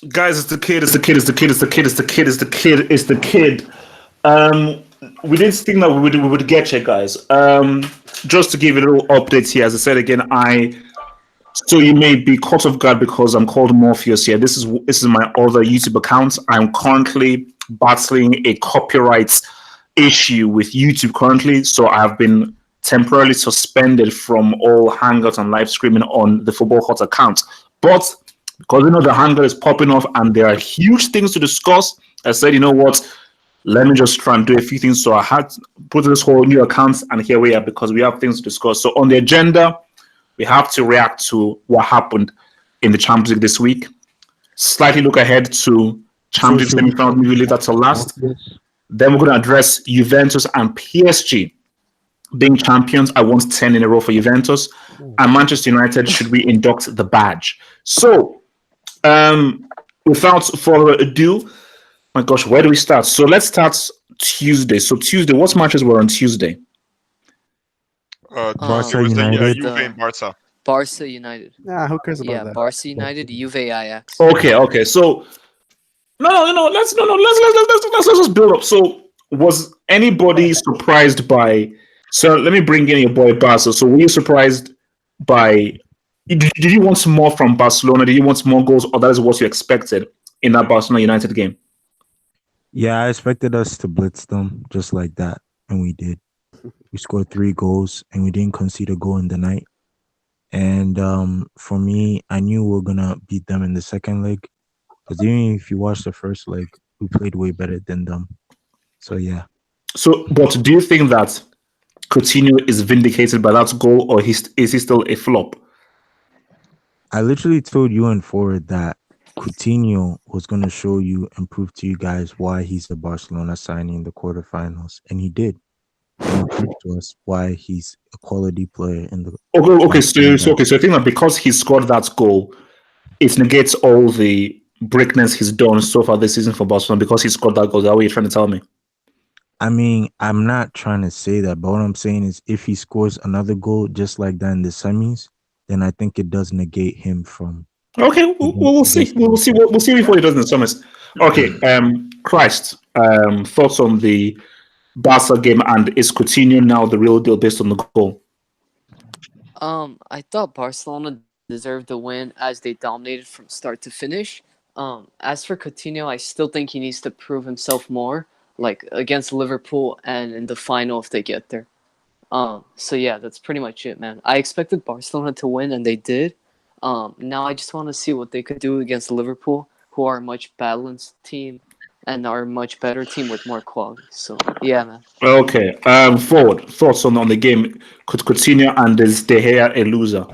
Guys, it's the kid, it's the kid, it's the kid, it's the kid, it's the kid, it's the kid, it's the kid. Um, we didn't think that we would get you guys. Just to give you a little update here, as I said again, so you may be caught off guard because I'm called Morpheus here. This is my other YouTube account. I'm currently battling a copyright issue with YouTube currently, so I have been temporarily suspended from all Hangout and live streaming on the Football Hot account. But because the Hangout is popping off and there are huge things to discuss, I said, you know what? Let me just try and do a few things. So I had to put this whole new account, and here we are because we have things to discuss. So on the agenda, we have to react to what happened in the Champions League this week. Slightly look ahead to Champions League semi-final. Maybe leave that to last. Then we're going to address Juventus and PSG being champions. I want 10 in a row for Juventus. And Manchester United, should we induct the badge? So, without further ado, my gosh, where do we start? So let's start Tuesday. So Tuesday, what matches were on Tuesday? Barca United. Juve and Barca. Barca United. Nah, who cares about that? Barca United, Juve Ajax. Okay. So let's just build up. So was anybody surprised by? So let me bring in your boy Barca. So were you surprised by? Did you want more from Barcelona? Did you want more goals, or that is what you expected in that Barcelona United game? Yeah, I expected us to blitz them just like that, and we did. We scored 3 goals, and we didn't concede a goal in the night. And for me, I knew we were gonna beat them in the second leg, because even if you watch the first leg, we played way better than them. So yeah. So, but do you think that Coutinho is vindicated by that goal, or is he still a flop? I literally told you and Forward that Coutinho was going to show you and prove to you guys why he's a Barcelona signing in the quarterfinals, and he did. And he proved to us why he's a quality player in the. Okay. So I think that because he scored that goal, it negates all the breakness he's done so far this season for Barcelona because he scored that goal. Is that what you're trying to tell me? I mean, I'm not trying to say that, but what I'm saying is, if he scores another goal just like that in the semis, then I think it does negate him from. Okay, we'll see. We'll see before he does in the summers. Okay, Christ. Thoughts on the Barca game, and is Coutinho now the real deal based on the goal? I thought Barcelona deserved the win as they dominated from start to finish. As for Coutinho, I still think he needs to prove himself more, like against Liverpool and in the final if they get there. So yeah, that's pretty much it, man. I expected Barcelona to win, and they did. Now I just want to see what they could do against Liverpool, who are a much balanced team and are a much better team with more quality. So yeah, man. Okay. Forward thoughts on the game. Could Coutinho and is De Gea a loser?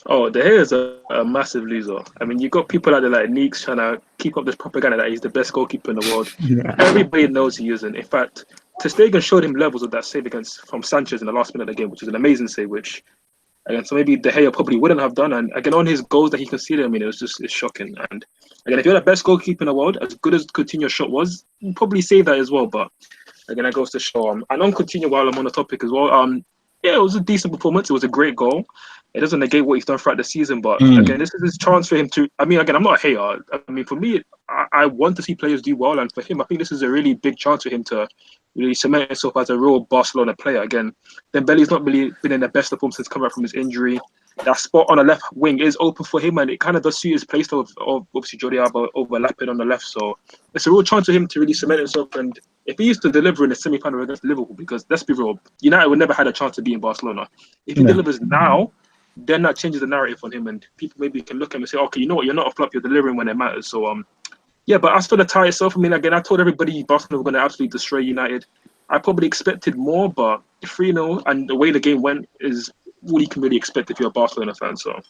Oh, De Gea is a massive loser. I mean, you got people out there like Neeks trying to keep up this propaganda that he's the best goalkeeper in the world. Yeah. Everybody knows he isn't. In fact, Ter Stegen showed him levels of that save from Sanchez in the last minute of the game, which is an amazing save, which again, so maybe De Gea probably wouldn't have done. And again, on his goals that he conceded, I mean, it's shocking. And again, if you're the best goalkeeper in the world, as good as Coutinho's shot was, you probably save that as well. But again, that goes to show. And on Coutinho, while I'm on the topic as well, yeah, it was a decent performance. It was a great goal. It doesn't negate what he's done throughout the season, but again, this is his chance for him to. I mean, again, I'm not a hater. I mean, for me, I want to see players do well, and for him, I think this is a really big chance for him to really cement himself as a real Barcelona player again. Dembele's not really been in the best of form since coming back from his injury. That spot on the left wing is open for him, and it kind of does suit his play style of obviously Jordi Alba overlapping on the left. So it's a real chance for him to really cement himself. And if he used to deliver in the semi-final against Liverpool, because let's be real, United would never had a chance to be in Barcelona. If he delivers now, then that changes the narrative on him, and people maybe can look at him and say, okay, you know what, you're not a flop, you're delivering when it matters. So yeah, but as for the tie itself, I mean, again, I told everybody Barcelona were going to absolutely destroy United. I probably expected more, but 3-0 and the way the game went is all you can really expect if you're a Barcelona fan. So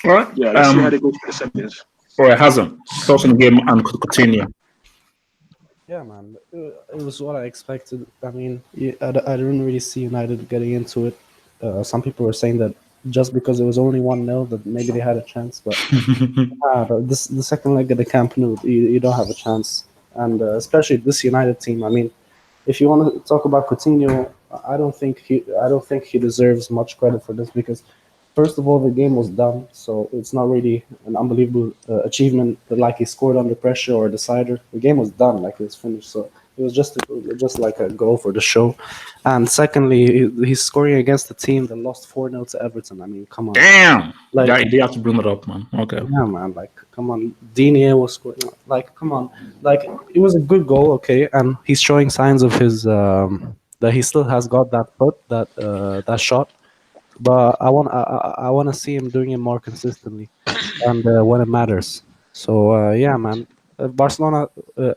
all right, yeah, let's see how they go through the semis. All right, Hazem, thoughts on the game and Coutinho? Yeah, man, it was what I expected. I mean, I didn't really see United getting into it. Some people were saying that just because it was only 1-0 that maybe they had a chance, but the second leg of the Camp Nou, you don't have a chance, and especially this United team. I mean, if you want to talk about Coutinho, I don't think he deserves much credit for this because first of all, the game was done, so it's not really an unbelievable achievement that like he scored under pressure or a decider. The game was done, like it was finished. So it was just like a goal for the show. And secondly, he's scoring against a team that lost 4-0 to Everton. I mean, come on. Damn. Like, Yeah, they have to bring it up, man. Okay. yeah, man. Like, come on. Digne was scoring. Like, come on. Like, it was a good goal, okay, and he's showing signs of his that he still has got that foot, that shot. But I want to see him doing it more consistently, and when it matters. So yeah, man. Barcelona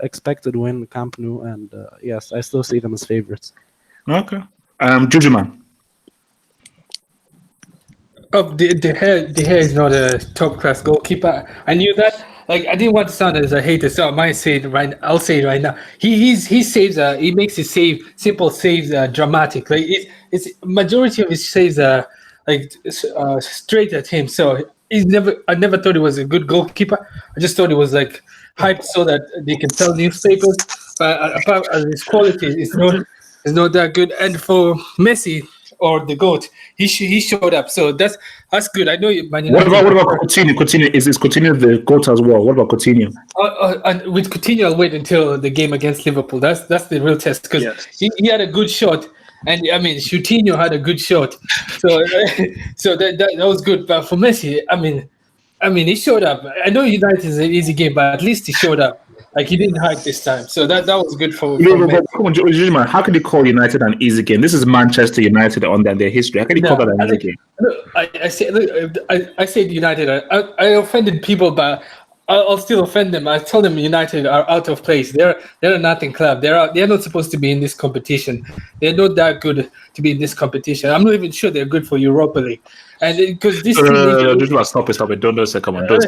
expected win Camp Nou, and yes, I still see them as favorites. Okay. Juju, man. Oh, the hair is not a top class goalkeeper. I knew that. Like, I didn't want to sound as a hater, so I might say it right. I'll say it right now. He saves. He makes his simple saves dramatic. Like it's majority of his saves are straight at him. So I never thought he was a good goalkeeper. I just thought he was like hyped so that they can sell newspapers. But apart his quality is not that good. And for Messi, or the GOAT, he showed up. So that's good. I know you. Man United, what about Coutinho? Coutinho is Coutinho the GOAT as well? What about Coutinho? And with Coutinho, I'll wait until the game against Liverpool. That's the real test, because he had a good shot, and I mean Coutinho had a good shot. So that was good. But for Messi, I mean he showed up. I know United is an easy game, but at least he showed up. Like, he didn't hide this time, so that was good for But come on, man, how can you call United an easy game? This is Manchester United on their history. How can you call that an easy game? I said United. I offended people, but I'll still offend them. I tell them United are out of place. They're a nothing club. They're not supposed to be in this competition. They're not that good to be in this competition. I'm not even sure they're good for Europa League. And because this team, stop it. Don't say, come on, don't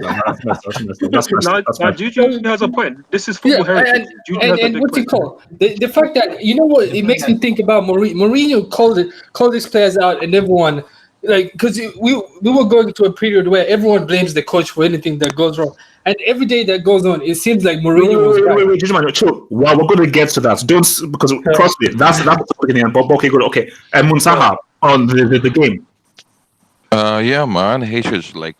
stop. Juju has a point. This is football heritage. And what's it called? The fact that, you know what, it makes me think about Mourinho called his players out, and everyone, like, because we were going to a period where everyone blames the coach for anything that goes wrong. And every day that goes on, it seems like Mourinho was right. Wait, chill. Well, we're going to get to that. Don't, because trust me, that's the beginning. But okay, good. Okay, and Munsaha on the game. Yeah, man. HH, like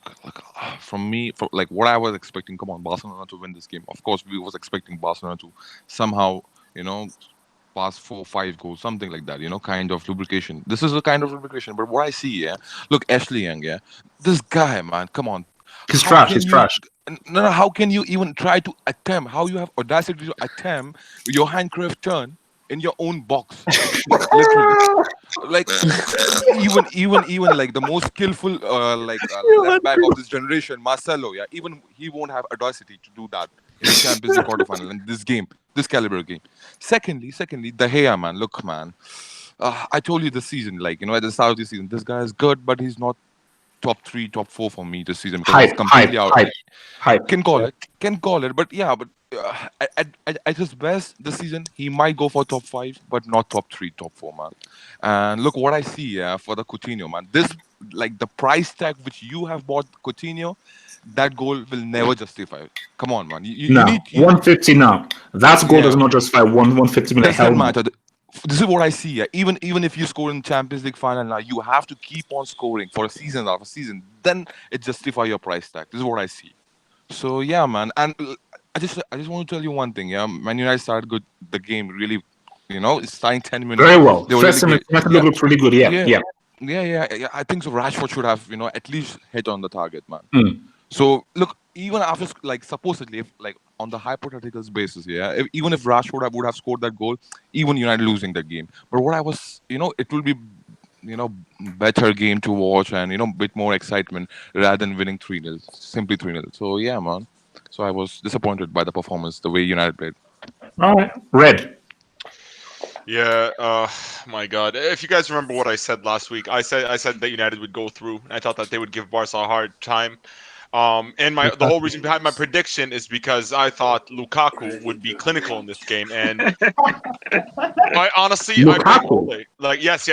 from me, for like what I was expecting. Come on, Barcelona to win this game. Of course, we was expecting Barcelona to somehow, pass 4-5 goals, something like that. Kind of lubrication. This is a kind of lubrication. But what I see, look, Ashley Young, this guy, man. Come on, he's trash. He's trash. No, how can you even try to attempt? How you have audacity to attempt your handcraft turn in your own box? Literally. Like, even like the most skillful left back of this generation, Marcelo, even he won't have audacity to do that in the Champions League quarterfinal in this game, this caliber game. Secondly, De Gea, man. Look, man, I told you this season, at the start of the season, this guy is good, but he's not top 3, top 4 for me this season. Hype. Can call it, but at his best this season, he might go for top 5, but not top 3, top 4, man. And look what I see, for the Coutinho, man. This, like, the price tag which you have bought Coutinho, that goal will never justify it. Come on, man. You need 150 now. That goal does not justify 150 million. Doesn't matter. This is what I see. Even if you score in Champions League final now, you have to keep on scoring for a season after season. Then it justifies your price tag. This is what I see. So yeah, man. And I just want to tell you one thing. Yeah, Man United started good. The game really, it's starting 10 minutes. Very well. They were First really looked pretty good. Yeah. I think so. Rashford should have, at least hit on the target, man. So look, even after, like, supposedly, if, like, on the hypothetical basis, even if Rashford would have scored that goal, even United losing that game. But what I was, it will be, better game to watch and, a bit more excitement rather than winning 3-0, simply 3-0. So yeah, man. So I was disappointed by the performance, the way United played. All right. Red. Yeah, my God. If you guys remember what I said last week, I said that United would go through. I thought that they would give Barca a hard time. And the whole reason behind my prediction is because I thought Lukaku would be clinical in this game, and I honestly, Lukaku. Yes.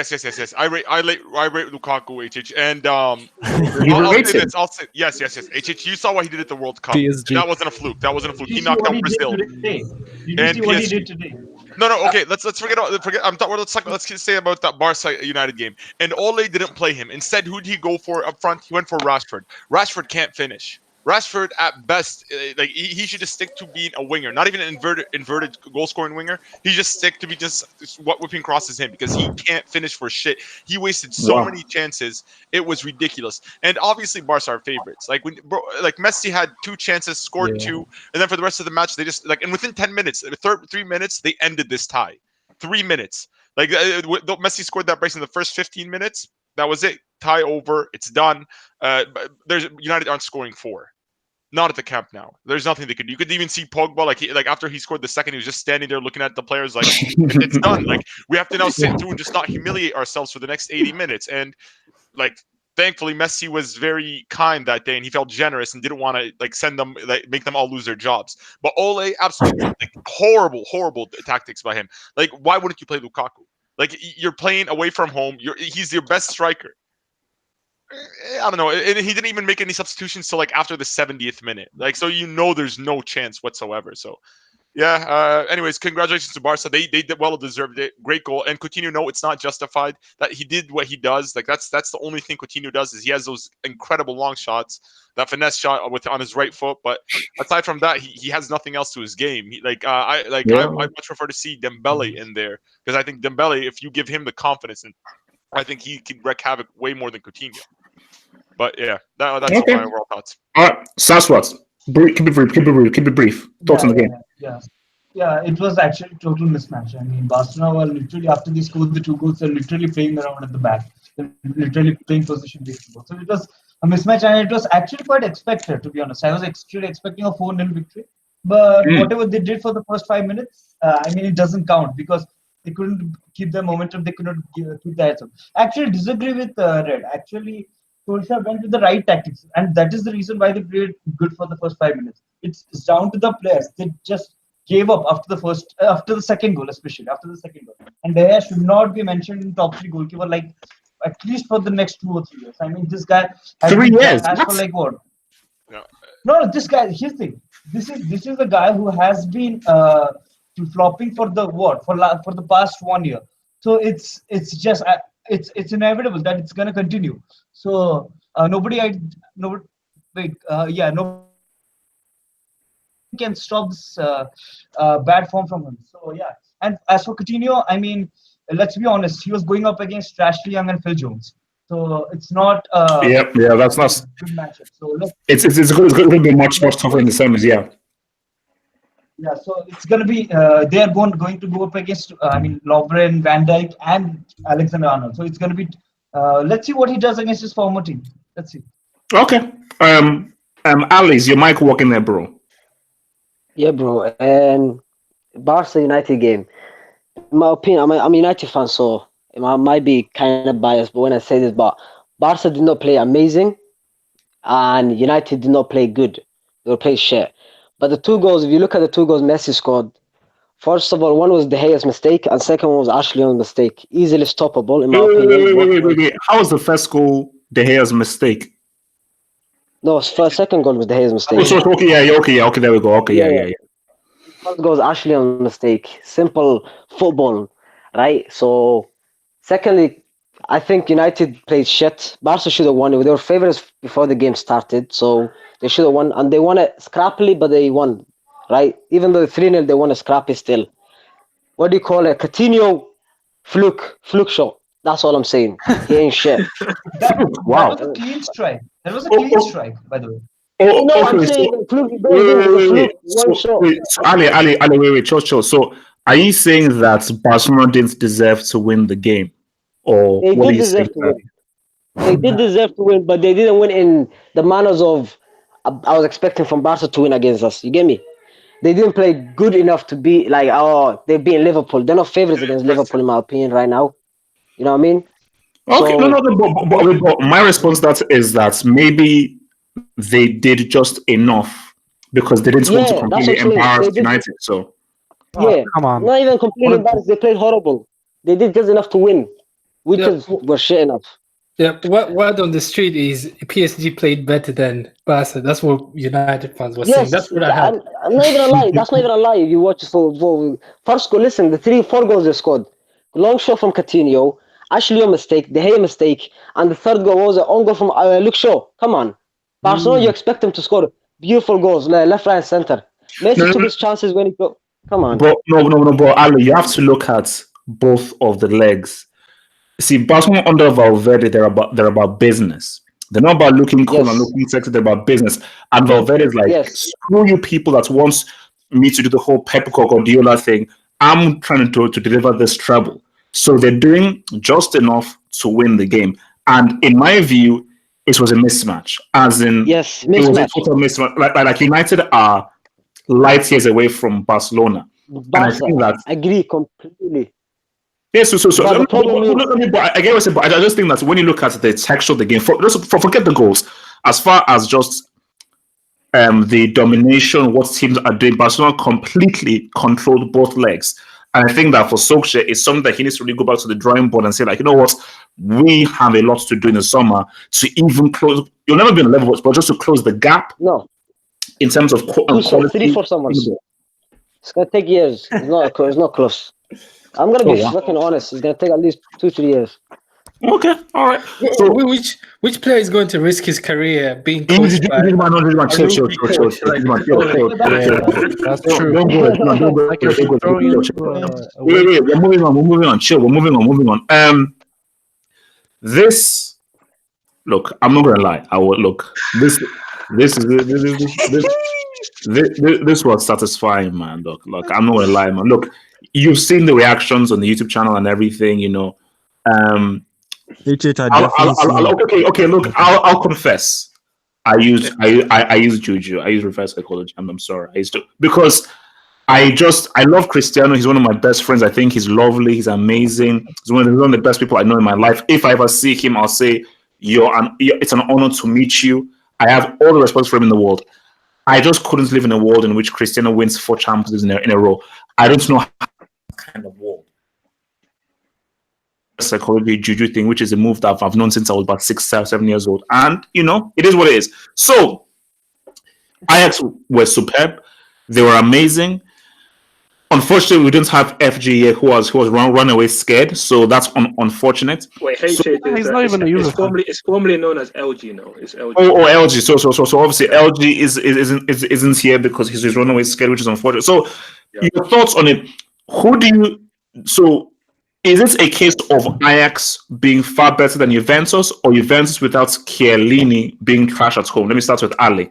I rate Lukaku, HH, and I'll say yes. HH, you saw what he did at the World Cup. PSG. That wasn't a fluke. He knocked out Brazil. Did you see what he did today? No. Okay, let's forget. Let's say about that Barca United game. And Ole didn't play him. Instead, who did he go for up front? He went for Rashford. Rashford can't finish. Rashford, at best, like he should just stick to being a winger, not even an inverted goal scoring winger. He just stick to be just what whipping crosses him because he can't finish for shit. He wasted so many chances, it was ridiculous. And obviously, Barca are favorites. Like like Messi had 2 chances, scored 2, and then for the rest of the match, they just and within 10 minutes, 3 minutes, they ended this tie. 3 minutes. Like Messi scored that brace in the first 15 minutes. That was it. Tie over. It's done. There's United aren't scoring 4. Not at the Camp Nou. There's nothing they could do. You could even see Pogba, like after he scored the second, he was just standing there looking at the players like, it's done. Like, we have to now sit through and just not humiliate ourselves for the next 80 minutes. And, like, thankfully, Messi was very kind that day, and he felt generous and didn't want to, like, send them, like, make them all lose their jobs. But Ole, absolutely, like, horrible tactics by him. Like, why wouldn't you play Lukaku? Like, you're playing away from home. He's your best striker. I don't know. And he didn't even make any substitutions till like after the 70th minute. Like, so there's no chance whatsoever. So, yeah. Anyways, congratulations to Barca. They did well deserved it. Great goal. And Coutinho, no, it's not justified that he did what he does. Like that's the only thing Coutinho does is he has those incredible long shots, that finesse shot on his right foot. But aside from that, he has nothing else to his game. I much prefer to see Dembele in there because I think Dembele, if you give him the confidence, and I think he can wreak havoc way more than Coutinho. But yeah, that's my overall thoughts. All right, Saswat, keep it brief. Thoughts on the game? Yeah, it was actually total mismatch. I mean, Barcelona were literally, after they scored the 2 goals, they're literally playing around at the back. They're literally playing position-based football. So it was a mismatch, and it was actually quite expected, to be honest. I was actually expecting a 4-0 victory. But whatever they did for the first 5 minutes, I mean, it doesn't count because they couldn't keep their momentum. They couldn't keep the heads up. Actually, disagree with Red. Actually, Solskjaer went with the right tactics, and that is the reason why they played good for the first 5 minutes. It's down to the players. They just gave up after the second goal, especially after the second goal. And they should not be mentioned in top 3 goalkeeper, like at least for the next 2 or 3 years. I mean, this guy has 3 years. For like what? No, this guy. Here's the thing. This is the guy who has been flopping for the past 1 year. So it's just it's inevitable that it's gonna continue. So nobody can stop this bad form from him. So yeah. And as for Coutinho, I mean, let's be honest, he was going up against Ashley Young and Phil Jones. So it's not. That's not good matchup. So it's going to be much tougher in the semis. Yeah. Yeah, so it's going to be they are going to go up against Lovren, Van Dijk, and Alexander-Arnold. So it's going to be let's see what he does against his former team. Let's see. Okay. Alice, your mic working there, bro? Yeah, bro. Barca United game. In my opinion, I'm a United fan, so I might be kind of biased. But when I say this, but Barca did not play amazing, and United did not play good. They were playing shit. But the 2 goals, if you look at the 2 goals Messi scored, first of all, one was De Gea's mistake, and second one was Ashley Young's mistake. Easily stoppable, in my opinion. Wait. How was the first goal De Gea's mistake? No, second goal was De Gea's mistake. Okay, there we go. Okay, yeah. First goal was Ashley Young's mistake. Simple football, right? So, secondly, I think United played shit. Barca should have won. They were favourites before the game started, so they should have won. And they won it scrappily, but they won, right? Even though 3-0, they won a scrappy still. What do you call it? Coutinho, fluke shot. That's all I'm saying. He ain't shit. That was a clean strike. That was a clean strike, by the way. I'm saying fluke. So Ali, chill. So, are you saying that Barcelona didn't deserve to win the game? Or they what did do you deserve say? to win. They did deserve to win, but they didn't win in the manners of I was expecting from Barca to win against us. You get me? They didn't play good enough to be like, they're beating Liverpool. They're not favorites against Liverpool, in my opinion, right now. You know what I mean? Okay, but my response to that is that maybe they did just enough because they didn't want to completely embarrass United. So come on, not even completely embarrassed. They played horrible. They did just enough to win. We just were shit enough. Yeah, what on the street is PSG played better than Barca. That's what United fans were saying. That's Yes, what I heard. I'm not even a lie. That's not even a lie. You watch for first goal. Listen, the 3-4 goals they scored. Long shot from Coutinho, Ashley a mistake, De Gea mistake, and the third goal was an own goal from Luke Shaw. Come on, Barcelona, you expect them to score beautiful goals, left, right, center. No, Messi no, took no, his chances when he go. Come on. but no, but Ali, you have to look at both of the legs. See, Barcelona under Valverde, they're about business. They're not about looking cool and Yes, looking sexy. They're about business. And Valverde is like, yes, screw you people that wants me to do the whole Pep Guardiola thing. I'm trying to deliver this treble. So they're doing just enough to win the game. And in my view, it was a mismatch. As in, yes, it was a mismatch. total mismatch. Like United are light years away from Barcelona. And I Barca, think that agree completely. yeah, so But the problem is, but I get what you're saying, but I just think that when you look at the texture of the game, forget the goals, as far as just the domination, what teams are doing, Barcelona completely controlled both legs. And I think that for Solskjaer, it's something that he needs to really go back to the drawing board and say, like, you know what, we have a lot to do in the summer to even close. You'll never be on level, but just to close the gap no, in terms of three, quality. 4 summers. It's gonna take years. It's not close. I'm gonna Oh, be wow. fucking honest. It's gonna take at least 2-3 years. Okay, all right. So Which player is going to risk his career being chill, coached by a chill. rookie coach? Like, That's No, true. don't go. No, don't go. Like you're Don't go. throwing Chill, into chill. a Wait, weight. wait. We're moving on. Chill. We're moving on. This. Look, I'm not gonna lie. I will look. This was satisfying, man. Look, I'm not gonna lie, man. Look, you've seen the reactions on the YouTube channel and everything. You know. HH, I definitely seen. Okay. Look, I'll confess. I used Juju. I use reverse psychology. I'm sorry. I used to because I love Cristiano. He's one of my best friends. I think he's lovely. He's amazing. He's one of the best people I know in my life. If I ever see him, I'll say it's an honor to meet you. I have all the respect for him in the world. I just couldn't live in a world in which Cristiano wins 4 Champions Leagues in a row. I don't know kind of world. Psychology juju thing, which is a move that I've known since I was about 6, 7 years old, and it is what it is. So Ajax were superb; they were amazing. Unfortunately, we didn't have FG here, who was run away scared. So that's unfortunate. Wait, So, He's not even a user. it's formerly known as LG now. It's LG. LG. So obviously LG isn't here because he's run away scared, which is unfortunate. So your thoughts on it? Who do you so? Is it a case of Ajax being far better than Juventus, or Juventus without Chiellini being trash at home? Let me start with Ali.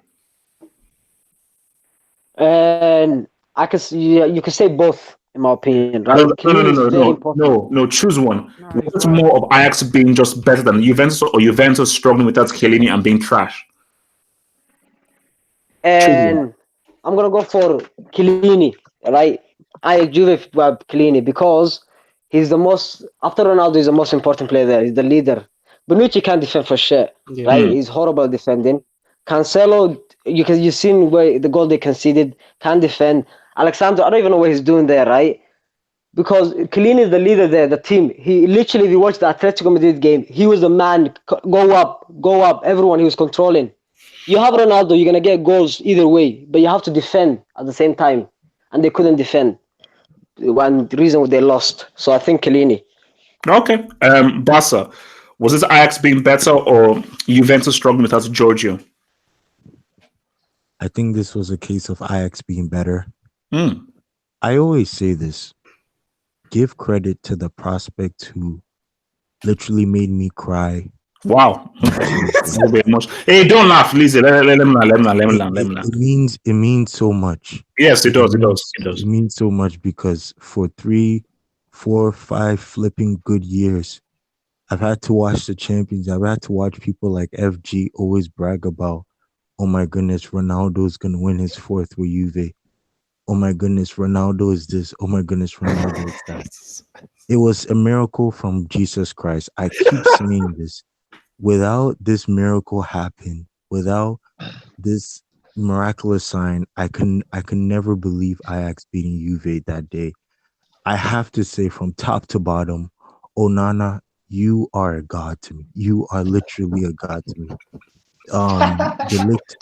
And you can say both, in my opinion. Right? No. Choose one. What's more of Ajax being just better than Juventus, or Juventus struggling without Chiellini and being trash? And I'm gonna go for Chiellini, right? Juve Chiellini because he's the most after Ronaldo. He's the most important player there. He's the leader. Bonucci can't defend for shit, right? He's horrible defending. Cancelo, you've seen where the goal they conceded. Can't defend. Alexander, I don't even know what he's doing there, right? Because Chiellini is the leader there, the team. He literally, if you watch the Atletico Madrid game, he was the man. Go up. Everyone he was controlling. You have Ronaldo, you're gonna get goals either way, but you have to defend at the same time, and they couldn't defend. One reason they lost. So I think Chiellini. Okay. Barca, was this Ajax being better or Juventus struggling without Giorgio? I think this was a case of Ajax being better. Mm. I always say this. Give credit to the prospect who literally made me cry. Wow. Hey, don't laugh, Lizzie. Let him laugh. It means so much. Yes, it does. It means so much because for 3, 4, 5 flipping good years, I've had to watch the champions. I've had to watch people like FG always brag about, oh my goodness, Ronaldo's going to win his 4th with Juve. Oh my goodness, Ronaldo is this. Oh my goodness, Ronaldo is that. It was a miracle from Jesus Christ. I keep saying this. Without this miracle happen, without this miraculous sign, I can never believe Ajax beating Juve that day. I have to say from top to bottom, Onana, you are a god to me. You are literally a god to me. Delete.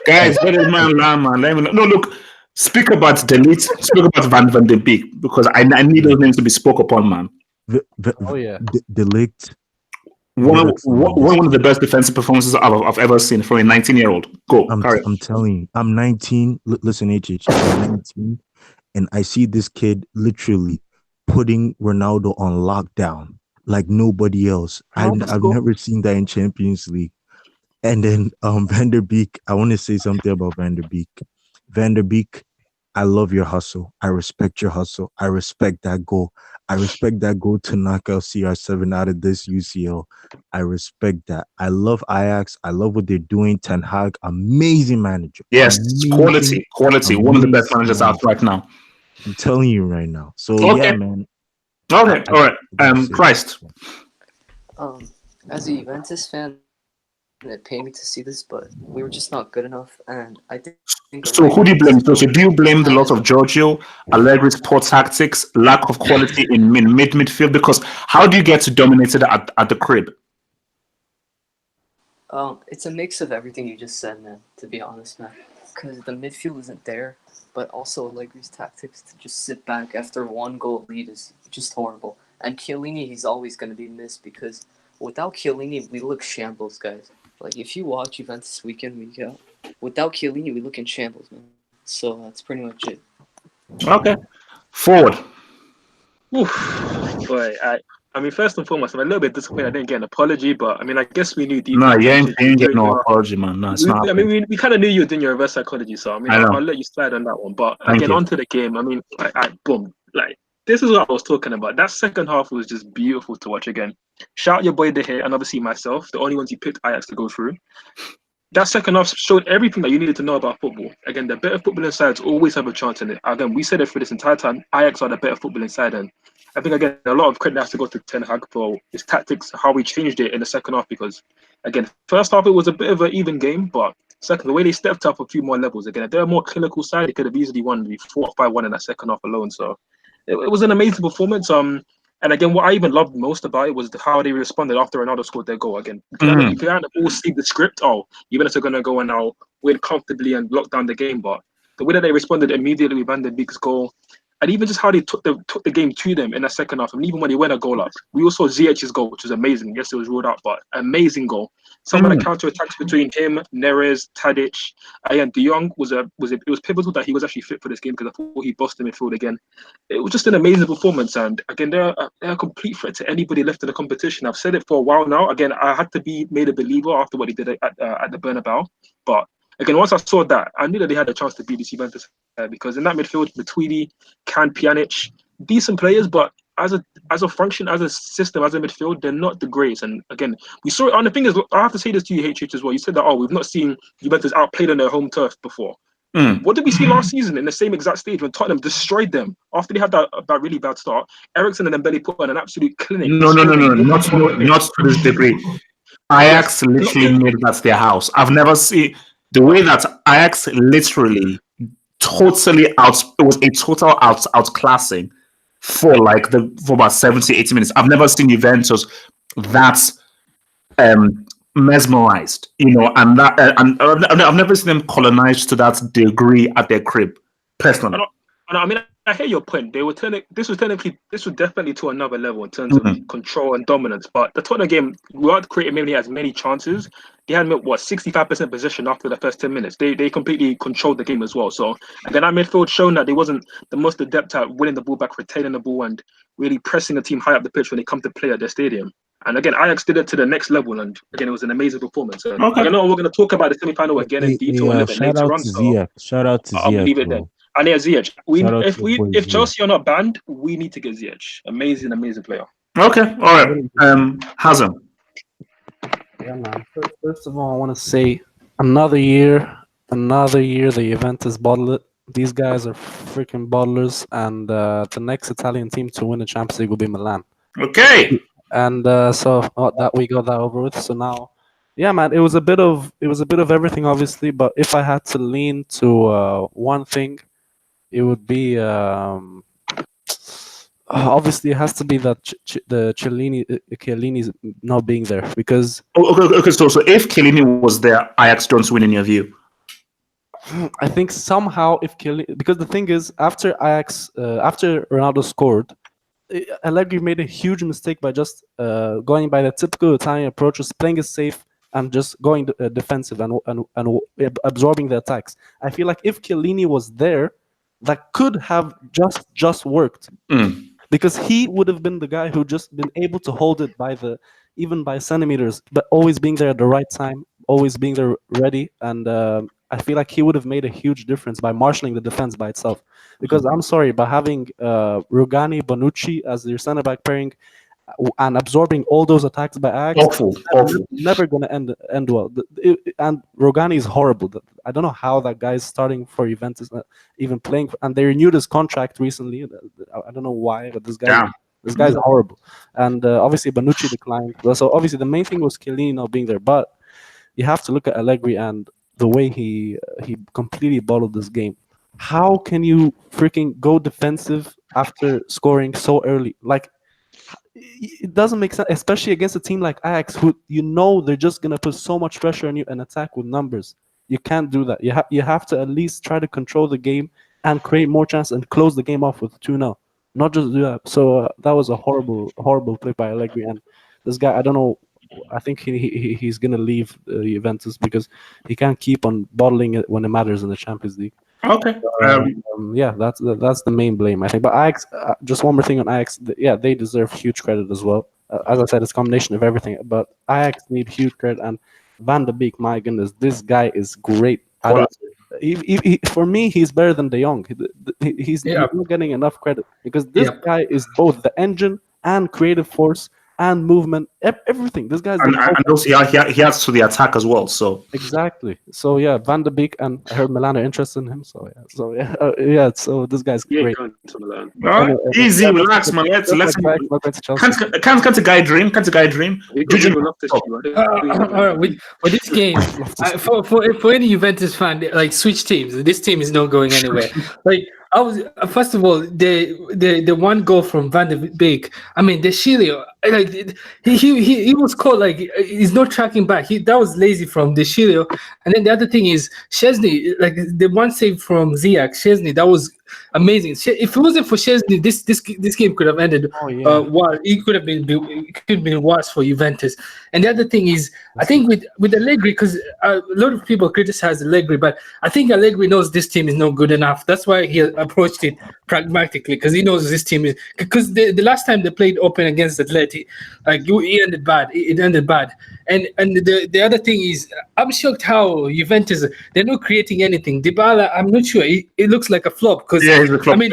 Guys, let it man learn, man. Let me no look. Speak about delete. Speak about Van de Beek because I need those names to be spoke upon, man. Oh yeah. Delete. One of the best defensive performances I've ever seen from a 19-year-old. Go, carry on. I'm telling you, I'm 19. Listen, HH, I'm 19, and I see this kid literally putting Ronaldo on lockdown like nobody else. I've never seen that in Champions League. And then Van der Beek, I want to say something about Van der Beek. Van der Beek, I love your hustle. I respect your hustle. I respect that goal. I respect that goal to knock out CR7 out of this UCL. I respect that. I love Ajax. I love what they're doing. Ten Hag, amazing manager. Yes, Amazing, quality. One of the best amazing managers out right now. I'm telling you right now. So Okay. yeah, man. Okay, all right. Christ. As a Juventus fan, it pained me to see this, but we were just not good enough, and I think. So who do you blame? So do you blame the loss of Giorgio, Allegri's poor tactics, lack of quality in midfield? Because how do you get to dominate it at the crib? It's a mix of everything you just said, man. To be honest, man, because the midfield isn't there, but also Allegri's tactics to just sit back after one goal lead is just horrible. And Chiellini, he's always going to be missed because without Chiellini, we look shambles, guys. Like if you watch Juventus week in week out, without Chiellini, we look in shambles, man. So that's pretty much it. Okay, forward. Oof, boy, I mean, first and foremost, I'm a little bit disappointed I didn't get an apology, but I mean, I guess we knew deep No, down. you ain't get no apology, man. No, it's not. I mean, we kind of knew you were doing your reverse psychology, so I mean, I'll let you slide on that one. But again, onto the game. I mean, boom, like this is what I was talking about. That second half was just beautiful to watch again. Shout out your boy De Gea, and obviously myself, the only ones he picked Ajax to go through. That second half showed everything that you needed to know about football. Again, the better footballing sides always have a chance in it. Again, we said it for this entire time. Ajax are the better footballing side, and I think again a lot of credit has to go to Ten Hag for his tactics, how we changed it in the second half. Because again, first half it was a bit of an even game, but second, the way they stepped up a few more levels. Again, if they're a more clinical side, they could have easily won the 4 or 5-1 in that second half alone. So it was an amazing performance. And again, what I even loved most about it was how they responded after Ronaldo scored their goal. Again, you can kind of all see the script. Oh, Juventus are going to go and now win comfortably and lock down the game. But the way that they responded immediately with Van der Beek's goal, and even just how they took the game to them in the second half, and even when they went a goal up, we also saw Ziyech's goal, which was amazing. Yes, it was ruled out, but amazing goal. Some of the counter attacks between him, Neres, Tadic, and De Jong was pivotal that he was actually fit for this game because I thought he bossed the midfield again. It was just an amazing performance, and again, they're a complete threat to anybody left in the competition. I've said it for a while now. Again, I had to be made a believer after what he did at the Bernabeu, but again, once I saw that, I knew that they had a chance to beat this Juventus because in that midfield, Matuidi, Can, Pjanic, decent players, but as a function, as a system, as a midfield, they're not the greatest. And again, we saw it. And the thing is, I have to say this to you, HH, as well. You said that, we've not seen Juventus outplayed on their home turf before. What did we see last season in the same exact stage when Tottenham destroyed them after they had that really bad start? Ericsson and Dembele put on an absolute clinic. No, not to this degree. Ajax literally made that their house. I've never seen the way that Ajax literally totally it was a total outclassing for about 70-80 minutes. I've never seen Juventus that mesmerized, and that and I've never seen them colonized to that degree at their crib personally. I mean, I hear your point. This was definitely to another level in terms of control and dominance. But the Tottenham game, we weren't creating maybe as many chances. They had 65% possession after the first 10 minutes. They completely controlled the game as well. So and then our midfield shown that they wasn't the most adept at winning the ball back, retaining the ball, and really pressing the team high up the pitch when they come to play at their stadium. And again, Ajax did it to the next level, and again, it was an amazing performance. I know we're going to talk about the semi-final again in detail a little bit later on. Shout out to Ziyech. I'll leave it then. And yeah, Ziyech. If Chelsea are not banned, we need to get Ziyech. Amazing player. Okay, all right. Hazem. Yeah, man. First of all, I want to say another year the Juventus bottle it. These guys are freaking bottlers, and the next Italian team to win the Champions League will be Milan. Okay. And so that we got that over with. So now, yeah, man, it was a bit of everything, obviously. But if I had to lean to one thing, it would be Obviously, it has to be that the Chiellini's not being there because Okay. So if Chiellini was there, Ajax don't win in your view. I think somehow if Chiellini, because the thing is, after Ronaldo scored, Allegri made a huge mistake by just going by the typical Italian approach, just playing it safe and just going defensive and absorbing the attacks. I feel like if Chiellini was there, that could have just worked. Because he would have been the guy who just been able to hold it even by centimeters, but always being there at the right time, always being there ready. And I feel like he would have made a huge difference by marshalling the defense by itself. Because I'm sorry, by having Rugani, Bonucci as your center back pairing and absorbing all those attacks by Ajax, Awful. never going to end well. And Rugani is horrible. I don't know how that guy is starting for Juventus, even playing. And they renewed his contract recently. I don't know why, but this guy's horrible. And obviously Bonucci declined. So obviously the main thing was Chiellini not being there. But you have to look at Allegri and the way he completely bottled this game. How can you freaking go defensive after scoring so early? Like, it doesn't make sense, especially against a team like Ajax, who they're just gonna put so much pressure on you and attack with numbers. You can't do that. You have to at least try to control the game and create more chance and close the game off with 2-0. Not just do that. So that was a horrible play by Allegri. And this guy, I don't know. I think he's gonna leave Juventus because he can't keep on bottling it when it matters in the Champions League. Okay. Yeah, that's the main blame, I think. But Ajax, just one more thing on Ajax. They deserve huge credit as well. As I said, it's a combination of everything. But Ajax need huge credit. And Van de Beek, my goodness, this guy is great. For me, he's better than De Jong. He's not getting enough credit because this guy is both the engine and creative force and movement, everything. This guy's and also he has to the attack as well. So exactly. So yeah, Van de Beek, and I heard Milan are interested in him. So yeah. So this guy's great. Going to Milan. Easy, relax, man. Let's can't a guy dream? Can't a guy dream? With this game, for any Juventus fan, like switch teams. This team is not going anywhere. Like I was first of all the one goal from Van de Beek. I mean, the Chilio, like he was caught, like he's not tracking back. That was lazy from the Chilio. And then the other thing is Szczesny, like the one save from Ziyech. Szczesny, that was amazing. If it wasn't for Szczesny, this game could have ended. Well, it could have been worse for Juventus. And the other thing is, I think with Allegri, because a lot of people criticize Allegri, but I think Allegri knows this team is not good enough. That's why he approached it pragmatically, because he knows this team is. Because the last time they played open against Atleti, like it ended bad. It ended bad. And the other thing is, I'm shocked how Juventus, they're not creating anything. Dybala, I'm not sure. It looks like a flop because he's a flop. I mean,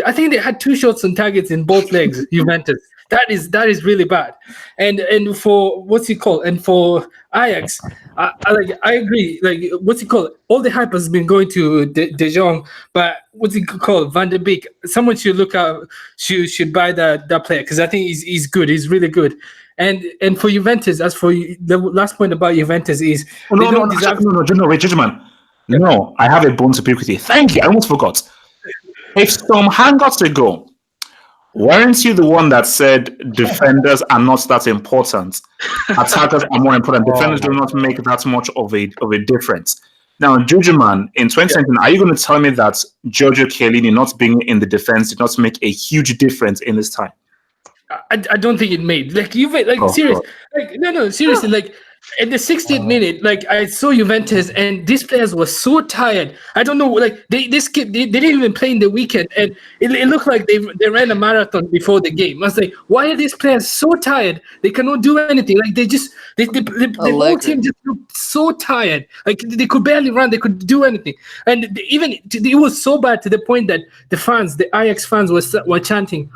I think they had 2 shots on targets in both legs. Juventus. That is really bad. And for what's it called? And for Ajax, I agree. Like what's it called? All the hype has been going to De Jong, but what's it called? Van de Beek. Someone should look out. Should buy that player because I think he's good. He's really good. And for Juventus, as for the last point about Juventus is gentlemen. No, I have a bone to pick with you. Thank you. I almost forgot. If some hangouts ago, weren't you the one that said defenders are not that important? Attackers are more important. Defenders do not make that much of a difference. Now, Jujuman, in 2017, are you going to tell me that Giorgio Chiellini not being in the defense did not make a huge difference in this time? I don't think it made seriously, like in the 60th minute, like I saw Juventus and these players were so tired. I don't know, like they didn't even play in the weekend, and it looked like they ran a marathon before the game. I was like, why are these players so tired? They cannot do anything. Like the whole team just looked so tired. Like they could barely run. They could do anything, and it was so bad to the point that the Ajax fans were chanting.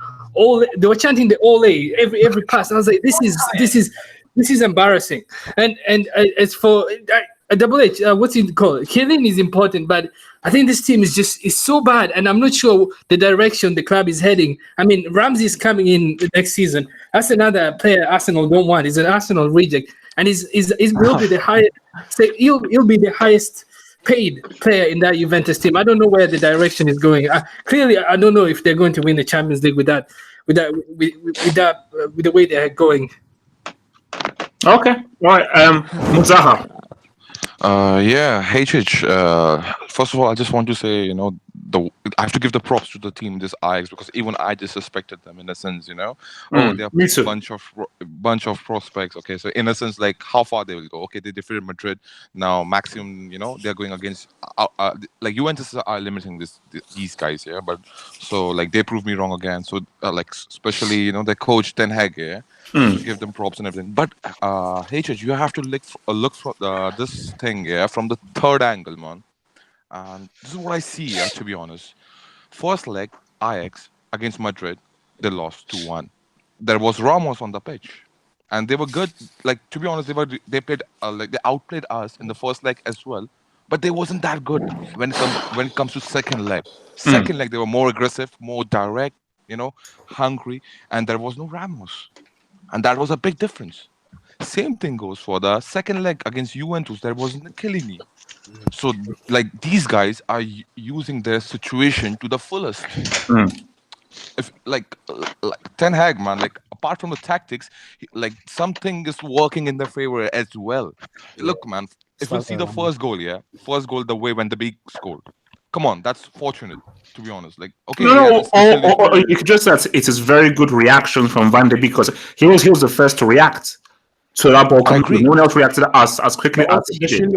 They were chanting the Ole every pass. I was like, this is embarrassing. And as for Double H, what's it called? Chiellini is important, but I think this team is so bad, and I'm not sure the direction the club is heading. I mean, Ramsey is coming in next season. That's another player Arsenal don't want. He's an Arsenal reject, and he's will be the highest. He'll be the highest paid player in that Juventus team. I don't know where the direction is going. Clearly, I don't know if they're going to win the Champions League with that, with the way they're going. Okay, all right. Muzaha. Yeah, HH. First of all, I just want to say, I have to give the props to the team, this Ajax, because even I disrespected them in a sense, Oh, they're Me too. bunch of prospects. Okay, so in a sense, like how far they will go. Okay, they defeated Madrid. Now, maximum, they're going against, like Juventus are limiting these guys, yeah. But so like they proved me wrong again. So like especially their coach Ten Hag, yeah. To give them props and everything. But HH, you have to look for this thing, yeah, from the third angle, man. And this is what I see, yeah, to be honest. First leg, Ajax against Madrid, they lost 2-1. There was Ramos on the pitch, and they were good. Like to be honest, they played like they outplayed us in the first leg as well. But they wasn't that good when it comes to second leg. Second leg, they were more aggressive, more direct, hungry, and there was no Ramos. And that was a big difference. Same thing goes for the second leg against Juventus. There was Chiellini. So, like, these guys are using their situation to the fullest. If like Ten Hag, man, like apart from the tactics, like something is working in their favor as well. Look, man, if you see the first goal, the way when the big scored. Come on, that's fortunate. To be honest, like okay, No, or you could just say it is very good reaction from Van de Beek because he was the first to react to that ball coming. No one else reacted as quickly as he did.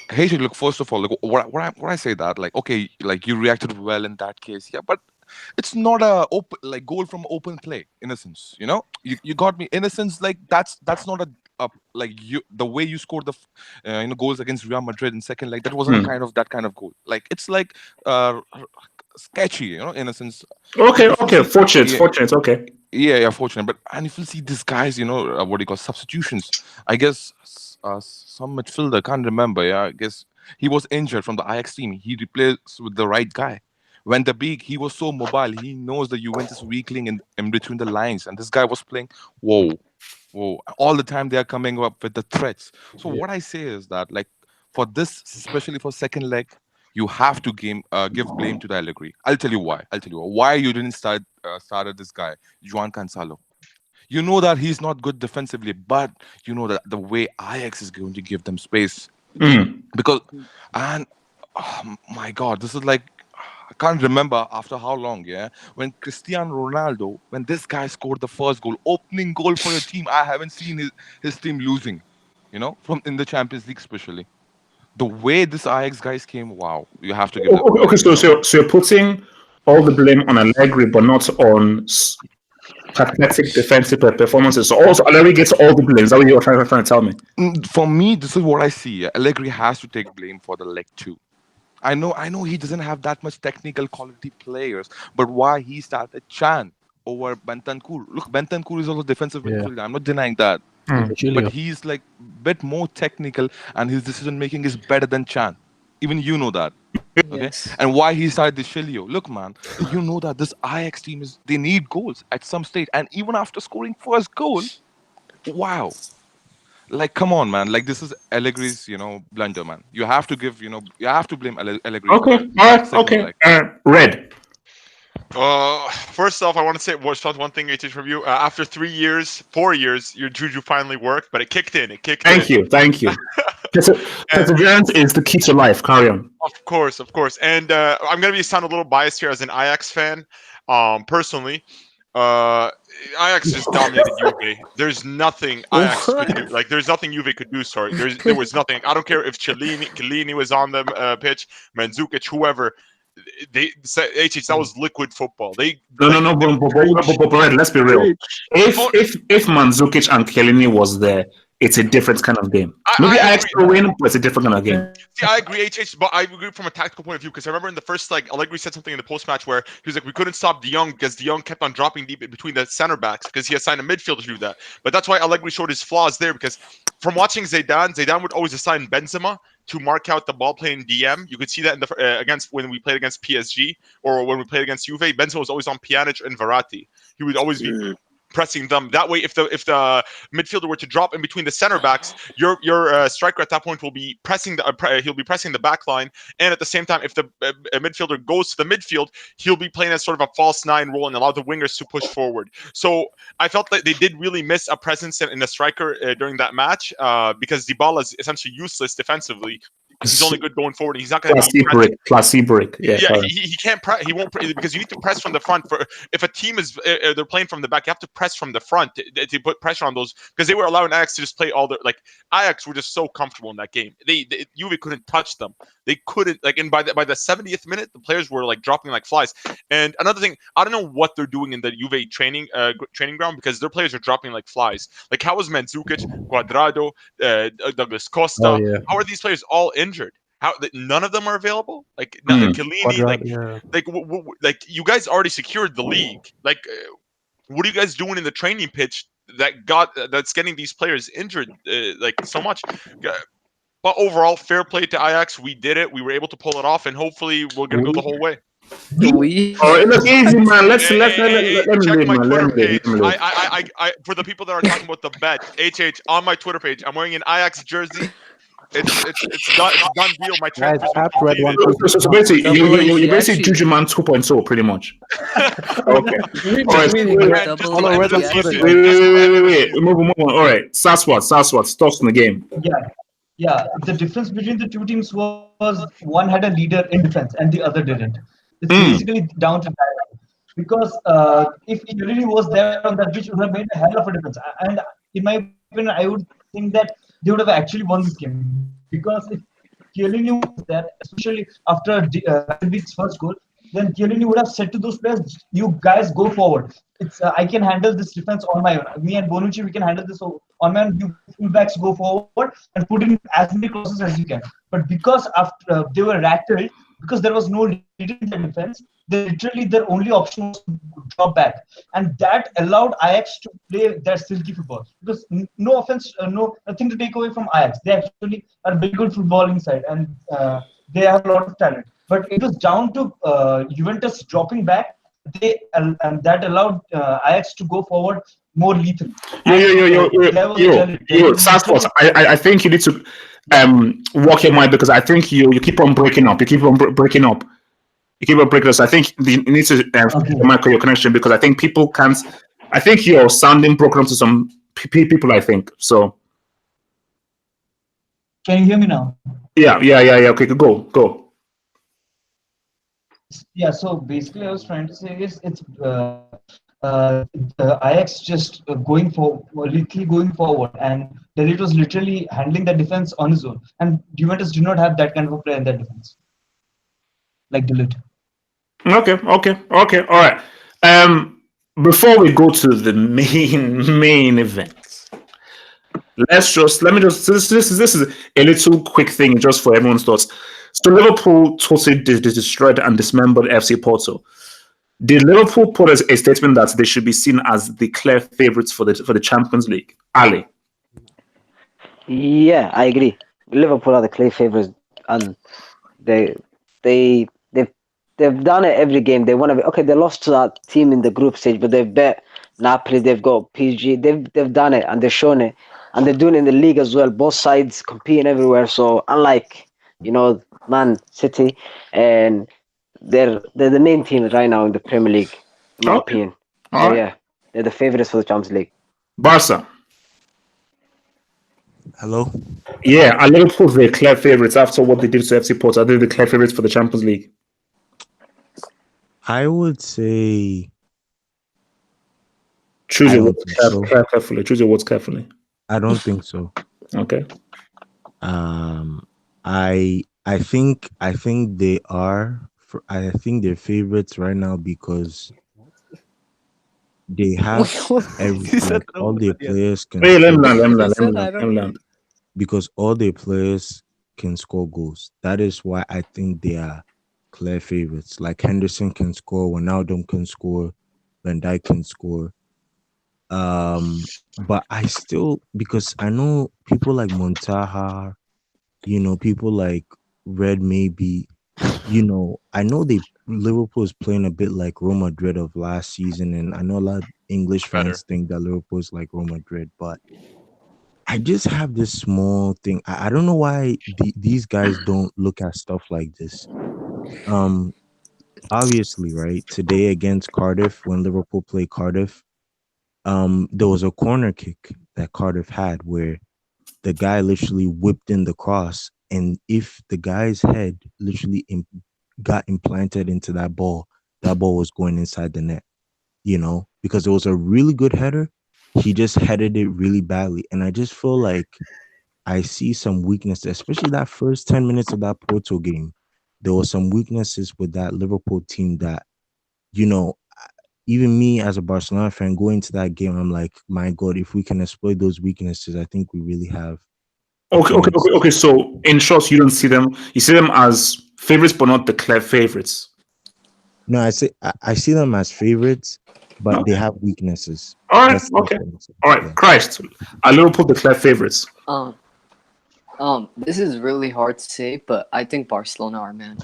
Hey, look, first of all, like, what I say that, like, okay, like you reacted well in that case, yeah, but it's not a open like goal from open play, innocence. You got me, innocence. Like that's not a like you the way you scored the goals against Real Madrid in second leg. That wasn't that kind of goal. Like it's like sketchy, in a sense. Okay, fortunate, okay. Yeah, fortunate. But and if you see these guys, what do you call substitutions? I guess some midfielder, can't remember. Yeah, I guess he was injured from the Ajax team. He replaced with the right guy. When the big, he was so mobile. He knows the Juventus weakling in between the lines, and this guy was playing. Whoa! All the time they are coming up with the threats. So what I say is that, like, for this, especially for second leg, you have to give blame to the Allegri. I'll tell you why. Why you didn't started this guy, Juan Cancelo. You know that he's not good defensively, but you know that the way Ajax is going to give them space. Because, and oh my God, this is like, I can't remember after how long, yeah, when Cristiano Ronaldo, when this guy scored the first goal, opening goal for a team, I haven't seen his team losing, from in the Champions League especially. The way this Ajax guys came, wow, you have to give them. Okay, so you're putting all the blame on Allegri, but not on pathetic defensive performances. So also Allegri gets all the blame. Is that what you're trying to tell me? For me, this is what I see. Allegri has to take blame for the leg 2. I know he doesn't have that much technical quality players, but why he started Chan over Bentancur? Look, Bentancur is also defensive midfielder. I'm not denying that. But he's like a bit more technical, and his decision making is better than Chan. Even you know that. Okay? Yes. And why he started the Chilio. Look, man, you know that this Ajax team they need goals at some stage. And even after scoring first goal, wow. Like, come on, man. Like, this is Allegri's, blunder, man. You have to give, you have to blame Allegri. Okay, all right, okay. Red. First off, I want to say one thing, HH, from you. After 4 years, your juju finally worked, but it kicked in. Thank you. Perseverance is the key to life. Carry on. Of course. And I'm going to sound a little biased here as an Ajax fan, personally. Ajax just dominated Juve. There's nothing Ajax could do. Like, there's nothing Juve could do. Sorry, there was nothing. I don't care if Chiellini was on the pitch, Mandzukic, whoever. That was liquid football. But let's be real. If Mandzukic and Chiellini was there, it's a different kind of game. Maybe Ajax will win, but it's a different kind of game. See, I agree, HH, but I agree from a tactical point of view, because I remember in the first, Allegri said something in the post-match where he was like, we couldn't stop De Jong because De Jong kept on dropping deep between the center backs because he assigned a midfielder to do that. But that's why Allegri showed his flaws there, because from watching Zidane would always assign Benzema to mark out the ball playing DM. You could see that in the when we played against PSG or when we played against Juve. Benzema was always on Pjanic and Verratti. He would always be pressing them. That way, if the midfielder were to drop in between the center backs, your striker at that point will be pressing he'll be pressing the back line, and at the same time, if the midfielder goes to the midfield, he'll be playing as sort of a false nine role and allow the wingers to push forward. So I felt that they did really miss a presence in the striker during that match because Dybala is essentially useless defensively. He's only good going forward. He's not going to be classy brick. Yeah, he can't press. He won't because you need to press from the front. For if a team is they're playing from the back, you have to press from the front to put pressure on those, because they were allowing Ajax to just play all their Ajax were just so comfortable in that game. They Juve couldn't touch them. They couldn't and by the 70th minute, the players were dropping like flies. And another thing, I don't know what they're doing in the Juve training ground, because their players are dropping like flies. Like, how is Mandzukic, Cuadrado, Douglas Costa? Oh, yeah. How are these players all injured? How none of them are available? Chiellini, you guys already secured the league. What are you guys doing in the training pitch that's getting these players injured so much? But overall, fair play to Ajax. We did it. We were able to pull it off, and hopefully we're gonna go the whole way. All right, look, easy, man. Let me check read, my man. Twitter Let me page. read. I for the people that are talking about the bet, on my Twitter page, I'm wearing an Ajax jersey. It's done deal. My transfer. So basically, you're basically Juju Man 2.0, pretty much. Okay. All right. Wait. Move on. All right. Saswat. Thoughts on the game? Yeah. The difference between the two teams was one had a leader in defense and the other didn't. It's basically down to that. Because if Chiellini was there on that pitch, it would have made a hell of a difference. And in my opinion, I would think that they would have actually won this game, because if Chiellini was there, especially after Week's first goal, then Chiellini would have said to those players, "You guys go forward. I can handle this defense on my own. Me and Bonucci, we can handle this on my own. You fullbacks go forward and put in as many crosses as you can." But because after they were rattled, because there was no leader in the defense, their only option was to drop back, and that allowed Ajax to play their silky football. Because no offense, nothing to take away from Ajax. They actually are a very good footballing side, and they have a lot of talent. But it was down to Juventus dropping back. And that allowed Ajax to go forward more lethally. Yo, Sasquatch, I think you need to walk your mind, because I think you keep on breaking up. You keep on breaking up. So I think you need to your connection, because I think people can't. I think you're sounding broken up to some people, I think. So. Can you hear me now? Yeah. Okay, go. Yeah, so basically I was trying to say is it's Ajax just going forward, and Delete was literally handling the defense on his own, and Juventus do not have that kind of a player in their defense like Delete. Okay, all right. Before we go to the main event, this is a little quick thing just for everyone's thoughts. So Liverpool totally destroyed and dismembered FC Porto. Did Liverpool put a statement that they should be seen as the clear favourites for the Champions League? Ali? Yeah, I agree. Liverpool are the clear favourites, and they've done it every game. They want to be okay. They lost to that team in the group stage, but they've bet Napoli. They've got PSG. They've done it, and they've shown it, and they're doing it in the league as well. Both sides competing everywhere. So unlike Man City, and they're the main team right now in the Premier League, in my opinion. So yeah, they're the favourites for the Champions League. Barca. Hello? Yeah, are Liverpool the clear favourites after what they did to FC Porto? Are they the clear favourites for the Champions League? I would say. Choose your words carefully. I don't think so. Okay. I think they are. I think they're favorites right now because they have all their players can. Hey, let me land. Because all their players can score goals. That is why I think they are clear favorites. Like Henderson can score, Wijnaldum can score, Van Dijk can score. But I still, because I know people like Montaha, people like Red maybe, I know Liverpool is playing a bit like Real Madrid of last season, and I know a lot of English Better. fans think that Liverpool is like Real Madrid, but I just have this small thing. I don't know why these guys don't look at stuff like this. Um, Obviously, right, today against Cardiff, when Liverpool played Cardiff, there was a corner kick that Cardiff had where the guy literally whipped in the cross, and if the guy's head literally got implanted into that ball was going inside the net, because it was a really good header. He just headed it really badly, and I just feel like I see some weaknesses, especially that first 10 minutes of that Porto game. There were some weaknesses with that Liverpool team that, you know, even me as a Barcelona fan going into that game, I'm like, my God, if we can exploit those weaknesses, I think we really have a chance. Okay. So in short, you don't see them. You see them as favorites, but not the clear favorites. No, I see them as favorites, but they have weaknesses. All right. That's Okay. what I'm saying. All right. Yeah. Christ, are Liverpool the clear favorites? This is really hard to say, but I think Barcelona are, man.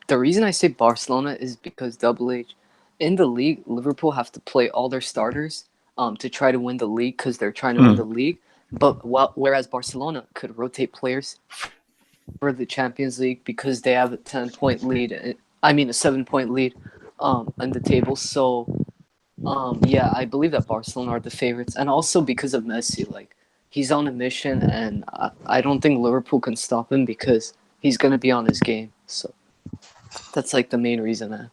The reason I say Barcelona is because Double H in the league, Liverpool have to play all their starters to try to win the league because they're trying to win the league. But whereas Barcelona could rotate players for the Champions League because they have a 10-point lead. I mean a 7-point lead in the table. So yeah, I believe that Barcelona are the favorites, and also because of Messi, like he's on a mission, and I don't think Liverpool can stop him because he's gonna be on his game. So that's like the main reason, man.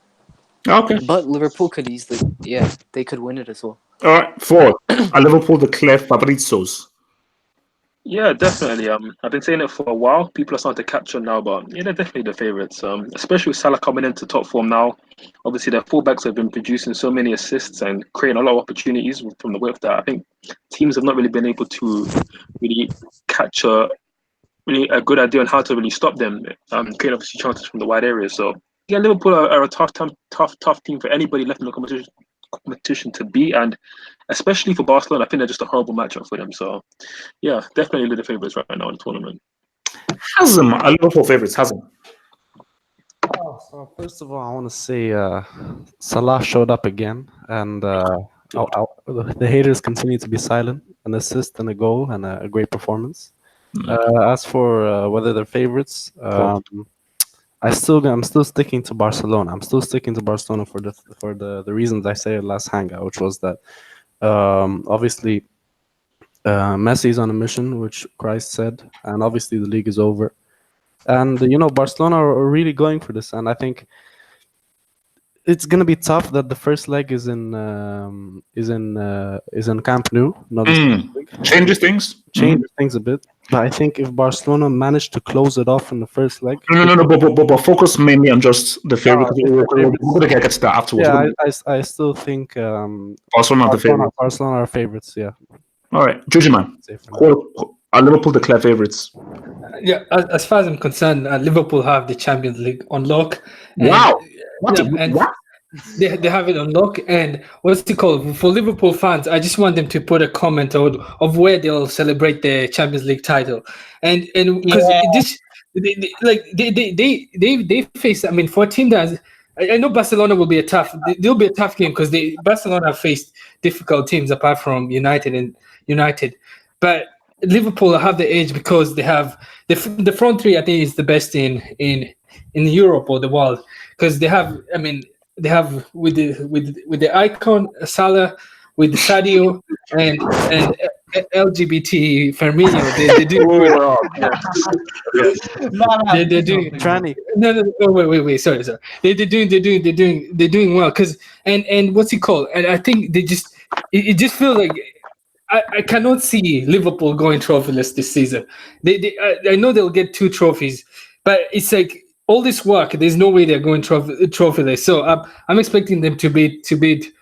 Okay. But Liverpool could easily, they could win it as well. All right. Four. Are Liverpool the clear favoritos? Yeah, definitely. I've been saying it for a while. People are starting to catch on now, but yeah, they're definitely the favourites. Especially with Salah coming into top form now. Obviously, their fullbacks have been producing so many assists and creating a lot of opportunities from the work that I think teams have not really been able to really catch a good idea on how to really stop them. Create obviously chances from the wide areas. So yeah, Liverpool are a tough team for anybody left in the competition to beat, and especially for Barcelona, I think they're just a horrible matchup for them. So yeah, definitely the favourites right now in the tournament. Hazem, are Liverpool favorites? Hazem. So first of all, I want to say Salah showed up again, and the haters continue to be silent. An assist and a goal and a great performance. As for whether they're favorites, I'm still sticking to Barcelona. I'm still sticking to Barcelona for the reasons I said last hangout, which was that obviously Messi's on a mission, which Christ said, and obviously the league is over. And Barcelona are really going for this, and I think it's gonna be tough that the first leg is in Camp Nou. Changes things. Changes things a bit. But I think if Barcelona managed to close it off in the first leg, No, but focus mainly on just the favorite. We're gonna get to that afterwards. Yeah, I still think Barcelona are the favorite. Barcelona are favorites. Yeah. All right, Juji man. Are Liverpool the clear favorites? Yeah, as far as I'm concerned, Liverpool have the Champions League on lock. Wow. What? They have it on lock. And what's it called? For Liverpool fans, I just want them to put a comment of where they'll celebrate the Champions League title. And because they face, I mean, for a team that I know Barcelona will be they'll be a tough game because Barcelona have faced difficult teams apart from United. But Liverpool have the edge because they have the front three. I think is the best in Europe or the world because they have. I mean, they have with the icon Salah, with Sadio and LGBT Firmino. They do. They're doing. No, wait. Sorry. They're doing well because and what's it called? And I think they just it just feels like. I cannot see Liverpool going trophyless this season. I know they'll get 2 trophies, but it's like all this work. There's no way they're going trophyless. So I'm expecting them to beat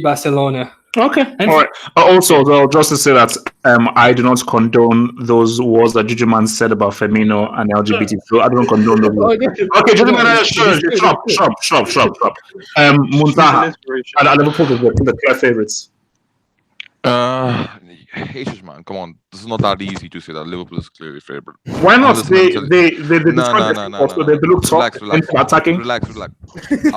Barcelona. Okay, all right. Also, though, just to say that I do not condone those words that Juju man said about Firmino and LGBT. So I don't condone those words. Okay, Juju man, stop. Muntaha, are Liverpool the clear favorites? Jesus, man, come on. This is not that easy to say that Liverpool is clearly favorite. Why not? Listen, let me tell you. They No, destroyed no, the no, no, football, no, so no, they look no. tough Relax, relax, and attacking. relax, relax.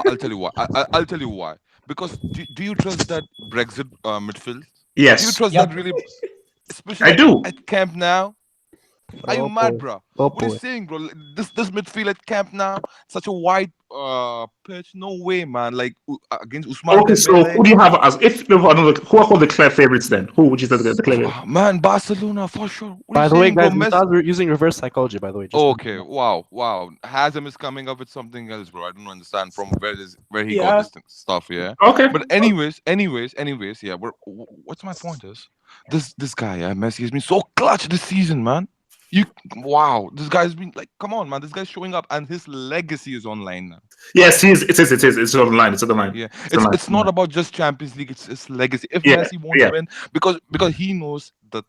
I'll tell you why. I'll tell you why. Because do you trust that Brexit midfield? Do you Yes, trust that Yep. really, I especially do. at Camp Now? Are you Oh mad, boy. bro? Oh What are you boy. saying, bro? This midfield at Camp Now, such a wide pitch. No way, man. Like against Usman Okay, so Dembele. who do you have as if who are called the clear favorites then? Who would you say the clear favorites? Man, Barcelona for sure. What are you By the way, saying, bro? guys, Messi. we're using reverse psychology. By the way, just Okay, wow, wow. Hazem is coming up with something else, bro. I don't understand from where he got yeah. this stuff, yeah. Okay. But anyways, yeah. What's my point is this guy, yeah, Messi has been so clutch this season, man. You wow, this guy's been like, come on, man. This guy's showing up, and his legacy is online now. Yes, he is. It is. It is. It's online. It's online. Yeah, It's it's not online. about just Champions League. It's his legacy. If Yeah, Messi won't yeah. win, because he knows the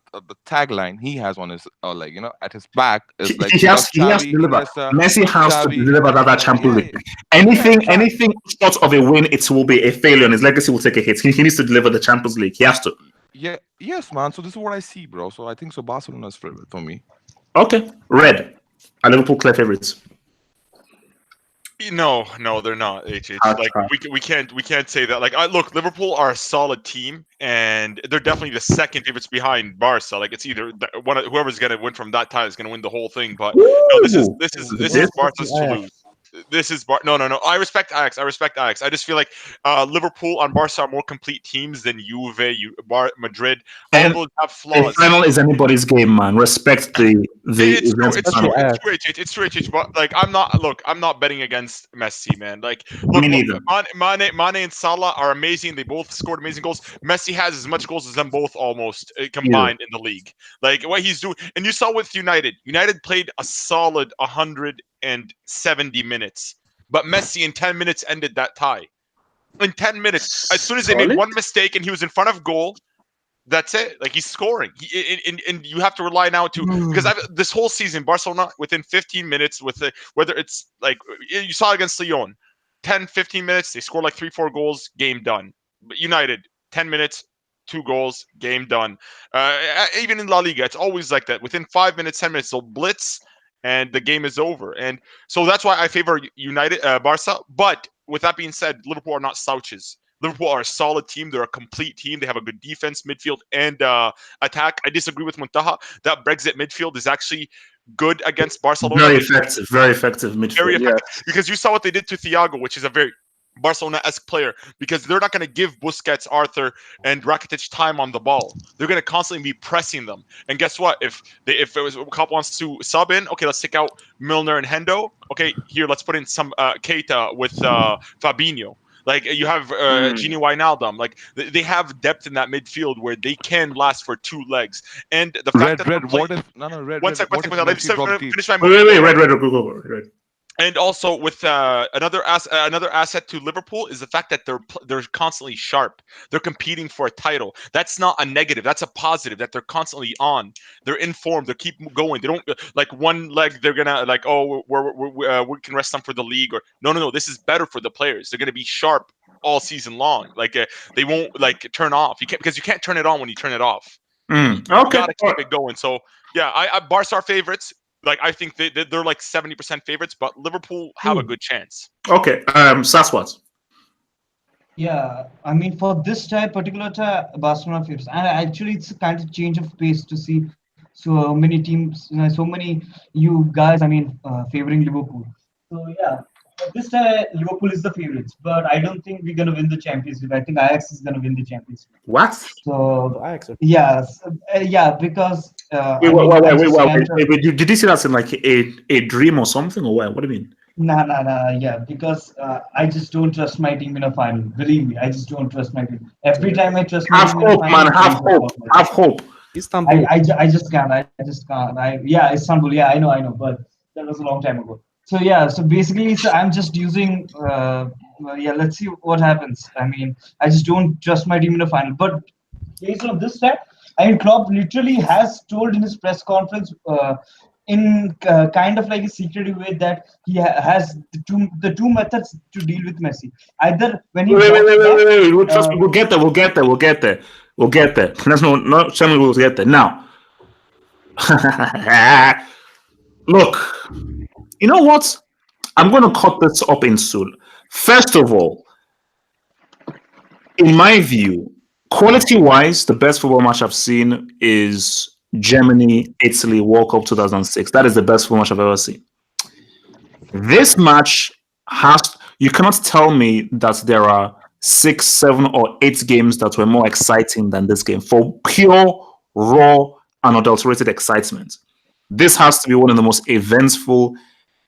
tagline he has on his like at his back is like without He has to Xavi, deliver. Iniesta, Messi has to Xavi, deliver that Champions yeah, League. yeah, Anything short of a win, it will be a failure, and his legacy will take a hit. He needs to deliver the Champions League. He has to. yeah, yes, man. So this is what I see, bro. So I think so. Barcelona's favorite for me. Okay. Red. Are Liverpool clear favorites? No, they're not. Like we can't say that. Like, look, Liverpool are a solid team, and they're definitely the second favorites behind Barca. Like, it's either whoever's gonna win from that tie is gonna win the whole thing. But no, this is Barca's to lose. This is no. I respect Ajax. I just feel like Liverpool and Barca are more complete teams than Juve, Madrid. All of And those have the flaws. final is anybody's game, man. Respect the It's true. events. It's final. true. It's true. It's true. But like, I'm not betting against Messi, man. Like, look, Me neither. Mane and Salah are amazing. They both scored amazing goals. Messi has as much goals as them both almost combined in the league. Like what he's doing, and you saw with United. United played a solid 170 minutes, but Messi in 10 minutes ended that tie. In 10 minutes, as soon as they made Solid? one mistake and he was in front of goal. That's it. Like, he's scoring. And you have to rely now to because this whole season, Barcelona within 15 minutes whether it's like you saw against Lyon, 10, 15 minutes, they score like 3-4 goals, game done. But United, 10 minutes, 2 goals, game done. Even in La Liga, it's always like that. Within 5 minutes, 10 minutes, they'll blitz and the game is over. And so that's why I favor United, Barca. But with that being said, Liverpool are not slouches. Liverpool are a solid team. They're a complete team. They have a good defense, midfield, and attack. I disagree with Muntaha. That Brexit midfield is actually good against Barcelona. Very effective midfield. Very effective. Yes. Because you saw what they did to Thiago, which is a very Barcelona-esque player, because they're not going to give Busquets, Arthur, and Rakitic time on the ball. They're going to constantly be pressing them. And guess what? If Klopp wants to sub in, okay, let's take out Milner and Hendo. Okay, here, let's put in some Keita with Fabinho. Like, you have Gini Wijnaldum. Like, they have depth in that midfield where they can last for 2 legs. And the fact that Red. What if red? one second, What if let me Messi dropped deep? finish my Wait, red. And also with another asset to Liverpool is the fact that they're constantly sharp. They're competing for a title. That's not a negative. That's a positive. That they're constantly on. They're in form. They keep going. They don't like one leg. They're gonna like, oh, we can rest them for the league, or no. This is better for the players. They're gonna be sharp all season long. Like they won't like turn off. You can't turn it on when you turn it off. You Okay. gotta keep it going. So yeah, I Barca are favorites. Like, I think they're like 70% favorites, but Liverpool have a good chance. Okay. Sasquatch. Yeah, I mean, for this particular Barcelona favorites, and actually, it's a kind of change of pace to see so many teams, so many you guys, I mean, favoring Liverpool. So yeah, for this Liverpool is the favorites, but I don't think we're gonna win the Champions League. I think Ajax is gonna win the Champions League. What? So Ajax. yeah, because Wait. Did you see that in like a dream or something, or what? What do you mean? Nah. Yeah, because I just don't trust my team in a final. Believe me, I just don't trust my team. Every time I trust my Have team in a hope, final, man. Have hope. Istanbul. I just can't. I just can't. Istanbul. Yeah, I know. But that was a long time ago. So yeah. So basically, I'm just using. Let's see what happens. I mean, I just don't trust my team in a final. But based on this stat, I mean, Klopp literally has told in his press conference, in kind of like a secretive way, that he has the two methods to deal with Messi. Either when he Wait. Trust me, we'll get there. We'll get there. Let's not tell me we'll get there. Now, look, you know what? I'm going to cut this up in soon. First of all, in my view, quality-wise, the best football match I've seen is Germany-Italy World Cup 2006. That is the best football match I've ever seen. This match you cannot tell me that there are 6, 7, or 8 games that were more exciting than this game for pure, raw, unadulterated excitement. This has to be one of the most eventful,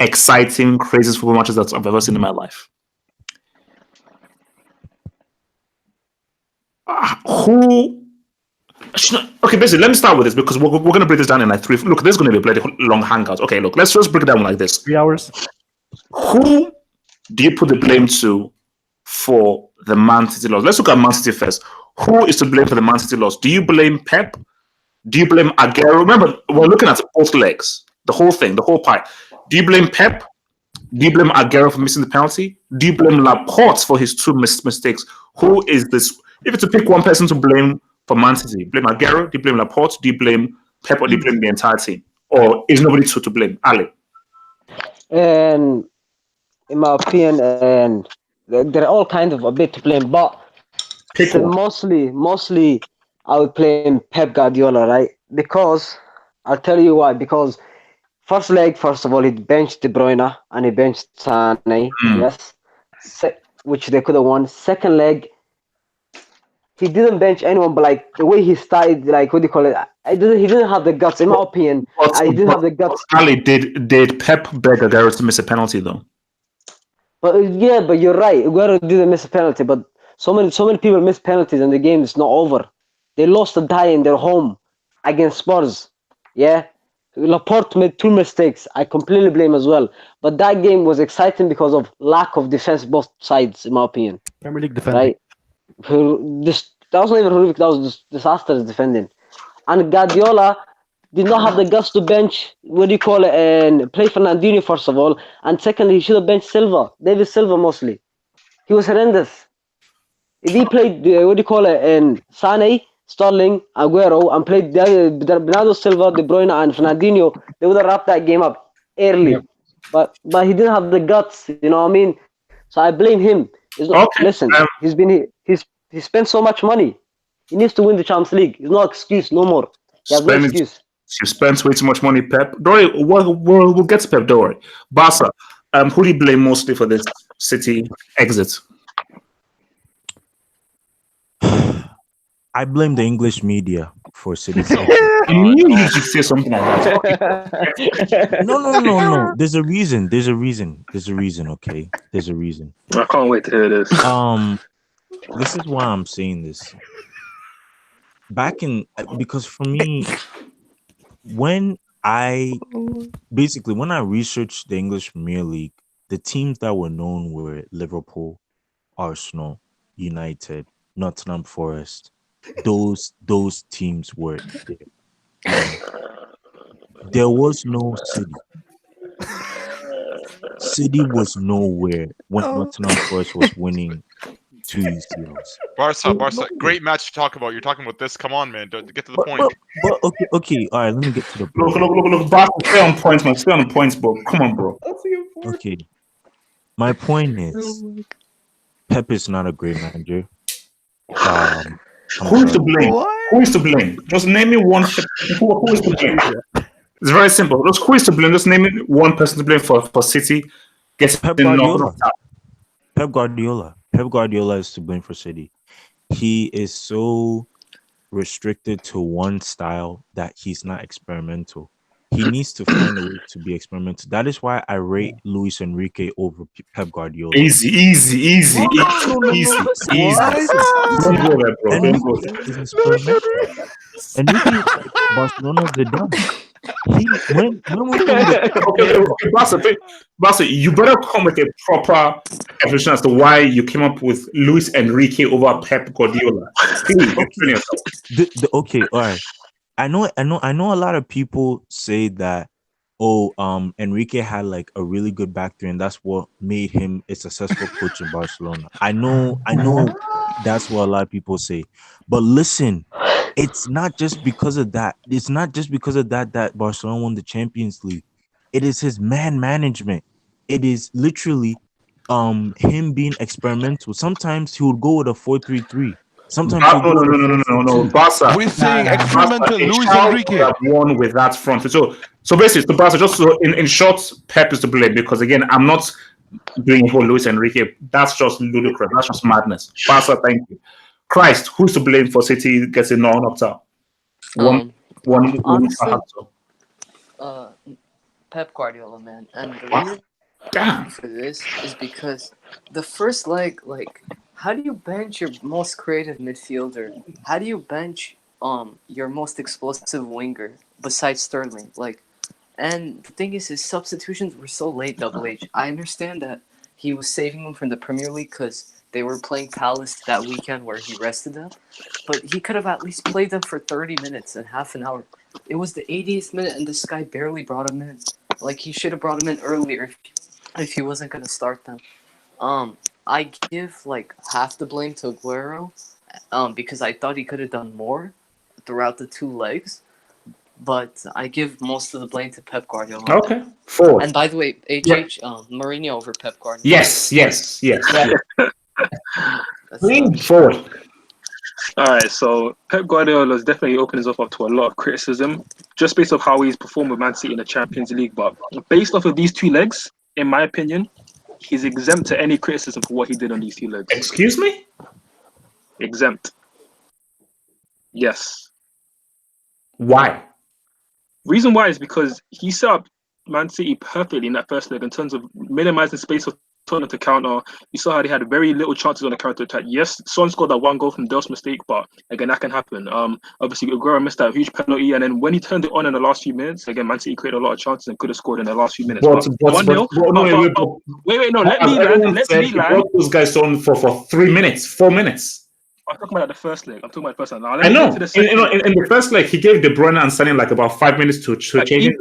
exciting, craziest football matches that I've ever seen in my life. Okay, basically, let me start with this because we're going to break this down in like 3. Look, this is going to be a bloody long hangout. Okay, look, let's just break it down like this. 3 hours. Who do you put the blame to for the Man City loss? Let's look at Man City first. Who is to blame for the Man City loss? Do you blame Pep? Do you blame Aguero? Remember, we're looking at both legs, the whole thing, the whole pie. Do you blame Pep? Do you blame Aguero for missing the penalty? Do you blame Laporte for his 2 mistakes? Who is this? If it's to pick one person to blame for Man City, blame Aguero? Do you blame Laporte? Do you blame Pep? Or do you blame the entire team? Or is nobody to blame? Ali? And in my opinion, and they're all kind of a bit to blame, but mostly I would blame Pep Guardiola, right? Because I'll tell you why. Because first leg, first of all, he benched De Bruyne and he benched Sané, yes, which they could have won. Second leg, he didn't bench anyone, but like the way he started, like what do you call it? He didn't have the guts, in my opinion. He didn't have the guts. Ali, did Pep beg Aguero to miss a penalty though? But yeah, but you're right. Aguero didn't miss a penalty, but so many people miss penalties and the game is not over. They lost a tie in their home against Spurs. Yeah, Laporte made 2 mistakes. I completely blame as well. But that game was exciting because of lack of defense both sides, in my opinion. Premier League defending. Right? That was not even horrific. That was just disastrous defending. And Guardiola did not have the guts to bench, what do you call it, and play Fernandinho first of all. And secondly, he should have benched Silva, David Silva mostly. He was horrendous. If he played, what do you call it, and Sané, Sterling, Aguero, and played Bernardo Silva, De Bruyne, and Fernandinho, they would have wrapped that game up early. Yep. But he didn't have the guts, you know what I mean? So I blame him. Listen, he spent so much money. He needs to win the Champions League. It's no excuse, no more. He has no excuse. You spent way too much money, Pep. Don't worry, we'll get to Pep, don't worry. Barca, who do you blame mostly for this City exit? I blame the English media for City. I knew you should say something like that. No. There's a reason. Okay, there's a reason. I can't wait to hear this. This is why I'm saying this. Because for me, when I researched the English Premier League, the teams that were known were Liverpool, Arsenal, United, Nottingham Forest. Those teams were there. There was no City. City was nowhere when Nottingham Forest was winning 2 UCLs. Barca, great match to talk about. You're talking about this. Come on, man. Get to the point. But okay. All right, let me get to the point. Look. Barca, stay on points, man. Stay on the points, bro. Come on, bro. Okay. My point is, Pep is not a great manager. Who is to blame? Who is to blame? Just name me one. Who is to blame? It's very simple. Just who is to blame? Just name me one person to blame for City. Pep Guardiola. Pep Guardiola is to blame for City. He is so restricted to one style that he's not experimental. He needs to find a way to be experimental. That is why I rate Luis Enrique over Pep Guardiola. Easy. Don't go there, bro. Enrique is experimental. Enrique is like Barcelona's Zidane. When we Barca, you better come with a proper explanation as to why you came up with Luis Enrique over Pep Guardiola. Okay, all right. I know a lot of people say that Enrique had like a really good back three, and that's what made him a successful coach in Barcelona. I know that's what a lot of people say. But listen, it's not just because of that. It's not just because of that Barcelona won the Champions League. It is his man management. It is literally him being experimental. Sometimes he would go with a 4-3-3. Sometimes he'll No, go no, with a no, no, no, no, no. 4-4-2. Barca. We're saying experimental, In Luis short, Enrique. we have won with that front. So basically, so Barca, just so in short, Pep is to blame because again, I'm not doing for Luis Enrique. That's just ludicrous. That's just madness. Barca, thank you. Christ, who's to blame for City getting knocked out? One, Honestly, perhaps. uh, Pep Guardiola, man, and the Wow. reason Damn. for this is because the first leg, like, how do you bench your most creative midfielder? How do you bench your most explosive winger besides Sterling? Like, and the thing is, his substitutions were so late. Double H. I understand that he was saving them from the Premier League because they were playing Palace that weekend where he rested them, but he could have at least played them for 30 minutes and half an hour. It was the 80th minute, and this guy barely brought him in. Like, he should have brought him in earlier if he wasn't gonna start them. I give like half the blame to Aguero, because I thought he could have done more throughout the two legs, but I give most of the blame to Pep Guardiola. Okay. Four. And by the way, HH, Mourinho over Pep Guardiola. Yes. That's not- forward. All right, so Pep Guardiola has definitely opened himself up to a lot of criticism just based off how he's performed with Man City in the Champions League. But based off of these two legs, in my opinion, he's exempt to any criticism for what he did on these two legs. Excuse me? Exempt. Yes. Why? Reason why is because he set up Man City perfectly in that first leg in terms of minimizing space for Tottenham to counter. You saw how they had very little chances on the counter attack. Yes, Son scored that one goal from Del's mistake, but again, that can happen. Obviously, Aguero missed that huge penalty, and then when he turned it on in the last few minutes, again, Man City created a lot of chances and could have scored in the last few minutes. Wait, No, let me land. Let me land. Brought those guys on for 3 minutes, 4 minutes. I'm talking about the first leg. I'm talking about the first leg. Now, I know. In the first leg, he gave De Bruyne and Sané like about 5 minutes to change the game.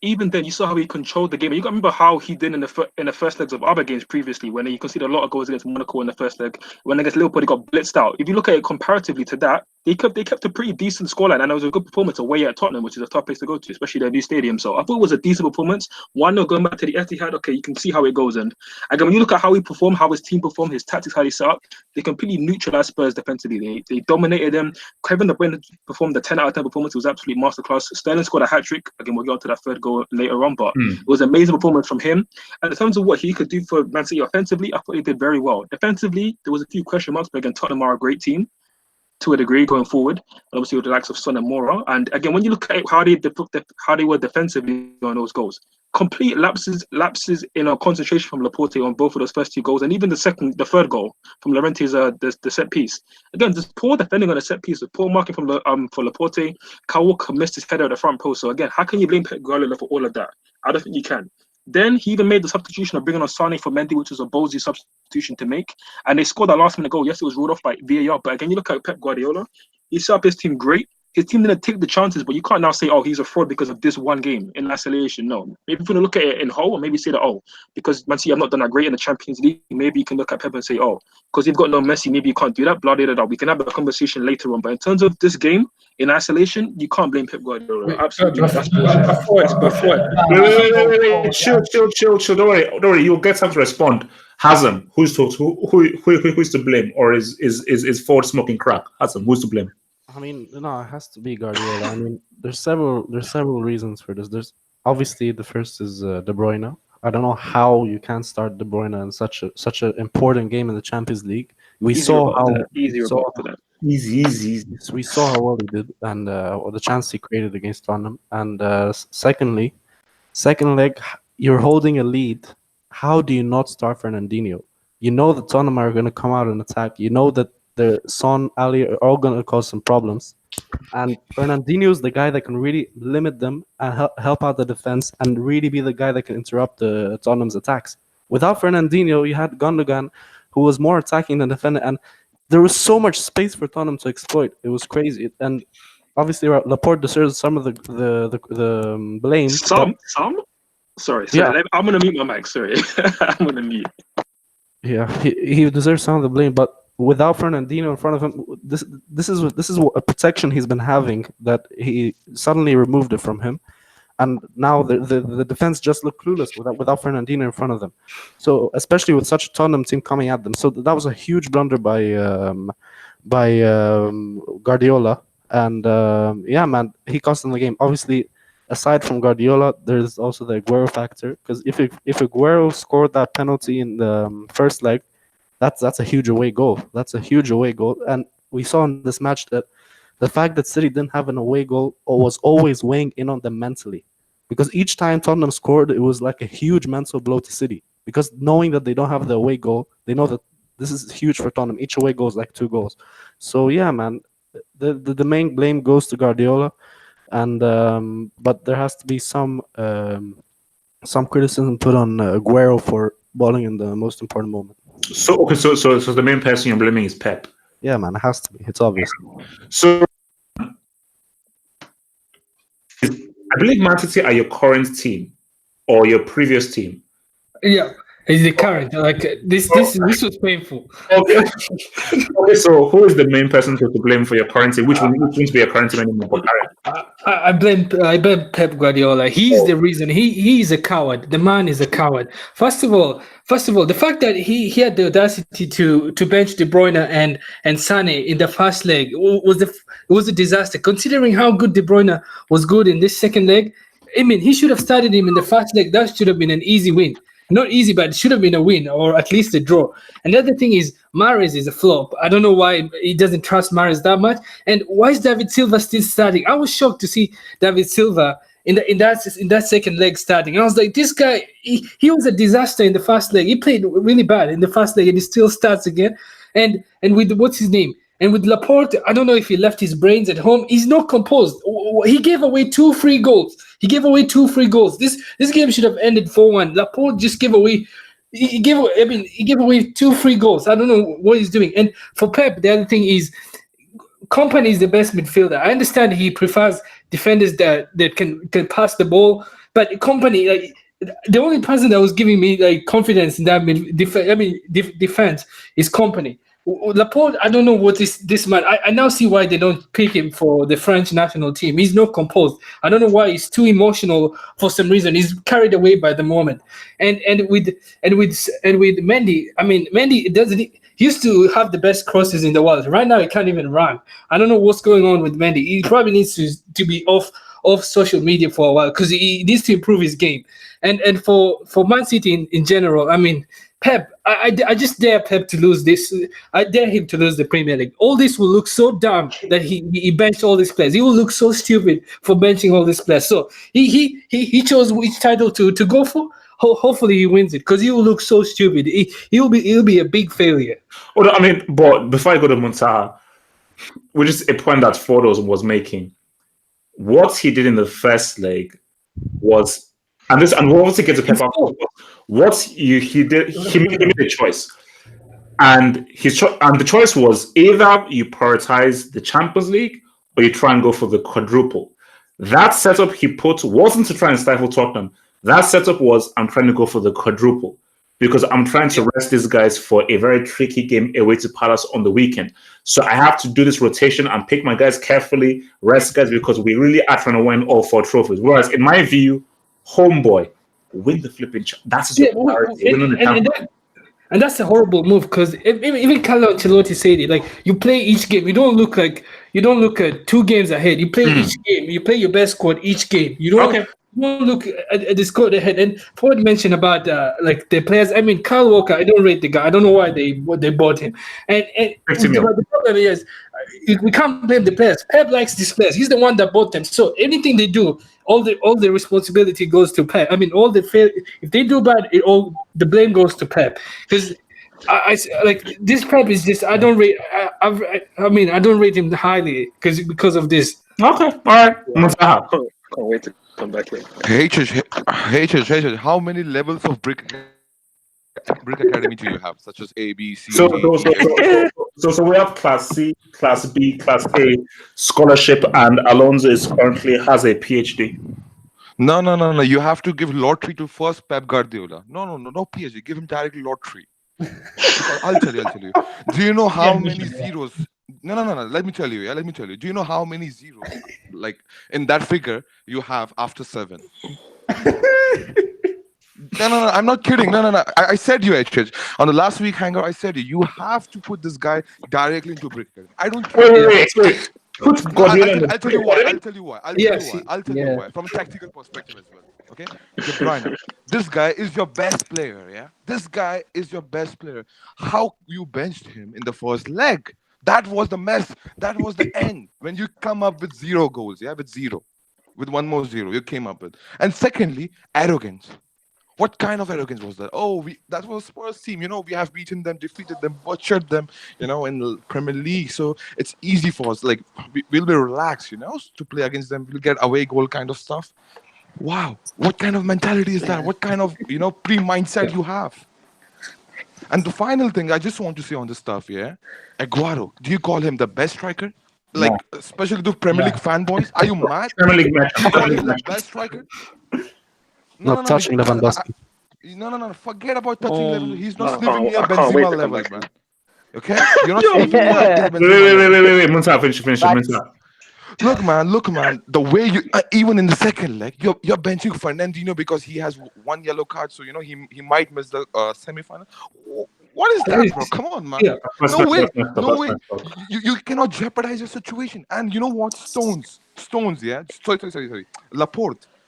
Even then, you saw how he controlled the game. You got to remember how he did in the first legs of other games previously, when he conceded a lot of goals against Monaco in the first leg. When against Liverpool, he got blitzed out. If you look at it comparatively to that, they kept a pretty decent scoreline, and it was a good performance away at Tottenham, which is a tough place to go to, especially their new stadium. So I thought it was a decent performance. 1-0 going back to the Etihad. Okay, you can see how it goes. And again, when you look at how he performed, how his team performed, his tactics, how he set up, they completely neutralized Spurs defensively. They dominated them. Kevin De Bruyne performed a 10 out of 10 performance. It was absolutely masterclass. Sterling scored a hat-trick. Again, we'll get on to that third goal later on, but it was an amazing performance from him. And in terms of what he could do for Man City offensively, I thought he did very well. Defensively, there was a few question marks, but again, Tottenham are a great team to a degree going forward, and obviously with the likes of Son and Mora. And again, when you look at how they were defensively on those goals, complete lapses in a concentration from Laporte on both of those first two goals, and even the third goal from Llorente's the set piece. Again, just poor defending on the set piece, with poor marking from for Laporte. Kyle Walker missed his header at the front post. So again, how can you blame Pep Guardiola for all of that? I don't think you can. Then he even made the substitution of bringing on Sané for Mendy, which was a ballsy substitution to make. And they scored that last minute goal. Yes, it was ruled off by VAR. But again, you look at Pep Guardiola, he set up his team great. His team didn't take the chances, but you can't now say, oh, he's a fraud because of this one game in isolation. No. Maybe if you want to look at it in whole, or maybe say that, oh, because Man City have not done that great in the Champions League, maybe you can look at Pep and say, oh, because you've got no Messi, maybe you can't do that, blah, blah, blah. We can have a conversation later on. But in terms of this game, in isolation, you can't blame Pep Guardiola. Absolutely. That's bullshit. Wait. Chill. Don't worry. You'll get time to respond. Hazem, who's to blame? Or is Ford smoking crack? Hazem, who's to blame? I mean, no, it has to be Guardiola. I mean, there's several reasons for this. There's obviously the first is De Bruyne. I don't know how you can't start De Bruyne in such an important game in the Champions League. We saw how Easy. we saw how well he did, and the chance he created against Tottenham. And second leg, you're holding a lead. How do you not start Fernandinho? You know that Tottenham are going to come out and attack. You know that the Son, Ali are all going to cause some problems. And Fernandinho is the guy that can really limit them and help out the defense and really be the guy that can interrupt the Tottenham's attacks. Without Fernandinho, you had Gundogan, who was more attacking than defending. And there was so much space for Tottenham to exploit. It was crazy. And obviously Laporte deserves some of the blame. Some. Sorry. Yeah. I'm gonna mute my mic. Sorry, I'm gonna mute. Yeah, he deserves some of the blame, but without Fernandinho in front of him, this is what a protection he's been having that he suddenly removed it from him, and now the defense just looked clueless without Fernandinho in front of them. So especially with such a Tottenham team coming at them, so that was a huge blunder by Guardiola, and yeah, man, he cost them the game. Obviously, aside from Guardiola, there's also the Aguero factor, because if Aguero scored that penalty in the first leg, that's a huge away goal. That's a huge away goal, and we saw in this match that the fact that City didn't have an away goal was always weighing in on them mentally, because each time Tottenham scored, it was like a huge mental blow to City, because knowing that they don't have the away goal, they know that this is huge for Tottenham. Each away goal is like 2 goals. So yeah, man, the main blame goes to Guardiola, and but there has to be some criticism put on Aguero for balling in the most important moment. So okay, so the main person you're blaming is Pep. Yeah, man, it has to be. It's obvious. So I believe Man City are your current team or your previous team. Yeah, it's the current. Like this was painful. Okay. Okay, so who is the main person to blame for your current team? Which won't be your current team anymore? I blame Pep Guardiola. He's the reason. He's a coward. The man is a coward. First of all, the fact that he had the audacity to bench De Bruyne and Sané in the first leg was a disaster. Considering how good De Bruyne was good in this second leg, I mean, he should have started him in the first leg. That should have been an easy win. Not easy, but it should have been a win or at least a draw. And the other thing is, Mahrez is a flop. I don't know why he doesn't trust Mahrez that much. And why is David Silva still starting? I was shocked to see David Silva in that second leg starting. I was like, this guy, he was a disaster in the first leg. He played really bad in the first leg, and he still starts again. And with what's his name? And with Laporte, I don't know if he left his brains at home. He's not composed. He gave away 2 free goals. This game should have ended 4-1. Laporte just gave away. He gave away 2 free goals. I don't know what he's doing. And for Pep, the other thing is, Kompany is the best midfielder. I understand he prefers defenders that can pass the ball, but Kompany, like, the only person that was giving me like confidence in that defense is Kompany. Laporte, I don't know what this man. I now see why they don't pick him for the French national team. He's not composed. I don't know why. He's too emotional for some reason. He's carried away by the moment. And with Mendy, I mean, Mendy doesn't. He used to have the best crosses in the world. Right now, he can't even run. I don't know what's going on with Mendy. He probably needs to be off social media for a while, because he needs to improve his game. And for Man City in general, I mean, Pep, I just dare Pep to lose this. I dare him to lose the Premier League. All this will look so dumb that he benched all these players. He will look so stupid for benching all these players. So he chose which title to go for. Hopefully he wins it, because he will look so stupid. He'll be a big failure. Well, I mean, but before I go to Muntaha, which is a point that Fordos was making, what he did in the first leg was. And we'll also get to Pep. What he did, he made a choice, and the choice was either you prioritize the Champions League or you try and go for the quadruple. That setup he put wasn't to try and stifle Tottenham. That setup was, I'm trying to go for the quadruple because I'm trying to rest these guys for a very tricky game away to Palace on the weekend. So I have to do this rotation and pick my guys carefully, rest guys, because we really are trying to win all 4 trophies. Whereas in my view, homeboy, win the flipping. That's his priority. And that's a horrible move, because even Carlo Ancelotti said it. Like, you play each game. You don't look at 2 games ahead. You play each game. You play your best squad each game. You don't look at the squad ahead. And Ford mentioned about like the players. I mean, Kyle Walker, I don't rate the guy. I don't know why they bought him. And the problem is, we can't blame the players. Pep likes these players. He's the one that bought them. So anything they do, all the responsibility goes to Pep. I mean, if they do bad, the blame goes to Pep. Because I like this Pep is just, I don't rate. I mean, I don't rate him highly because of this. Okay, all right. Can't wait to come back here. HH, how many levels of Brick Academy do you have, such as A, B, C? So So we have Class C, Class B, Class A scholarship, and Alonso is currently has a PhD. No. You have to give lottery to first Pep Guardiola. No PSG. Give him directly lottery. Because I'll tell you. Do you know how many zeros? No. Let me tell you. Yeah, let me tell you. Do you know how many zeros, like in that figure, you have after 7? No. I'm not kidding. No. I said you, HH. On the last week hangout, I said you have to put this guy directly into brick. I don't care. Wait. Put Guardiola. I'll tell you why. I'll tell you why. From a tactical perspective as well. Okay, De Bruyne. This guy is your best player. Yeah, this guy is your best player. How you benched him in the first leg? That was the mess. That was the end. When you come up with 0 goals, yeah, with one more 0, you came up with. And secondly, arrogance. What kind of arrogance was that? That was Spurs team. We have beaten them, defeated them, butchered them, in the Premier League. So it's easy for us. Like, we'll be relaxed, to play against them. We'll get away goal kind of stuff. Wow. What kind of mentality is that? What kind of, pre-mindset you have? And the final thing I just want to say on this stuff, yeah? Aguero, do you call him the best striker? Like, especially the Premier League fanboys? Are you mad? Premier League match. You call him the best striker? Not touching Lewandowski. No. Forget about touching level. He's not sleeping near Benzema level, man. Okay? You're not sleeping near Benzema. Wait. Munta, finish. Munta. Look, man. The way you, even in the second leg, you're benching Fernandinho because he has 1 yellow card, so he might miss the semi-final. What is that, bro? Come on, man. No way. You cannot jeopardize your situation. And you know what? Stones. Yeah. Sorry.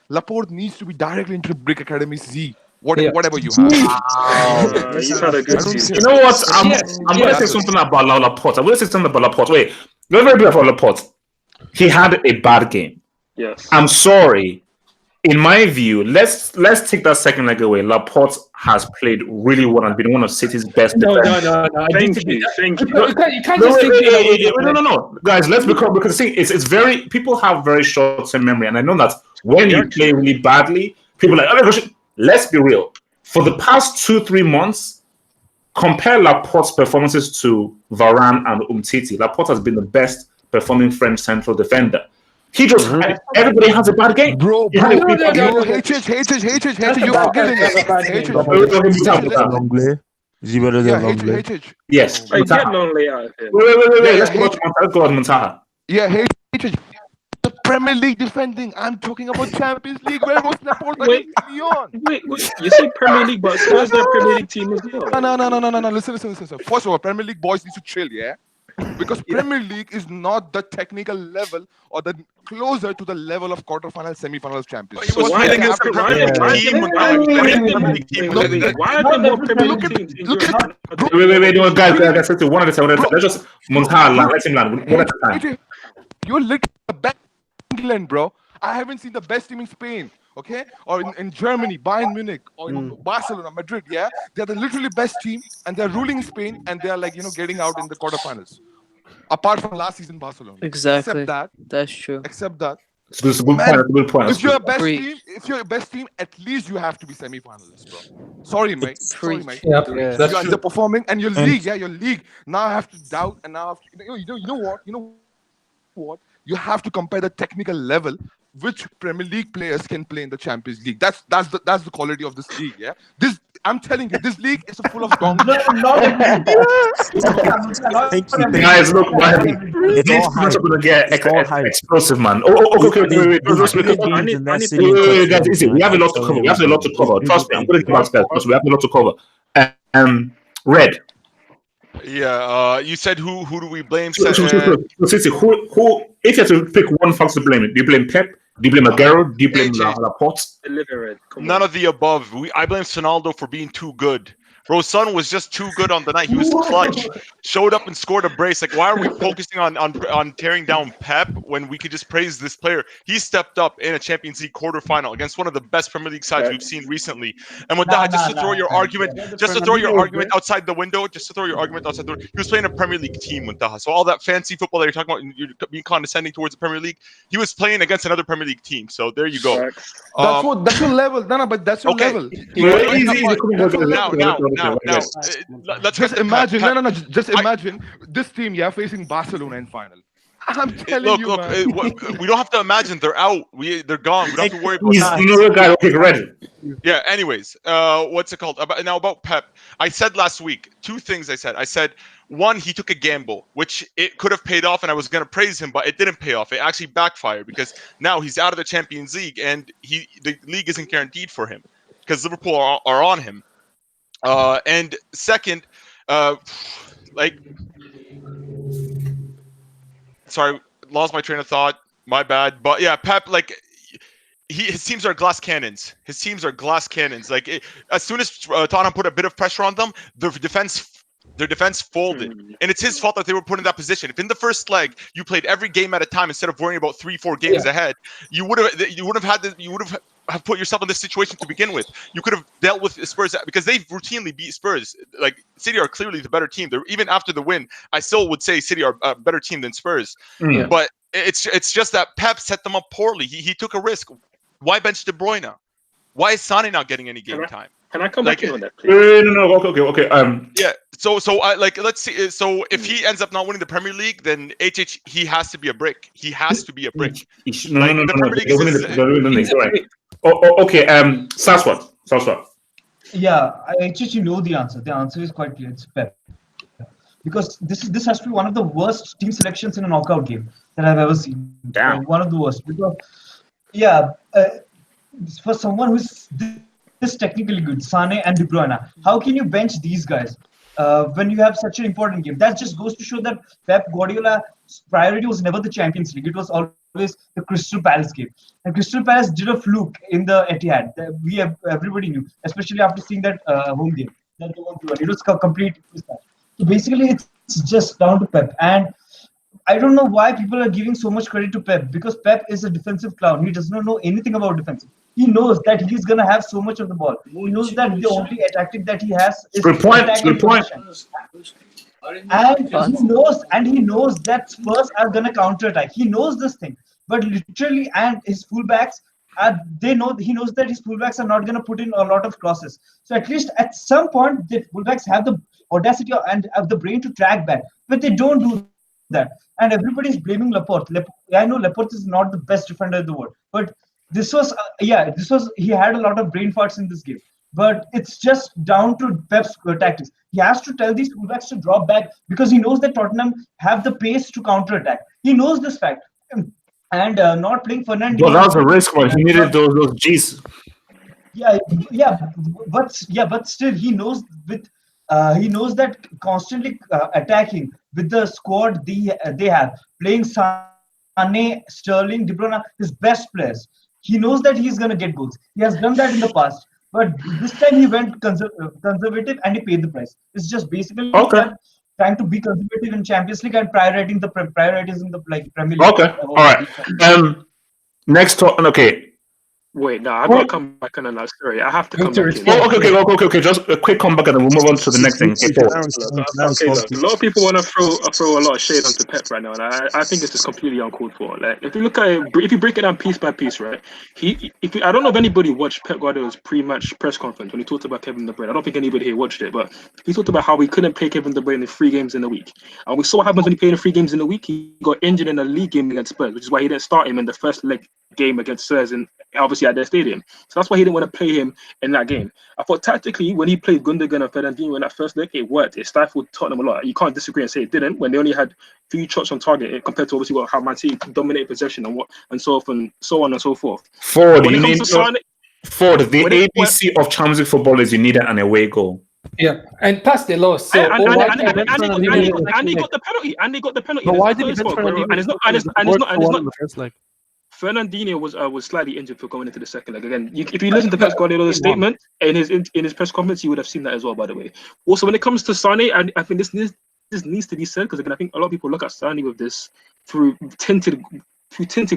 Laporte needs to be directly into Brick Academy Z. Whatever you have. He's had a good season. You know what? I'm going to say something about Laporte. Wait. Very bit about Laporte. He had a bad game. Yes. I'm sorry. In my view, let's take that second leg away. Laporte has played really well and been one of City's best defenders. No. Thank you. You can't just think. No. Guys, let's because see, it's very people have very short-term memory, and I know that when you play really badly, people are like, oh, let's be real. For the past 2-3 months, compare Laporte's performances to Varane and Umtiti. Laporte has been the best performing French central defender. He just everybody has a bad game. Bro, You're HH, you're forgetting it. Is he better than Longley? Yes. Get Longley out of here. Wait. Let's go on Montaha. Yeah, HH. The Premier League defending. I'm talking about Champions League. Where was Laporte against Lyon? Wait. You say Premier League, but Spurs their Premier League team as well. No. Listen. First of all, Premier League boys need to chill, yeah? Because Premier League is not the technical level or the closer to the level of quarterfinal, semi-finals champions. He was playing against the Premier League team. Why are there more Premier League teams? Wait, no, guys, one at a time. Let's just Montaha, let him land. One at a time. You're literally the best in England, bro. I haven't seen the best team in Spain, okay? Or in Germany, Bayern Munich, or in Barcelona, Madrid, yeah? They're the literally best team, and they're ruling Spain, and they're like, getting out in the quarterfinals. Apart from last season, Barcelona. Exactly. That's true. Except that. It's a good point. If you're a best team, at least you have to be semi-finalists, bro. Sorry, mate. Yep. You're underperforming, and your league now have to doubt, and now you know what? You have to compare the technical level which Premier League players can play in the Champions League. That's the quality of this league, yeah. I'm telling you, this league is full of donkeys. Guys, look, it's not going to get explosive, man. Okay. Wait, guys, easy. We have a lot to cover. Trust me, I'm going to give us guys because we have a lot to cover. Red. Yeah, you said who do we blame? So, who? If you had to pick one factor to blame, do you blame Pep? Do you blame Aguero? Do you blame Laporte? None of the above. I blame Sonaldo for being too good. Bro, Son was just too good on the night. He was clutch. Showed up and scored a brace. Like, why are we focusing on tearing down Pep when we could just praise this player? He stepped up in a Champions League quarterfinal against one of the best Premier League sides we've seen recently. And with that, just to throw your argument outside the window, he was playing a Premier League team with Daha. So all that fancy football that you're talking about, you're being condescending towards the Premier League, he was playing against another Premier League team. So there you go. That's your level. No, but that's your level. let's Just get to imagine. Pep. No. Just imagine this team, facing Barcelona in final. I'm telling you, man. We don't have to imagine they're out. They're gone. We don't have to worry about He's that. another guy. Okay, ready. Yeah. Anyways, what's it called? About Pep. I said last week 2 things. I said one, he took a gamble, which it could have paid off, and I was gonna praise him, but it didn't pay off. It actually backfired because now he's out of the Champions League, and the league isn't guaranteed for him because Liverpool are on him. And second, sorry, lost my train of thought. My bad. But yeah, Pep, his teams are glass cannons. As soon as Tottenham put a bit of pressure on them, their defense folded, and it's his fault that they were put in that position. If in the first leg you played every game at a time instead of worrying about 3-4 games ahead, you would have put yourself in this situation to begin with. You could have dealt with Spurs because they've routinely beat Spurs. Like, City are clearly the better team. Even after the win, I still would say City are a better team than Spurs. But it's just that Pep set them up poorly. He took a risk. Why bench De Bruyne? Why is Sané not getting any game time? Can I come back in on that, please? No. Okay. Yeah. So let's see. So if he ends up not winning the Premier League, then he has to be a brick. He has to be a brick. No. They're winning the league. Right. Okay. Saswat. Yeah, I actually know the answer. The answer is quite clear. It's Pep. Because this has to be one of the worst team selections in a knockout game that I've ever seen. Damn. One of the worst. Because, for someone who's this technically good, Sané and De Bruyne, how can you bench these guys when you have such an important game? That just goes to show that Pep Guardiola's priority was never the Champions League. It was always the Crystal Palace game. And Crystal Palace did a fluke in the Etihad. Everybody knew, especially after seeing that home game. That they won 2-1. It was a complete mismatch. So basically, it's just down to Pep. And I don't know why people are giving so much credit to Pep, because Pep is a defensive clown. He does not know anything about defensive. He knows that he's going to have so much of the ball. He knows that the only tactic that he has is good point. And he knows that Spurs are going to counter-attack. He knows this thing. But literally, and his fullbacks, he knows that his fullbacks are not going to put in a lot of crosses. So at least at some point, the fullbacks have the audacity and have the brain to track back. But they don't do that. And everybody's blaming Laporte. I know Laporte is not the best defender in the world. But he had a lot of brain farts in this game. But it's just down to Pep's tactics. He has to tell these fullbacks to drop back because he knows that Tottenham have the pace to counter-attack. He knows this fact. And not playing Fernandes. Well, that was a risk one. He needed those G's. But still, he knows that constantly attacking with the squad they have, playing Sané, Sterling, De Bruyne, his best players. He knows that he's going to get goals. He has done that in the past. But this time he went conservative and he paid the price. It's just basically trying to be conservative in Champions League and prioritizing the Premier League. Okay, all right. Next talk. Okay. Wait, no, I've got to come back on that story. I have to come back in. Okay. Just a quick comeback and then we'll move on to the next thing. Look, a lot of people want to throw a lot of shade onto Pep right now, and I think it's just completely uncalled for. Like, if you look at it, if you break it down piece by piece, right? I don't know if anybody watched Pep Guardiola's pre-match press conference when he talked about Kevin De Bruyne. I don't think anybody here watched it, but he talked about how we couldn't play Kevin De Bruyne in 3 games in a week. And we saw what happens when he played in 3 games in a week. He got injured in a league game against Spurs, which is why he didn't start him in the first leg game against Spurs, and obviously at their stadium. So that's why he didn't want to play him in that game. I thought tactically, when he played Gundogan and Fernandinho in that first leg, it worked. It stifled Tottenham a lot. You can't disagree and say it didn't when they only had 3 shots on target compared to obviously how Man City dominated possession and so on and so forth. The ABC of Champions League football is you need an away goal. Yeah, and plus they lost. So and they got the penalty. But why did he Fernandinho was slightly injured for going into the second leg. Again, if you listen to Pep Guardiola's statement in his press conference, you would have seen that as well, by the way. Also, when it comes to Sané, I think this needs to be said, because again, I think a lot of people look at Sané with this through tinted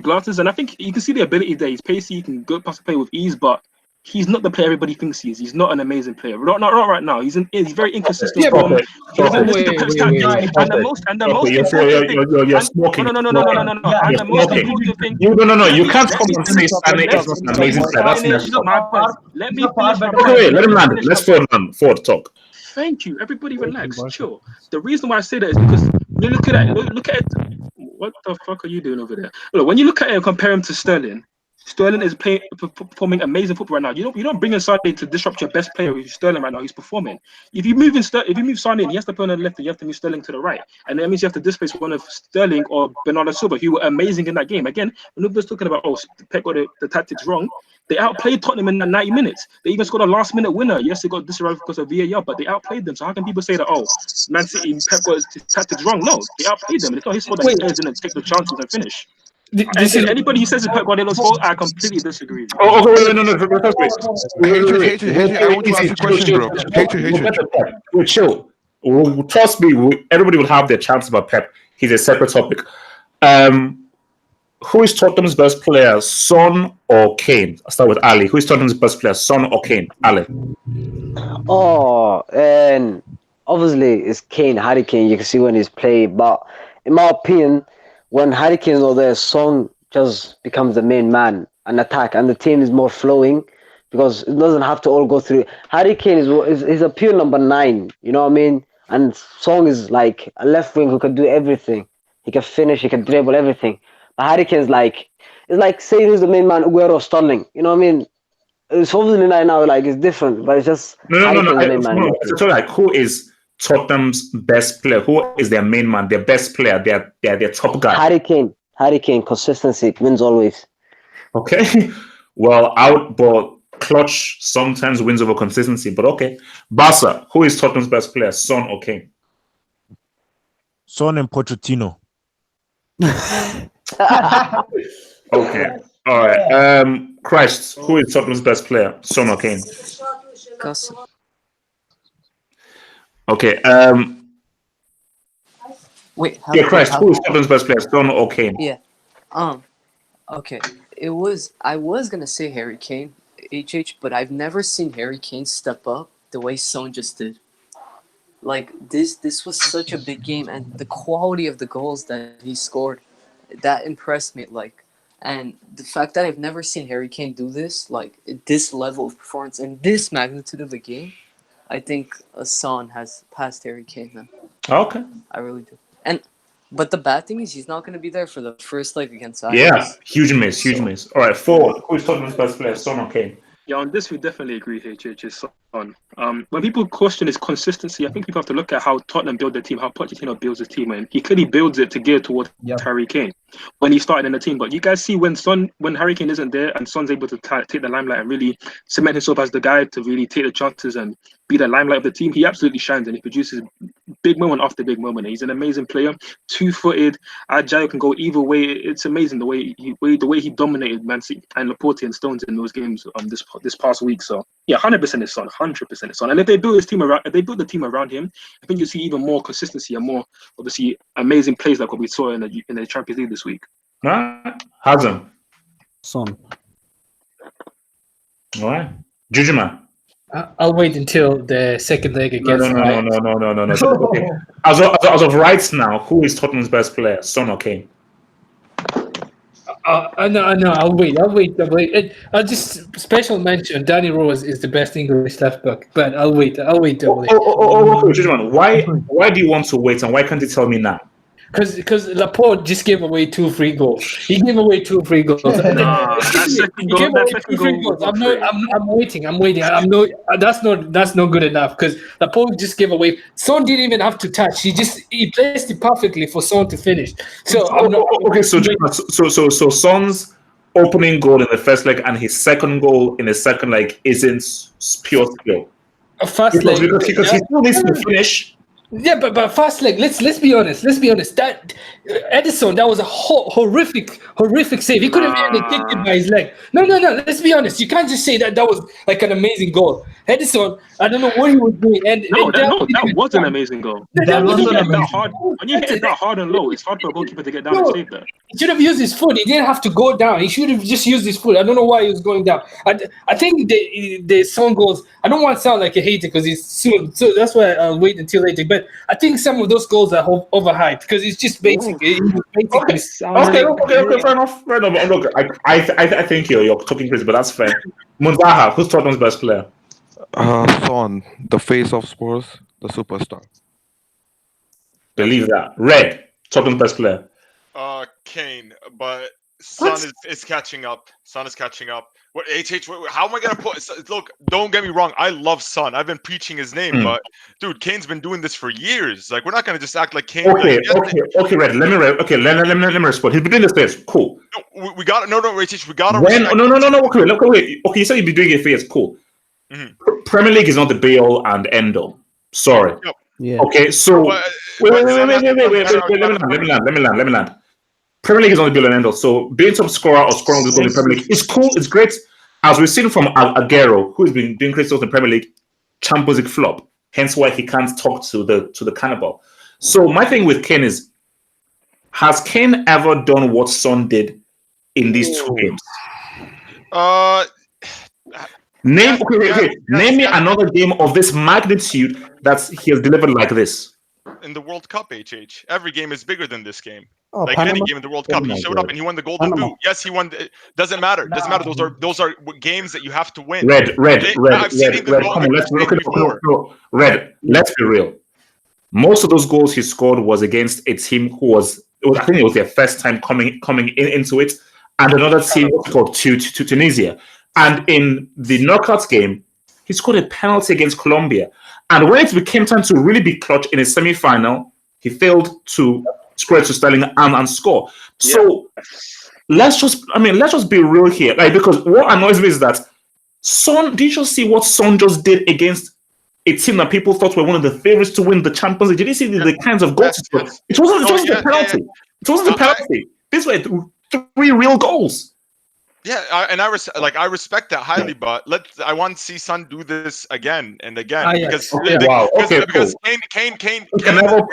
glasses, and I think you can see the ability there. He's pacey, he can go past the play with ease, but he's not the player everybody thinks he is. He's not an amazing player. Not right now. He's very inconsistent. Yeah, form. Okay, He doesn't listen to wait, Pep's wait, tactics. wait. And the most important thing. you're smoking. No. And the You're most smoking. important thing. No. You can't Let come me and say finish. Sané is not an amazing player. That's messed up. My point. Let me finish my Okay, point. wait, let him land. Let's Ford talk. Thank you. Everybody relax. Chill. The reason why I say that is because when you look at it. What the fuck are you doing over there? Look, when you look at it and compare him to Sterling is performing amazing football right now. You don't bring in Sané to disrupt your best player, who's Sterling right now. He's performing. If you move Sané in, he has to play on the left, and you have to move Sterling to the right, and that means you have to displace one of Sterling or Bernardo Silva, who were amazing in that game. Again, when nobody's talking about Pep got the tactics wrong, they outplayed Tottenham in that 90 minutes. They even scored a last-minute winner. Yes, they got disallowed because of VAR, but they outplayed them. So how can people say that? Man City Pep got his tactics wrong? No, they outplayed them. It's not his fault that his players didn't take the chances and finish. Anybody who says it's Pep Guardiola's fault, I completely disagree. Oh, okay, no. Hatred, I want to ask you a question, bro. Hatred. Wait, chill. Trust me, everybody will have their chance about Pep. He's a separate topic. Who is Tottenham's best player, Son or Kane? I'll start with Ali. Who is Tottenham's best player, Son or Kane? Ali. And obviously it's Kane, Harry Kane. You can see when he's playing, but in my opinion, when Harry Kane is not there, Son just becomes the main man and attack, and the team is more flowing because it doesn't have to all go through. Harry Kane is a pure number 9. You know what I mean? And Son is like a left wing who can do everything. He can finish. He can dribble everything. But Harry Kane it's like saying who's the main man, Aguero, Sterling. You know what I mean? It's obviously now it's different, but it's just No. So like, who is Tottenham's best player? Who is their main man, their best player, their top guy? Harry Kane, consistency wins always. Okay. Well, but clutch sometimes wins over consistency, but okay. Barca, who is Tottenham's best player, Son or Kane? Son and Pochettino. Okay. All right. Christ, who is Tottenham's best player, Son or Kane? Gus. Okay. Wait. Christ, who is Tottenham's best player, Son or Kane? Yeah. Okay. I was gonna say Harry Kane, but I've never seen Harry Kane step up the way Son just did. Like this was such a big game, and the quality of the goals that he scored, that impressed me. And the fact that I've never seen Harry Kane do this, this level of performance and this magnitude of a game, I think Son has passed Harry Kane now. Okay. I really do. But the bad thing is he's not going to be there for the first leg against Ajax. Yeah, huge miss. All right, forward. Who is Tottenham's best player, Son or Kane? Yeah, on this we definitely agree. Is Son. When people question his consistency, I think people have to look at how Tottenham build their team, how Pochettino builds his team, and he clearly builds it to gear towards Harry Kane when he started in the team. But you guys see when Harry Kane isn't there and Son's able to take the limelight and really cement himself as the guy to really take the chances and be the limelight of the team, he absolutely shines and he produces big moment after big moment. He's an amazing player, 2-footed, agile, can go either way. It's amazing the way he dominated Man City and Laporte and Stones in those games this past week. So yeah, 100% is Son, 100% is Son. And if they build the team around him, I think you'll see even more consistency and more obviously amazing plays like what we saw in the Champions League this week. Hazem. Son. All right. Jujima. I'll wait until the second leg against. No. Okay. As of right now, who is Tottenham's best player, Son or Kane? No, I'll wait. I'll just special mention Danny Rose is the best English left back, but I'll wait. Okay, Jujima, why do you want to wait and why can't you tell me now? Because Laporte just gave away 2 free goals. He gave away 2 free goals. I'm waiting. That's not good enough because Laporte just gave away. Son didn't even have to touch. He placed it perfectly for Son to finish. So So Son's opening goal in the first leg and his second goal in the second leg isn't pure skill. Because he still needs to finish. Yeah, but first leg. Let's be honest. That Edison, that was a horrific save. He could have even kicked it by his leg. No. Let's be honest. You can't just say that was like an amazing goal. Henderson, I don't know what he was doing. And No, and that was an amazing goal. That was When you an hit amazing that hard, when you hit that hard and low, it's hard for a goalkeeper to get down and No, save that. he should have used his foot. He didn't have to go down. He should have just used his foot. I don't know why he was going down. I think the Son goals. I don't want to sound like a hater because it's soon. So that's why I'll wait until later. But I think some of those goals are overhyped because it's just basic. It was basically Okay, fair enough. Look, I think you're talking crazy, but that's fair. Munzaha, who's Tottenham's best player? Son, the face of Spurs, the superstar. Believe that. Red, Tottenham's best player. Kane, but Son is catching up. Son is catching up. What HH? How am I gonna put? Look, don't get me wrong. I love Son. I've been preaching his name, but dude, Kane's been doing this for years. Like, we're not gonna just act like Kane. Okay, Red. Let me respond. He's been doing this for years. Cool. No, we got no, HH. We got to. No. Okay. You said you've been doing it for years. Cool. Mm-hmm. Premier League is not the be all and end all. Sorry. Yep. Yeah. Okay, so wait. Let me land. Premier League is not the be all and end all. So being top scorer or scoring with goal in Premier League is cool. It's great. As we've seen from Aguero, who has been doing great stuff in Premier League, Champions League flop. Hence why he can't talk to the cannibal. So my thing with Kane is, has Kane ever done what Son did in these two games? Name me another game of this magnitude that he has delivered like this. In the World Cup, HH. Every game is bigger than this game. Oh, like Panama? any game in the World Cup, he showed up and he won the Golden Panama. Boot. Yes, he won. It doesn't matter. Doesn't matter. Those are games that you have to win. Red. Come on, let's be real. Most of those goals he scored was against a team who was I think it was their first time coming into it, and another team called to Tunisia. And in the knockouts game, he scored a penalty against Colombia. And when it became time to really be clutch in a semi-final, he failed to score it to Sterling and score. So let's just be real here. Like, because what annoys me is that Son, did you just see what Son just did against a team that people thought were one of the favorites to win the Champions League? Did you see the kinds of goals he scored? It wasn't a penalty. It wasn't a penalty. These were three real goals. Yeah, I respect that highly, but I want to see Son do this again and again because Kane can never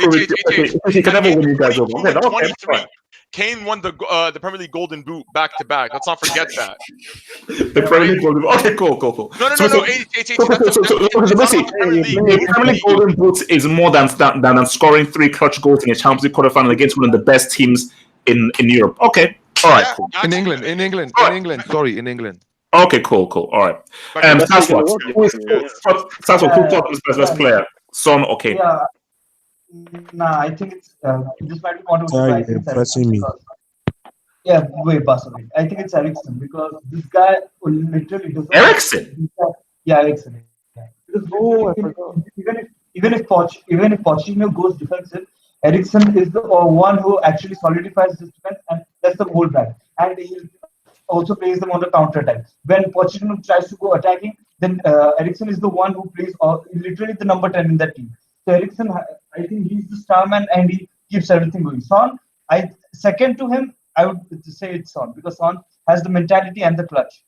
win you guys over. Okay, Kane won the Premier League Golden Boot back to back. Let's not forget that. The Premier League Golden Boot. Okay, cool. No. The Premier League Golden Boot is more than scoring 3 clutch goals in a Champions League quarterfinal against one of the best teams in Europe. Okay. All right, cool. In England. Sorry, in England. Okay, cool. All right. Saswat, who thought was the best player? Son or Kane? Yeah. Nah, I think it's this might be controversial. Yeah, wait, Basel. I think it's Eriksen because this guy literally doesn't. Eriksen? Yeah, Eriksen. Yeah. Because even if Pochettino goes defensive, Eriksen is the one who actually solidifies this defense, and that's the whole brand. And he also plays them on the counter attack. When Pochettino tries to go attacking, then Eriksen is the one who plays literally the number 10 in that team. So Eriksen, I think he's the star man, and he keeps everything going. Son, second to him, I would say it's Son because Son has the mentality and the clutch.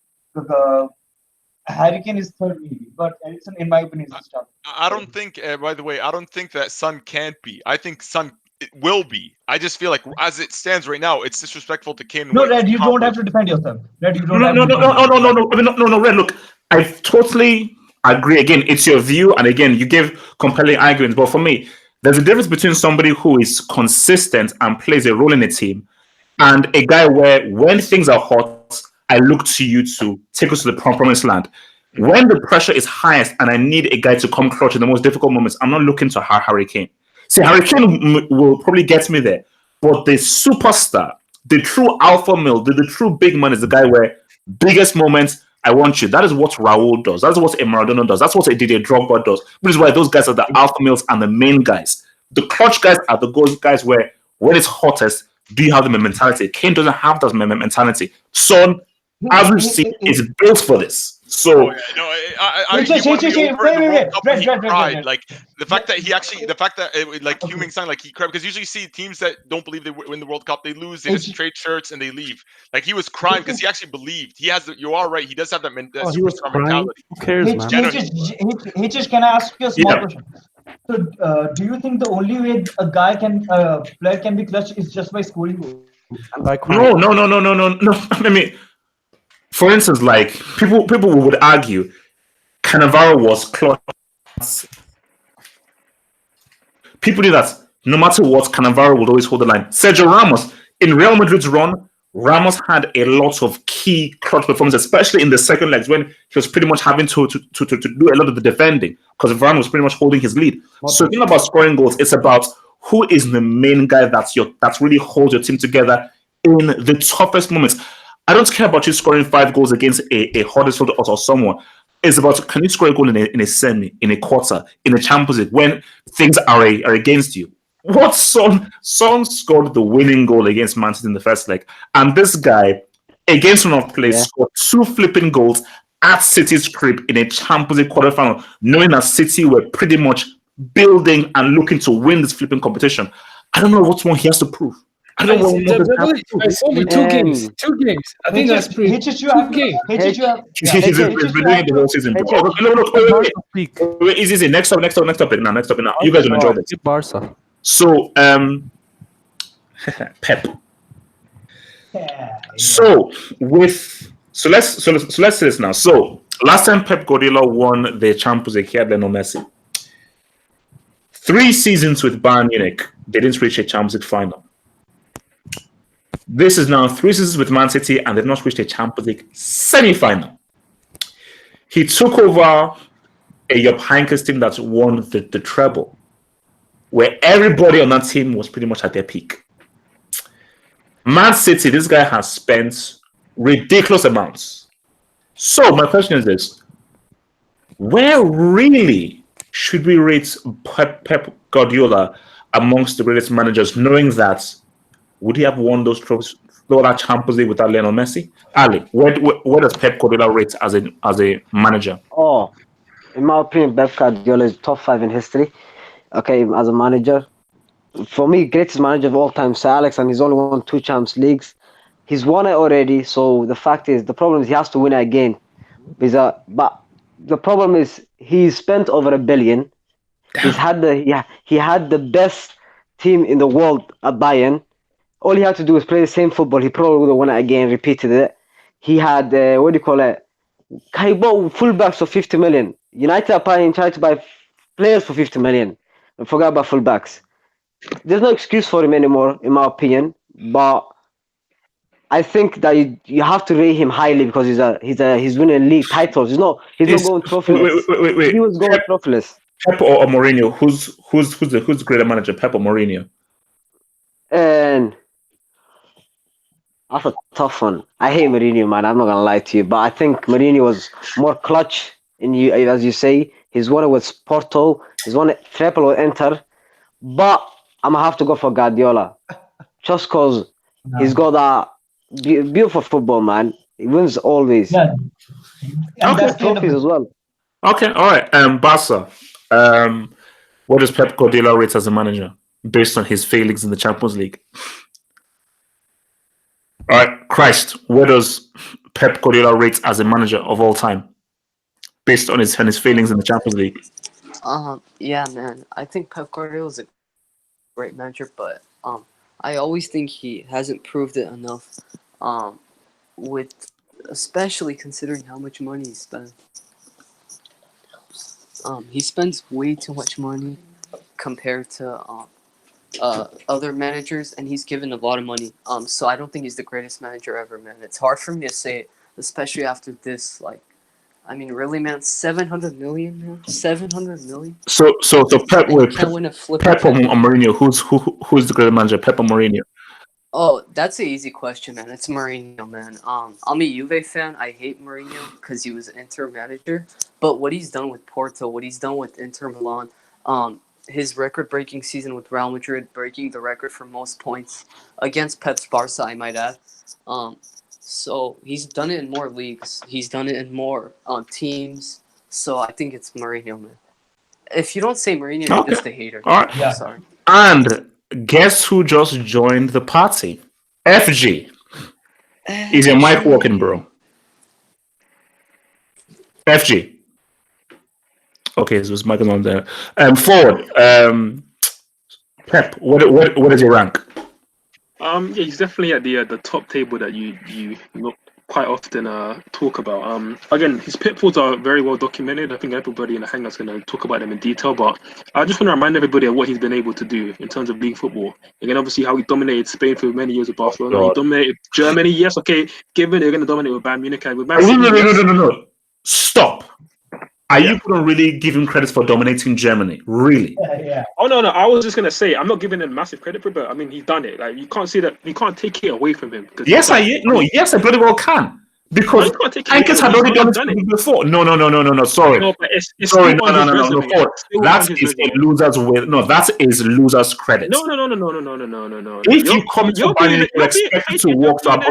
Harry Kane is third maybe, but Eriksen, in my opinion, is the star. I don't think, by the way, I don't think that Son can't be. I think Son will be. I just feel like, as it stands right now, it's disrespectful to Kane. No, Red, you don't have to defend yourself. Red, you don't No, Red, look, I totally agree. Again, it's your view, and again, you give compelling arguments. But for me, there's a difference between somebody who is consistent and plays a role in a team, and a guy where when things are hot, I look to you to take us to the promised land. When the pressure is highest and I need a guy to come clutch in the most difficult moments, I'm not looking to Harry Kane. See, Harry Kane will probably get me there. But the superstar, the true alpha male, the true big man is the guy where biggest moments, I want you. That is what Raul does. That's what a Maradona does. That's what a Didier Drogba does. Which is why those guys are the alpha males and the main guys. The clutch guys are the guys where when it's hottest, do you have the mentality? Kane doesn't have that mentality. Son, as we've seen, is built for this. So Oh yeah, no, he Wait, won me over in the World wait. Cup when he Right. cried. Like the fact that like Heung Min Sang, like he cried because usually you see teams that don't believe they win the World Cup, they lose, they just trade shirts and they leave. Like he was crying because he actually believed. He has. You are right. He does have that, that Oh, he was superstar crying. mentality. Who cares, Hitch, man? Yeah, no, Hitch, can I ask you a small Yeah. question? So, do you think the only way a player can be clutch is just by scoring goals? And by crying. no. I mean, for instance, like people would argue Cannavaro was clutch. People knew that no matter what, Cannavaro would always hold the line. Sergio Ramos in Real Madrid's run, Ramos had a lot of key clutch performances, especially in the second legs when he was pretty much having to do a lot of the defending because Varane was pretty much holding his lead. So it's not about scoring goals; it's about who is the main guy that really holds your team together in the toughest moments. I don't care about you scoring 5 goals against a Huddersfield or someone. It's about can you score a goal in a semi, in a quarter, in a Champions League when things are against you. What Son scored the winning goal against Man City in the first leg, and this guy against one of place scored 2 flipping goals at City's crib in a Champions League quarterfinal, knowing that City were pretty much building and looking to win this flipping competition. I don't know what more he has to prove. I don't know what more this has to prove. It's only two games. 2 games. I think that's pretty. Hitch, you 2 have games. Hitch, you have. He's been doing it the whole season. Bro. Look, wait, easy. Next up it now. You guys will enjoy this. Barca. So, Pep. So let's say this now. So last time Pep Guardiola won the Champions League, he had Lionel Messi. 3 seasons with Bayern Munich, they didn't reach a Champions League final. This is now 3 seasons with Man City, and they've not reached a Champions League semi-final. He took over a Jupp Heynckes team that won the treble, where everybody on that team was pretty much at their peak. Man City, this guy has spent ridiculous amounts. So my question is this: where really should we rate Pep Guardiola amongst the greatest managers, knowing that would he have won those trophies, that Champions League without Lionel Messi? Ali, where does Pep Guardiola rate as a manager? Oh, in my opinion, Pep Guardiola is top 5 in history. Okay, as a manager, for me, greatest manager of all time, Sir Alex, and he's only won 2 Champions Leagues. He's won it already. So the problem is he has to win it again. But the problem is he's spent over $1 billion. He had the best team in the world at Bayern. All he had to do was play the same football. He probably would have won it again, repeated it. He had he bought fullbacks for 50 million. United are tried to buy players for 50 million. And forgot about fullbacks. There's no excuse for him anymore, in my opinion. But I think that you have to rate him highly because he's winning league titles. He's not going trophyless. Wait. He was going trophyless. Pep or Mourinho? Who's the greater manager, Pep or Mourinho? And that's a tough one. I hate Mourinho, man. I'm not gonna lie to you, but I think Mourinho was more clutch as you say. He's won it with Porto. He's won it triple with Inter. But I'm gonna have to go for Guardiola, just cause he's got that beautiful football, man. He wins always. Yeah. Okay, trophies as well. Okay, all right. Barca. What does Pep Guardiola rate as a manager based on his failings in the Champions League? All right, Christ. Where does Pep Guardiola rate as a manager of all time based on his failings in the Champions League? Yeah, man. I think Pep Guardiola is a great manager, but I always think he hasn't proved it enough. Especially considering how much money he spends. He spends way too much money compared to other managers, and he's given a lot of money. So I don't think he's the greatest manager ever, man. It's hard for me to say it, especially after this. Really, man, 700 million, man, 700 million. So Pep or Mourinho? Who's the greatest manager, Pep or Mourinho? Oh, that's an easy question, man. It's Mourinho, man. I'm a Juve fan. I hate Mourinho because he was Inter manager. But what he's done with Porto, what he's done with Inter Milan, his record-breaking season with Real Madrid, breaking the record for most points against Pep's Barca, I might add. So he's done it in more leagues. He's done it in more teams. So I think it's Mourinho, man. If you don't say Mourinho, you're Okay. just a hater. All right. I'm sorry. And guess who just joined the party? FG. Is your mic working, bro? FG. Okay, so his mic is on there. Forward. Pep. What is your rank? Yeah, he's definitely at the top table that you not quite often talk about. Again, his pitfalls are very well documented. I think everybody in the Hangout's going to talk about them in detail. But I just want to remind everybody of what he's been able to do in terms of league football. Again, obviously how he dominated Spain for many years with Barcelona. He dominated Germany. Yes, okay. Given they're going to dominate with Bayern Munich and with Man City. No. Stop. Are you going to really give him credit for dominating Germany? Really? Yeah. Oh no, I was just gonna say I'm not giving him massive credit for it, but I mean he's done it. Like you can't say that, you can't take it away from him. Yes, I bloody well can. Because Ankers had already done it before. No. Sorry. No, but it's sorry. still on his resume. That is a loser's will. No, that is loser's credit. No. If you come to Bayern, you expect it to work out.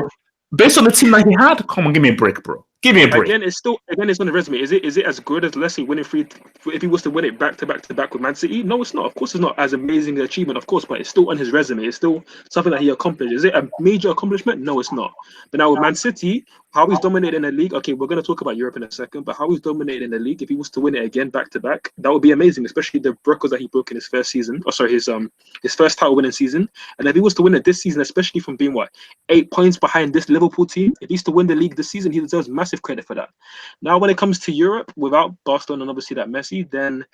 Based on the team that he had, come on, give me a break, bro. Give me a break. Again, it's on the resume. Is it as good as, let's say, winning three? If he was to win it back to back with Man City, no, it's not. Of course, it's not as amazing an achievement, of course, but it's still on his resume. It's still something that he accomplished. Is it a major accomplishment? No, it's not. But now with Man City, how he's dominated in the league. Okay, we're going to talk about Europe in a second, but how he's dominated in the league. If he was to win it again back to back, that would be amazing. Especially the records that he broke in his first season. Oh, sorry, his first title winning season. And if he was to win it this season, especially from being 8 points behind this Liverpool team, if he's to win the league this season, he deserves massive credit for that. Now, when it comes to Europe, without Barcelona and obviously that Messi, then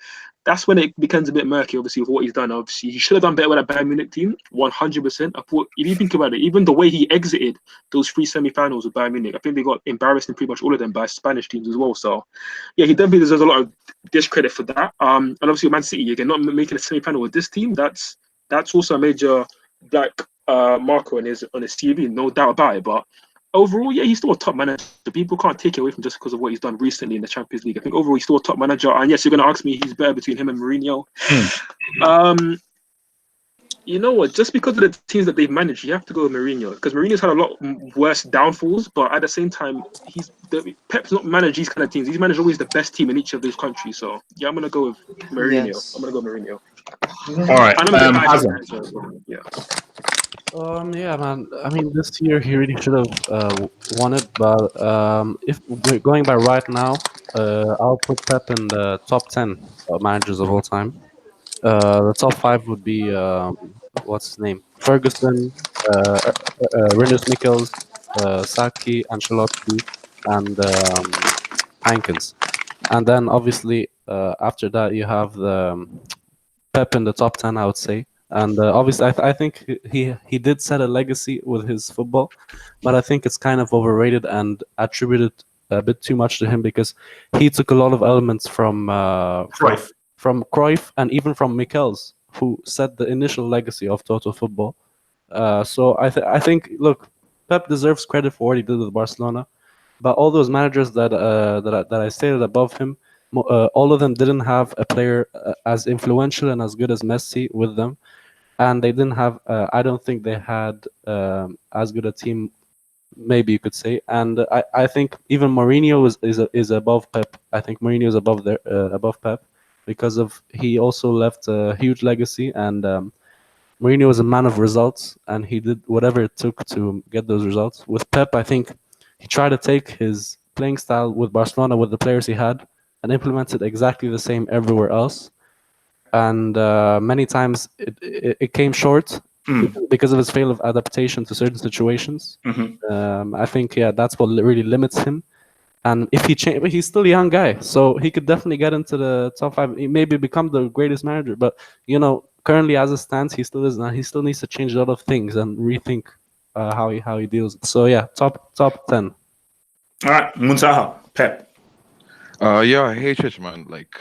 that's when it becomes a bit murky, obviously, with what he's done. Obviously, he should have done better with that Bayern Munich team, 100%. I thought, if you think about it, even the way he exited those 3 semi-finals with Bayern Munich, I think they got embarrassed in pretty much all of them by Spanish teams as well. So, yeah, he definitely deserves a lot of discredit for that. And obviously, Man City, again, not making a semi-final with this team, that's also a major marker on his CV, no doubt about it. But overall, yeah, he's still a top manager. People can't take it away from just because of what he's done recently in the Champions League. I think overall he's still a top manager. And yes, you're going to ask me, he's better between him and Mourinho. You know what? Just because of the teams that they've managed, you have to go with Mourinho, because Mourinho's had a lot worse downfalls. But at the same time, Pep's not managed these kind of teams. He's managed always the best team in each of those countries. So yeah, I'm going to go with Mourinho. Yes. I'm going to go Mourinho. All right. Yeah. Yeah, man. I mean, this year he really should have won it, but if we're going by right now, I'll put Pep in the top 10 managers of all time. The top 5 would be what's his name? Ferguson, Rinus Michels, Saki, Ancelotti, and Hankins. And then obviously after that you have the Pep in the top 10, I would say. And obviously, I think he did set a legacy with his football, but I think it's kind of overrated and attributed a bit too much to him, because he took a lot of elements from Cruyff and even from Michels, who set the initial legacy of total football. So I think, look, Pep deserves credit for what he did with Barcelona, but all those managers that I stated above him, all of them didn't have a player as influential and as good as Messi with them. And they didn't have, I don't think they had as good a team, maybe you could say. And I think even Mourinho is above Pep. I think Mourinho is above Pep, because of he also left a huge legacy. And Mourinho was a man of results, and he did whatever it took to get those results. With Pep, I think he tried to take his playing style with Barcelona, with the players he had, and implemented exactly the same everywhere else. And many times it came short because of his fail of adaptation to certain situations. I think, yeah, that's what really limits him. And if he change, but he's still a young guy, so he could definitely get into the top 5. He maybe become the greatest manager, but currently as it stands, he still isn't. He still needs to change a lot of things and rethink how he deals. So yeah, top 10. All right, Muntaha, Pep. Yeah, I hate it, man. Like,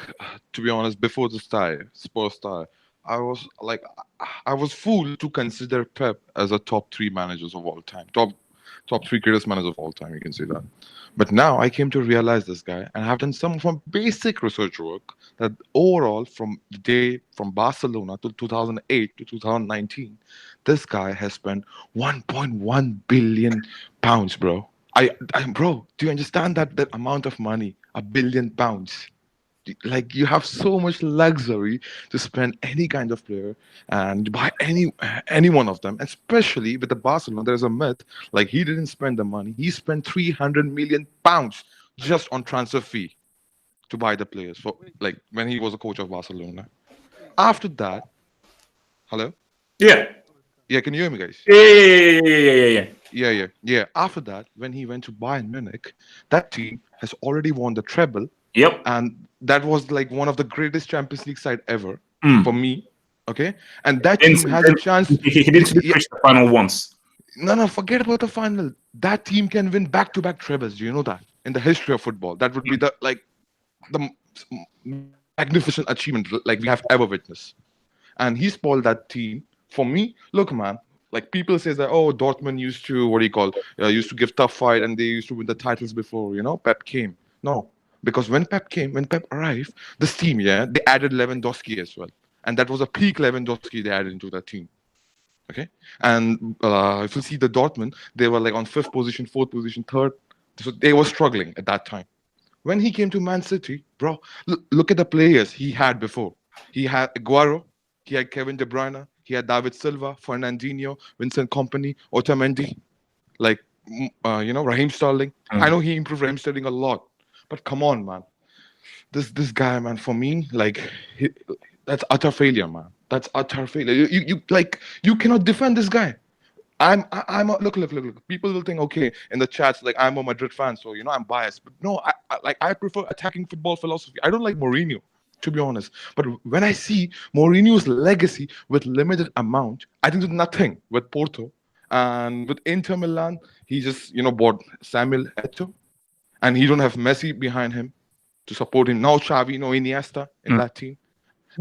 to be honest, before the Spurs start, I was fooled to consider Pep as a top 3 managers of all time, top 3 greatest managers of all time. You can say that. But now I came to realize this guy, and have done some basic research work that overall, from Barcelona to 2008 to 2019, this guy has spent 1.1 billion pounds, bro. Bro, do you understand that amount of money, £1 billion? Like you have so much luxury to spend any kind of player and buy any one of them, especially with the Barcelona. There's a myth like he didn't spend the money. He spent £300 million just on transfer fee to buy the players for like when he was a coach of Barcelona. After that, hello, Yeah. yeah, can you hear me, guys? Yeah. After that, when he went to Bayern Munich, that team has already won the treble, Yep. and that was like one of the greatest Champions League side ever for Mm. me. Okay, and that Didn't- team has a chance. He didn't Yeah, reach the final once. no, forget about the final. That team can win back-to-back trebles. Do you know that? In the history of football, that would be the magnificent achievement like we have ever witnessed. And he spoiled that team. For me, look, man, like people say that, oh, Dortmund used to, what do you call, used to give tough fight and they used to win the titles before, Pep came. No, because when Pep arrived, this team, yeah, they added Lewandowski as well. And that was a peak Lewandowski they added into that team. Okay. And if you see the Dortmund, they were like on fifth position, fourth position, third. So they were struggling at that time. When he came to Man City, bro, look at the players he had before. He had Aguero, he had Kevin De Bruyne, he had David Silva, Fernandinho, Vincent Kompany, Otamendi, like Raheem Sterling. I know he improved Raheem Sterling a lot, but come on, man, this guy, man, for me, like that's utter failure, man. That's utter failure. You cannot defend this guy. I'm a, look. People will think, okay, in the chats, like I'm a Madrid fan, so I'm biased. But no, I prefer attacking football philosophy. I don't like Mourinho, to be honest. But when I see Mourinho's legacy with limited amount, I think there's nothing with Porto and with Inter Milan. He just bought Samuel Eto'o, and he don't have Messi behind him to support him. Now Xavi, no Iniesta in that team.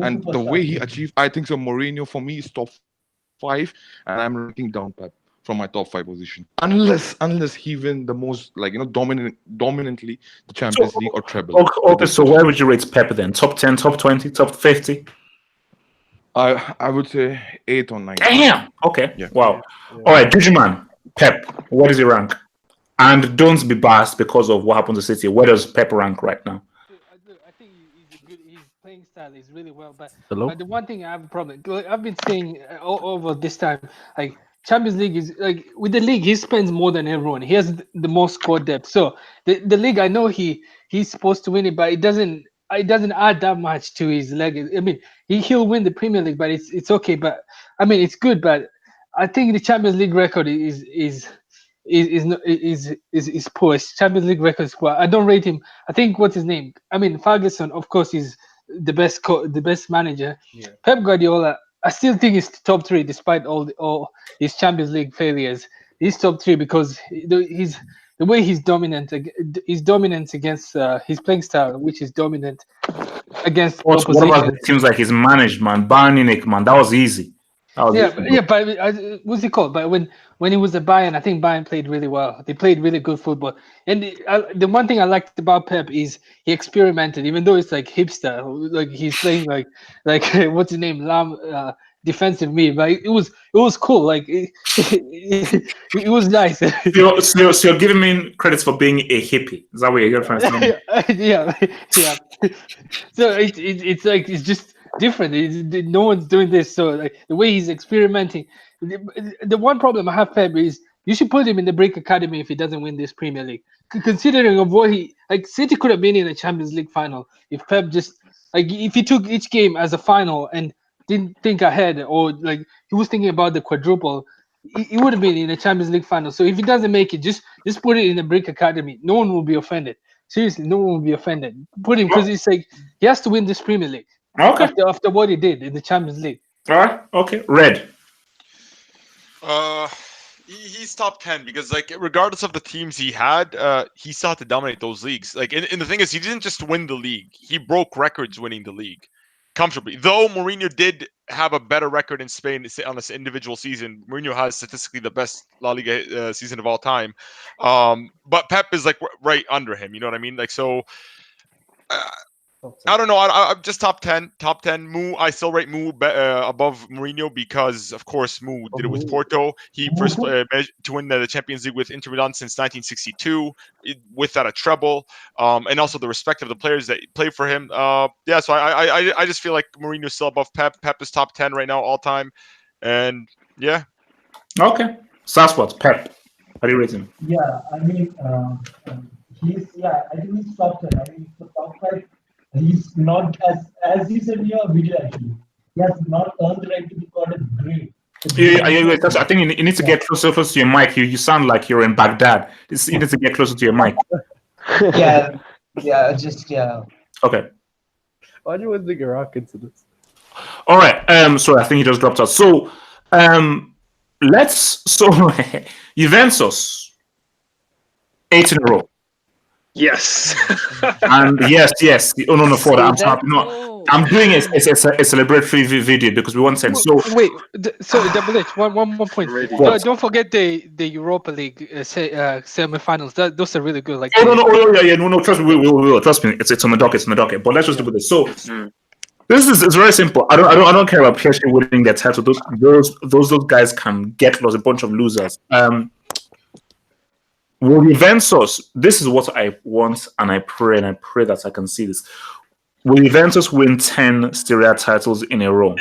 And the way he achieved, I think so. Mourinho for me is top 5, and I'm ranking down Pep from my top 5 position. Unless he win the most dominantly the Champions League or treble. Okay, so where would you rate Pep then? Top 10, top 20, top 50? I would say 8 or 9. Damn. Okay. Yeah. Wow. All right, Digiman, Pep, what is your rank? And don't be biased because of what happened to City. Where does Pep rank right now? I think he's good. His playing style is really well, but Hello? the one thing I have a problem. Like, I've been saying all over this time, like Champions League is like with the league, he spends more than everyone. He has the most squad depth. So the league, I know he's supposed to win it, but it doesn't add that much to his legacy. I mean, he'll win the Premier League, but it's okay. But I mean, it's good, but I think the Champions League record is poor. His Champions League record is poor. I don't rate him. I think what's his name? I mean, Ferguson, of course, is the best manager. Yeah. Pep Guardiola, I still think he's top 3 despite all his Champions League failures. He's top 3 because the way he's dominant. His dominance against his playing style, which is dominant against What opposition. about the teams like he's managed, man? Bayern Munich, man, that was easy. But what's it called? But when he was at Bayern, I think Bayern played really well. They played really good football. And the one thing I liked about Pep is he experimented, even though it's like hipster, like he's playing like what's his name, defensive mid. But it was cool. Like it was nice. So you're giving me credits for being a hippie. Is that what you're trying to say? yeah. So it's like it's just different. No one's doing this. So like the way he's experimenting. The one problem I have, Pep, is you should put him in the Brick Academy if he doesn't win this Premier League. Considering of what City could have been in the Champions League final if Pep just if he took each game as a final and didn't think ahead, or like he was thinking about the quadruple, he would have been in the Champions League final. So if he doesn't make it, just put it in the Brick Academy. No one will be offended. Seriously, no one will be offended. Put him, because it's like he has to win this Premier League. Okay. After what he did in the Champions League. All right. Okay. Red. He's top 10 because, like, regardless of the teams he had, he still had to dominate those leagues. Like, and the thing is, he didn't just win the league; he broke records winning the league comfortably. Though Mourinho did have a better record in Spain on this individual season, Mourinho has statistically the best La Liga season of all time. But Pep is like right under him. You know what I mean? Like, so I don't know. I'm just top 10. Top 10. Mu. I still rate Mu above Mourinho because, of course, Mu did it with Porto. He first managed to win the Champions League with Inter Milan since 1962. With that, a treble, and also the respect of the players that play for him. Yeah. So I just feel like Mourinho's still above Pep. Pep is top 10 right now, all time, and yeah. Okay. So that's what Pep. How do you rate him? Yeah, I mean, I think he's top 10. I mean, the top 5. He's not as you said in your video actually. He has not earned the right to be called a great. I think you need to get closer to your mic. You sound like you're in Baghdad. You need to get closer to your mic. Yeah. Okay. Why do you want to dig a rock into this? All right. Sorry, I think he just dropped out. So, Juventus 8 in a row. Yes. And yes. Oh no, for that. I'm See, happy. No, I'm doing a celebratory video because we want 10. So Wait, so Double H, one more point. Don't forget the Europa League semi-finals. Those are really good. Like no. Trust me, we will. Trust me, it's on the docket. It's on the docket. But let's just do with this. So this is it's very simple. I don't care about PSG winning their title. Those guys can get lost. A bunch of losers. Will Juventus? This is what I want, and I pray that I can see this. Will Juventus win 10 Serie A titles in a row?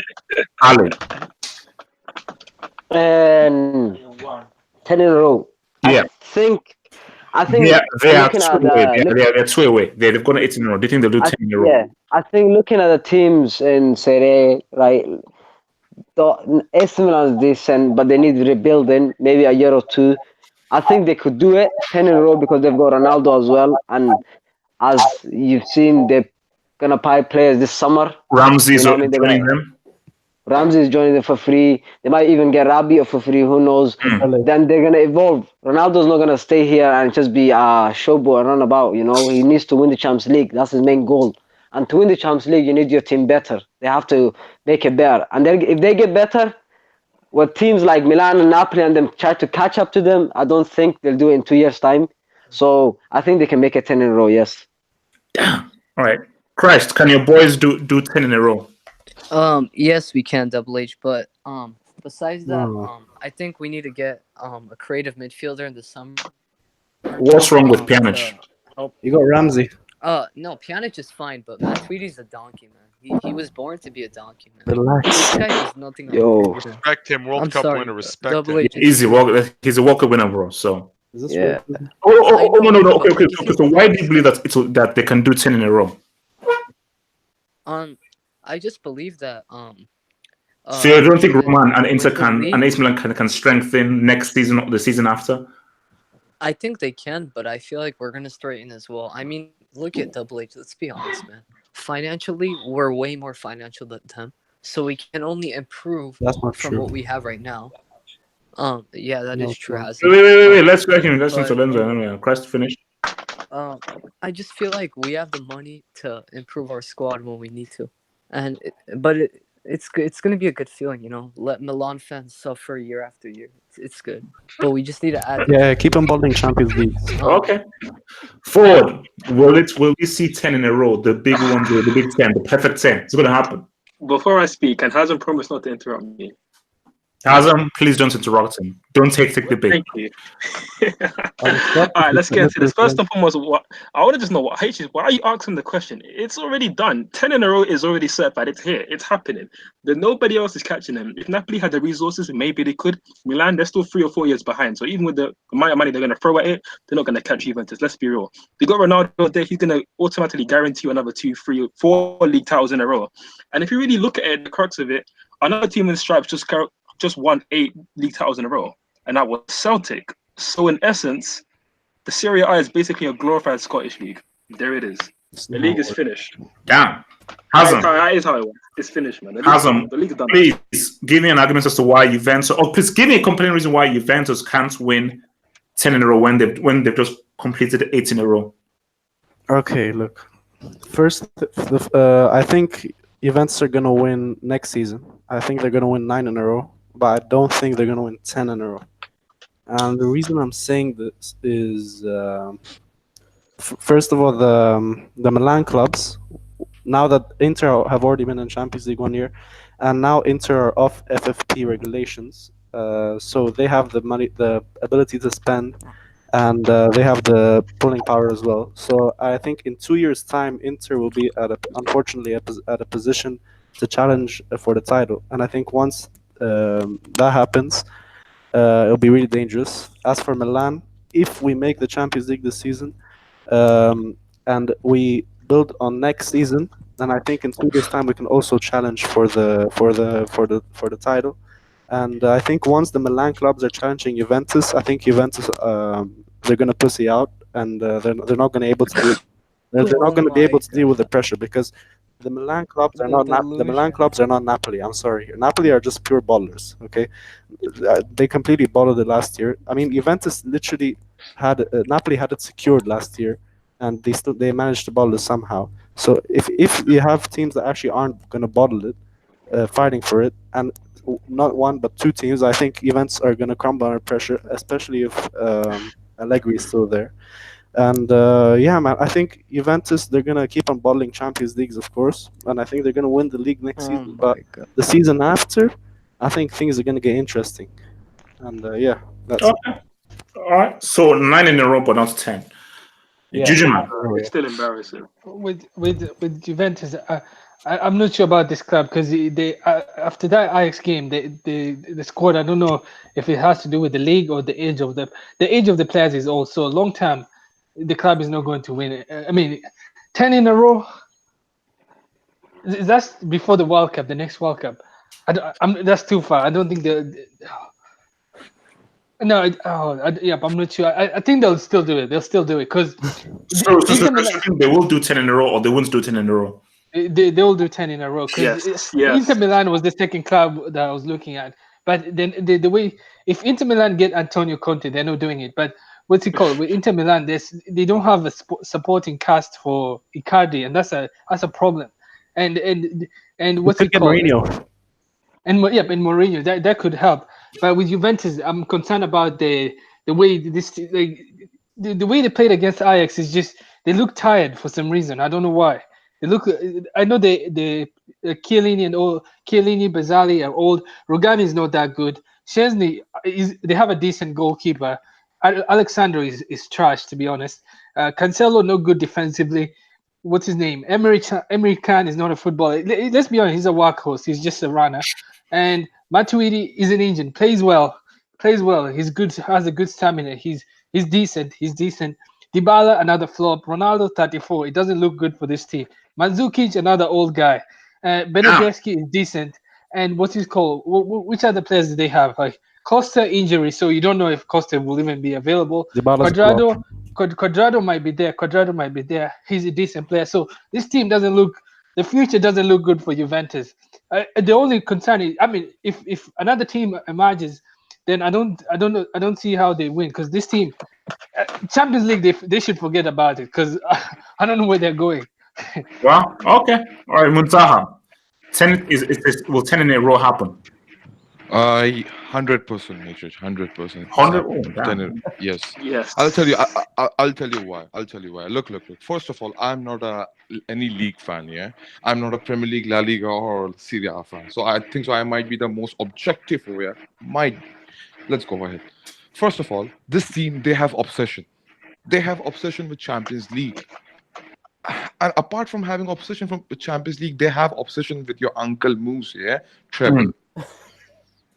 Ali. And 10 in a row. Yeah. I think they are 2 away. They're 2 away. They've gone 8 in a row. Do you think they'll do 10 in a row? Yeah, I think looking at the teams in Serie A, right, the AC Milan is decent, but they need rebuilding, maybe a year or two. I think they could do it 10 in a row because they've got Ronaldo as well. And as you've seen, they're going to buy players this summer. Ramsey's joining them. Ramsey is joining them for free. They might even get Rabiot for free. Who knows? Then they're going to evolve. Ronaldo's not going to stay here and just be a showboat and run about. He needs to win the Champions League. That's his main goal. And to win the Champions League, you need your team better. They have to make it better. And if they get better, with teams like Milan and Napoli and them try to catch up to them, I don't think they'll do it in 2 years' time. So I think they can make it 10 in a row, yes. Damn. All right. Christ, can your boys do 10 in a row? Yes, we can, Double H. But besides that, I think we need to get a creative midfielder in the summer. What's wrong with Pjanic? You got Ramsey. No, Pjanic is fine, but Matuidi's a donkey, man. He was born to be a donkey, man. Relax. This guy has nothing. Respect him, World Cup winner. Respect him. Easy. He's a World Cup winner, bro. So. Is this yeah. No. Okay. So why do you believe that they can do 10 in a row? I just believe that. So you don't think Roma and Inter and AC Milan can strengthen next season or the season after? I think they can, but I feel like we're gonna straighten as well. I mean, look at Double H. Let's be honest, man. Financially, we're way more financial than them, so we can only improve from what we have right now. Yeah, that is true. Wait. Let's let him. Listen to Lenzo. Anyway, Christ finish. I just feel like we have the money to improve our squad when we need to, it's going to be a good feeling, Let Milan fans suffer year after year. It's good, but we just need to add. Yeah, keep on building Champions League. Okay. Ford, will we see 10 in a row? The big one, the big 10, the perfect 10. It's going to happen. Before I speak, and Hazem promised not to interrupt me. Hazem, please don't interrupt him. Don't take the bait. Thank you. All right, let's get into this. First and foremost, I want to just know why are you asking the question? It's already done. 10 in a row is already certified. It's here. It's happening. Nobody else is catching them. If Napoli had the resources, maybe they could. Milan, they're still 3 or 4 years behind. So even with the amount of money they're going to throw at it, they're not going to catch Juventus. Let's be real. They got Ronaldo there. He's going to automatically guarantee you another 2, 3, 4 league titles in a row. And if you really look at it, the crux of it, another team in the stripes just won 8 league titles in a row, and that was Celtic. So in essence, the Serie A is basically a glorified Scottish league. There it is. The league is finished. Damn. Hazem. That is how it works. It's finished, man. Hazem, the league's done. Please give me an argument as to why Juventus, or please give me a compelling reason why Juventus can't win 10 in a row when they've just completed 8 in a row. Okay, look. First, I think Juventus are gonna win next season. I think they're gonna win 9 in a row. But I don't think they're going to win 10 in a row. And the reason I'm saying this is, first of all, the Milan clubs, now that Inter have already been in Champions League 1 year, and now Inter are off FFP regulations, so they have the money, the ability to spend, and they have the pulling power as well. So I think in 2 years' time, Inter will be unfortunately at a position to challenge for the title. And I think once that happens, it'll be really dangerous. As for Milan, if we make the Champions League this season, and we build on next season, then I think in 2 years' time we can also challenge for the title. And I think once the Milan clubs are challenging Juventus, I think Juventus they're gonna pussy out, and they're not gonna able to deal. They're not gonna be able to deal with the pressure because the Milan clubs are The not the Milan clubs are not Napoli. I'm sorry, Napoli are just pure ballers. Okay, they completely balled it last year. I mean, Juventus literally had Napoli had it secured last year, and they managed to bottle it somehow. So if you have teams that actually aren't gonna bottle it, fighting for it, and not one but two teams, I think Juventus are going to crumble under pressure, especially if Allegri is still there. And yeah, man, I think Juventus, they're going to keep on bottling Champions Leagues, of course, and I think they're going to win the league next Oh season. my But god. the season after, I think things are going to get interesting. And yeah, that's it. Okay. All right. So 9 in a row, but not 10. Yeah. Juju man. It's still embarrassing. With Juventus, I'm not sure about this club because they after that Ajax game the squad. I don't know if it has to do with the league or the age of the players is also long term. The club is not going to win it. I mean, 10 in a row. That's before the World Cup, the next World Cup. That's too far. I don't think no. Yeah, I'm not sure. I think they'll still do it. They'll still do it because So they will do 10 in a row, or they won't do 10 in a row. they will do 10 in a row because Yes. Inter Milan was the second club that I was looking at. But then the way if Inter Milan get Antonio Conte, they're not doing it. But what's it called? With Inter Milan, they don't have a supporting cast for Icardi, and that's a problem. And what's it called? Mourinho. And Mourinho that could help. But with Juventus, I'm concerned about the way the way they played against Ajax is just they look tired for some reason. I don't know why. They look. I know the Chiellini and all Chiellini, Bazzali are old. Rugani is not that good. Chesney they have a decent goalkeeper. Alexander is trash, to be honest. Cancelo no good defensively. What's his name? Emery Khan is not a footballer. Let's be honest, he's a workhorse. He's just a runner. And Matuidi is an engine. Plays well. He's good. Has a good stamina. He's decent. Dybala another flop. Ronaldo 34. It doesn't look good for this team. Mandzukic another old guy. Bernardeschi is decent. And what's his called? Which other players do they have? Like Costa injury, so you don't know if Costa will even be available. Quadrado might be there. He's a decent player. So this team doesn't look. The future doesn't look good for Juventus. The only concern is, I mean, if another team emerges, then I don't see how they win because this team, Champions League, they should forget about it because I don't know where they're going. Well, okay. All right, Muntaha. 10 will 10 in a row happen? 100%, Matrix, 100%. 100? Yes. Yes. I'll tell you. I'll tell you why. Look. First of all, I'm not any league fan. Yeah, I'm not a Premier League, La Liga, or Serie A fan. So I think I might be the most objective here. Let's go ahead. First of all, this team, they have obsession. They have obsession with Champions League. And apart from having obsession with Champions League, they have obsession with your Uncle Moose, yeah? Treble.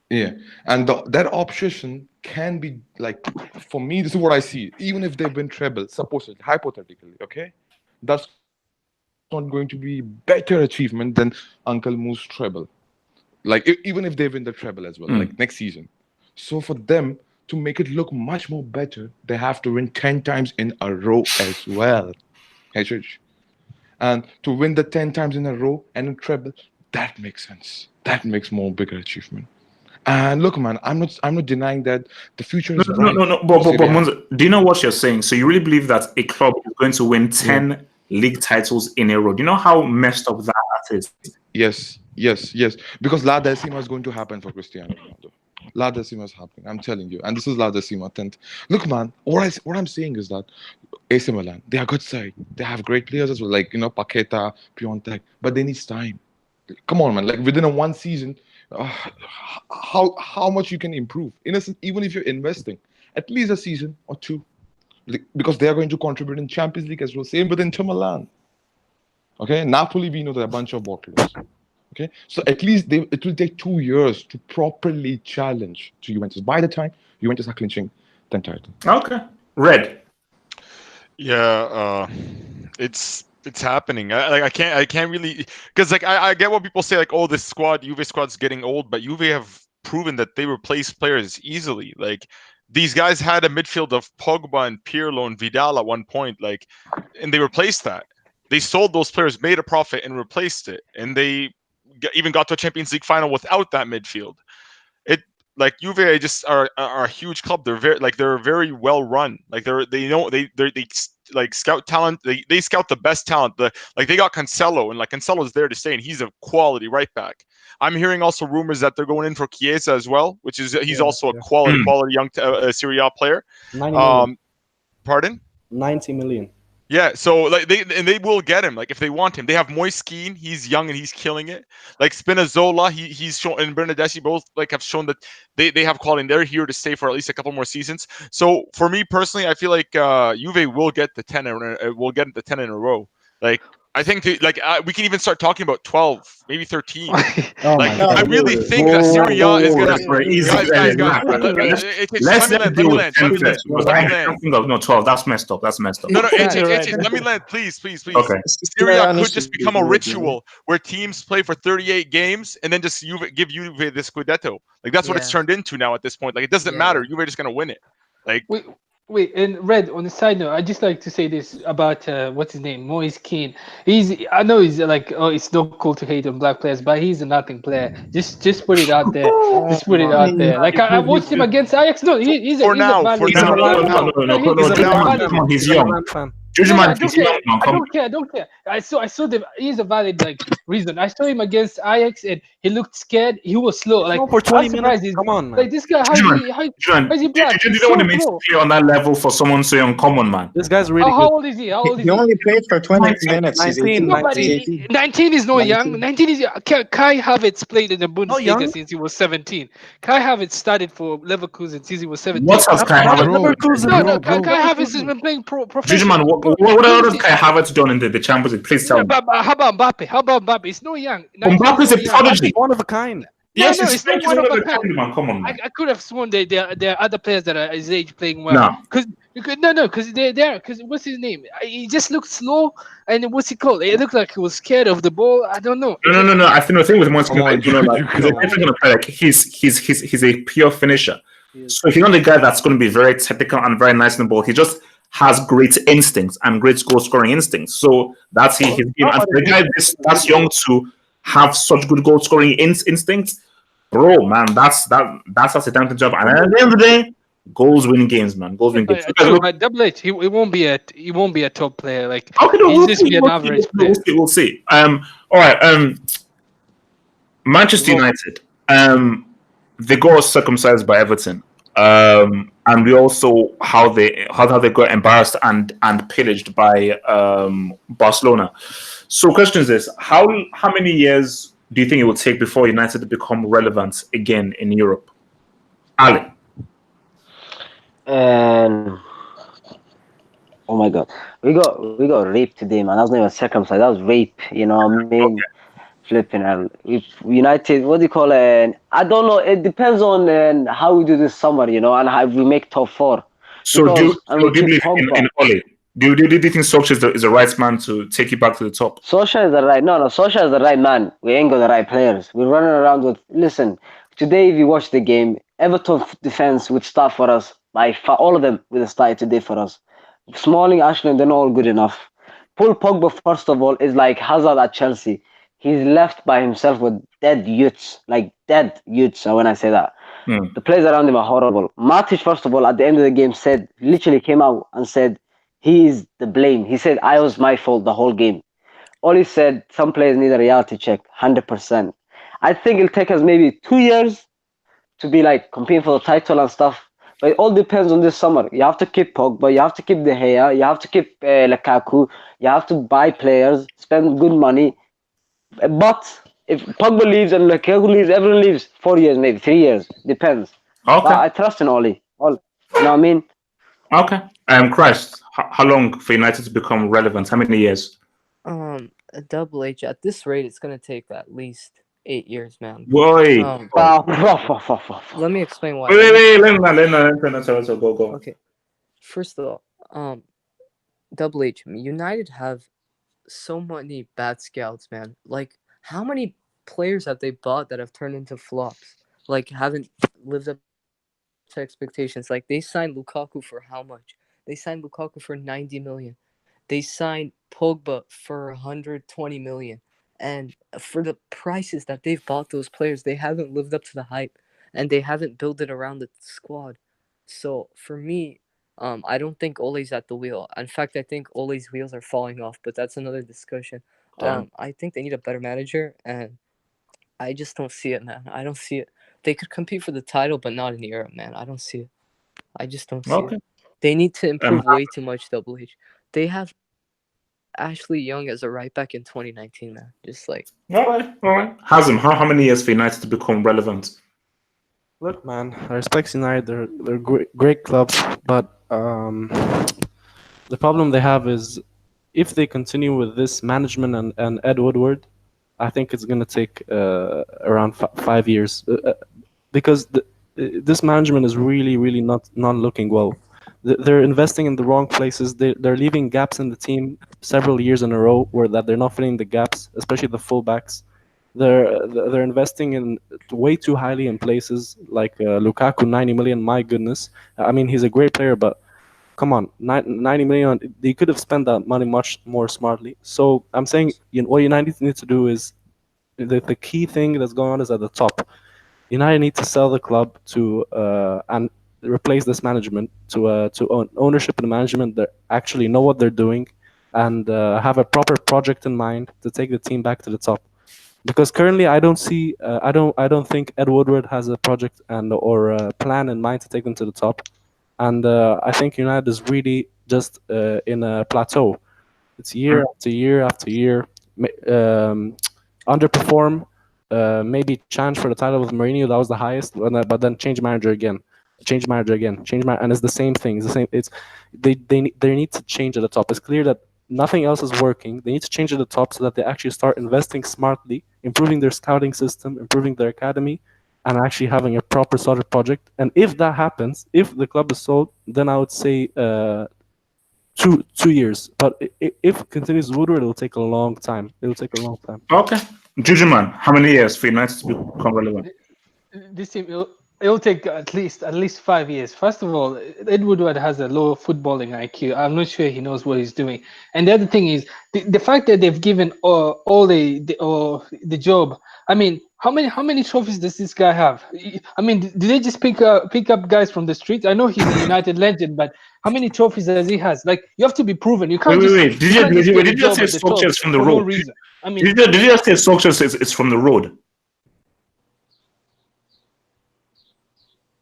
Yeah. And that obsession can be like, for me, this is what I see. Even if they win treble, supposedly, hypothetically, okay? That's not going to be better achievement than Uncle Moose treble. Like, even if they win the treble as well, like next season. So for them to make it look much more better, they have to win 10 times in a row as well. And to win the 10 times in a row and in treble, that makes sense. That makes more bigger achievement. And look, man, I'm not denying that the future is bright. No. But Monzo, do you know what you're saying? So you really believe that a club is going to win 10 league titles in a row? Do you know how messed up that is? Yes. Because La Decima is going to happen for Cristiano Ronaldo. La Decima is happening. I'm telling you. And this is La Decima 10th. Look, man, what I'm saying is that AC Milan. They are good side. They have great players as well, like Paqueta, Piontek, but they need time. Come on, man. Like within a one season, uh, how much you can improve? Innocent, even if you're investing, at least a season or two, because they are going to contribute in Champions League as well. Same with Inter Milan. Okay, Napoli, we know they're a bunch of bottlers. Okay, so at least it will take 2 years to properly challenge to Juventus. By the time Juventus are clinching the title. Okay. Red. Yeah, it's happening. I can't really, because like I get what people say, like, oh, this Juve squad's getting old, but Juve have proven that they replace players easily. Like, these guys had a midfield of Pogba and Pirlo and Vidal at one point, like, and they replaced that. They sold those players, made a profit, and replaced it, and they even got to a Champions League final without that midfield. It like Juve just are a huge club. They're very well run. Like they like scout talent. They scout the best talent. They got Cancelo, and like Cancelo's there to stay, and he's a quality right back. I'm hearing also rumors that they're going in for Chiesa as well, which is he's also a quality young Serie A player. 90 million. Pardon? 90 million. Yeah, so like they will get him, like, if they want him. They have Moise Kean, he's young and he's killing it. Like Spinazzola, he's shown, and Bernardeschi both like have shown that they have quality, and they're here to stay for at least a couple more seasons. So for me personally, I feel like Juve will get the 10 in a row. Like, I think we can even start talking about 12, maybe 13. I really think that Serie A is gonna. Let's deal with 10 first. No, 12. That's messed up. No, let me land, please. Okay. Serie A could just become a ritual where teams play for 38 games and then just give Juve the Scudetto. Like, that's what it's turned into now at this point. Like, it doesn't matter. Juve are just gonna win it. Like. Wait, and Red, on the side note, I just like to say this about what's his name, Moise Kean. I know he's like, oh, it's not cool to hate on black players, but he's a nothing player. Just put it out there. Just put it out there. Like, I watched him against Ajax. No, he's a valid. No, he's young. I don't care. I saw them. He's a valid reason. I saw him against Ajax and he looked scared. He was slow. Like, for 20 minutes. Come on, man. Like, this guy, how is he black? You don't want to make play on that level for someone so uncommon, man. This guy's really How good. old is he? He only played for 20 minutes. 19. 19 is not young. 19 is Kai Havertz played in the Bundesliga since he was 17. Kai Havertz started for Leverkusen since he was 17. What has Kai Havertz? No, Kai Havertz has been playing professional. What else Kai Havertz done in the Champions League? Please tell me. How about Mbappe? He's not young. Mbappe's a prodigy. One of a kind. Yes, no, it's not one of a kind. Man. Come on, man. I could have sworn there are other players that are his age playing well. No. Because they're there. Because what's his name? He just looked slow, and what's he called? It looked like he was scared of the ball. I don't know. No. I think the thing with Moise Kean, he's a different player. Like, he's a pure finisher. So he's not the guy that's going to be very technical and very nice in the ball. He just has great instincts and great goal scoring instincts. So that's his game. And for the guy that's young to have such good goal scoring instincts, bro, man, that's a talented job. And at the end of the day, goals win games, man. Goals win games. But Double H, he won't be a top player. Like, he'll just be an average player. We'll see. All right. Manchester United. They got circumcised by Everton. And we also how they got embarrassed and pillaged by Barcelona. So, question is this: how many years do you think it will take before United to become relevant again in Europe? Ali. And oh my God, we got raped today, man. That was not even circumcised. That was rape. You know what I mean? Okay. Flipping hell. If United, what do you call it? I don't know. It depends on how we do this summer, you know, and how we make top four. So do you believe in Ole? Do you think Solskjaer is the right man to take you back to the top? Solskjaer is the right. No. Solskjaer is the right man. We ain't got the right players. We're running around with. Listen, today if you watch the game, Everton defense would start for us. All of them would have started today for us. Smalling, Ashland, they're not all good enough. Paul Pogba, first of all, is like Hazard at Chelsea. He's left by himself with dead youths. When I say that. The players around him are horrible. Matic, first of all, at the end of the game literally came out and said, he is the blame. He said, I was my fault the whole game. All he said, some players need a reality check, 100%. I think it'll take us maybe 2 years to be like competing for the title and stuff. But it all depends on this summer. You have to keep Pogba, you have to keep De Gea, you have to keep Lukaku, you have to buy players, spend good money. But if Pogba leaves and Lukaku leaves, everyone leaves. 4 years, maybe 3 years, depends. But Okay. I trust in Oli. You know what I mean? Okay. Christ, how long for United to become relevant? How many years? A Double H at this rate, it's gonna take at least 8 years, man. Boy. Let me explain why. Wait. Let me go. Okay. First of all, Double H, United have so many bad scouts, man. Like, how many players have they bought that have turned into flops? Like, haven't lived up to expectations. Like, they signed Lukaku for how much? They signed Lukaku for 90 million. They signed Pogba for 120 million. And for the prices that they've bought those players, they haven't lived up to the hype, and they haven't built it around the squad. So for me, I don't think Ole's at the wheel. In fact, I think Ole's wheels are falling off, but that's another discussion. Damn. I think they need a better manager, and I just don't see it, man. I don't see it. They could compete for the title, but not in Europe, man. I don't see it. I just don't see Okay. it. They need to improve way too much, Double H. They have Ashley Young as a right back in 2019, man. Just like, All right. Hazem, how many years for United to become relevant? Look, man, I respect United. They're great clubs, but the problem they have is if they continue with this management and Ed Woodward, I think it's gonna take around 5 years because this management is really not looking well. They're investing in the wrong places. They're leaving gaps in the team several years in a row where that they're not filling the gaps, especially the fullbacks. They're investing in way too highly in places like Lukaku, 90 million. My goodness, I mean he's a great player, but come on, 90 million. They could have spent that money much more smartly. So I'm saying, what United need to do is the key thing that's going on is at the top. United need to sell the club to and replace this management to ownership and management that actually know what they're doing and have a proper project in mind to take the team back to the top. Because currently, I don't see, I don't think Ed Woodward has a project or a plan in mind to take them to the top, and I think United is really just in a plateau. It's year after year after year, underperform. Maybe challenge for the title with Mourinho, that was the highest, but then change manager again, and it's the same thing. It's the same. It's they need to change at the top. It's clear that nothing else is working. They need to change at the top so that they actually start investing smartly, improving their scouting system, improving their academy, and actually having a proper solid project. And if that happens, if the club is sold, then I would say 2 years. But if it continues Woodward, it'll take a long time. Okay. Jujuman, how many years for United to become relevant? This team, it'll take at least 5 years. First of all, Ed Woodward has a low footballing IQ. I'm not sure he knows what he's doing. And the other thing is the fact that they've given all the job. I mean, how many trophies does this guy have? I mean, do they just pick up guys from the streets? I know he's a United legend, but how many trophies does he has? Like, you have to be proven. You can't Wait. Did you just say Solskjaer's from the road? No reason. I mean, did you just say Solskjaer is from the road?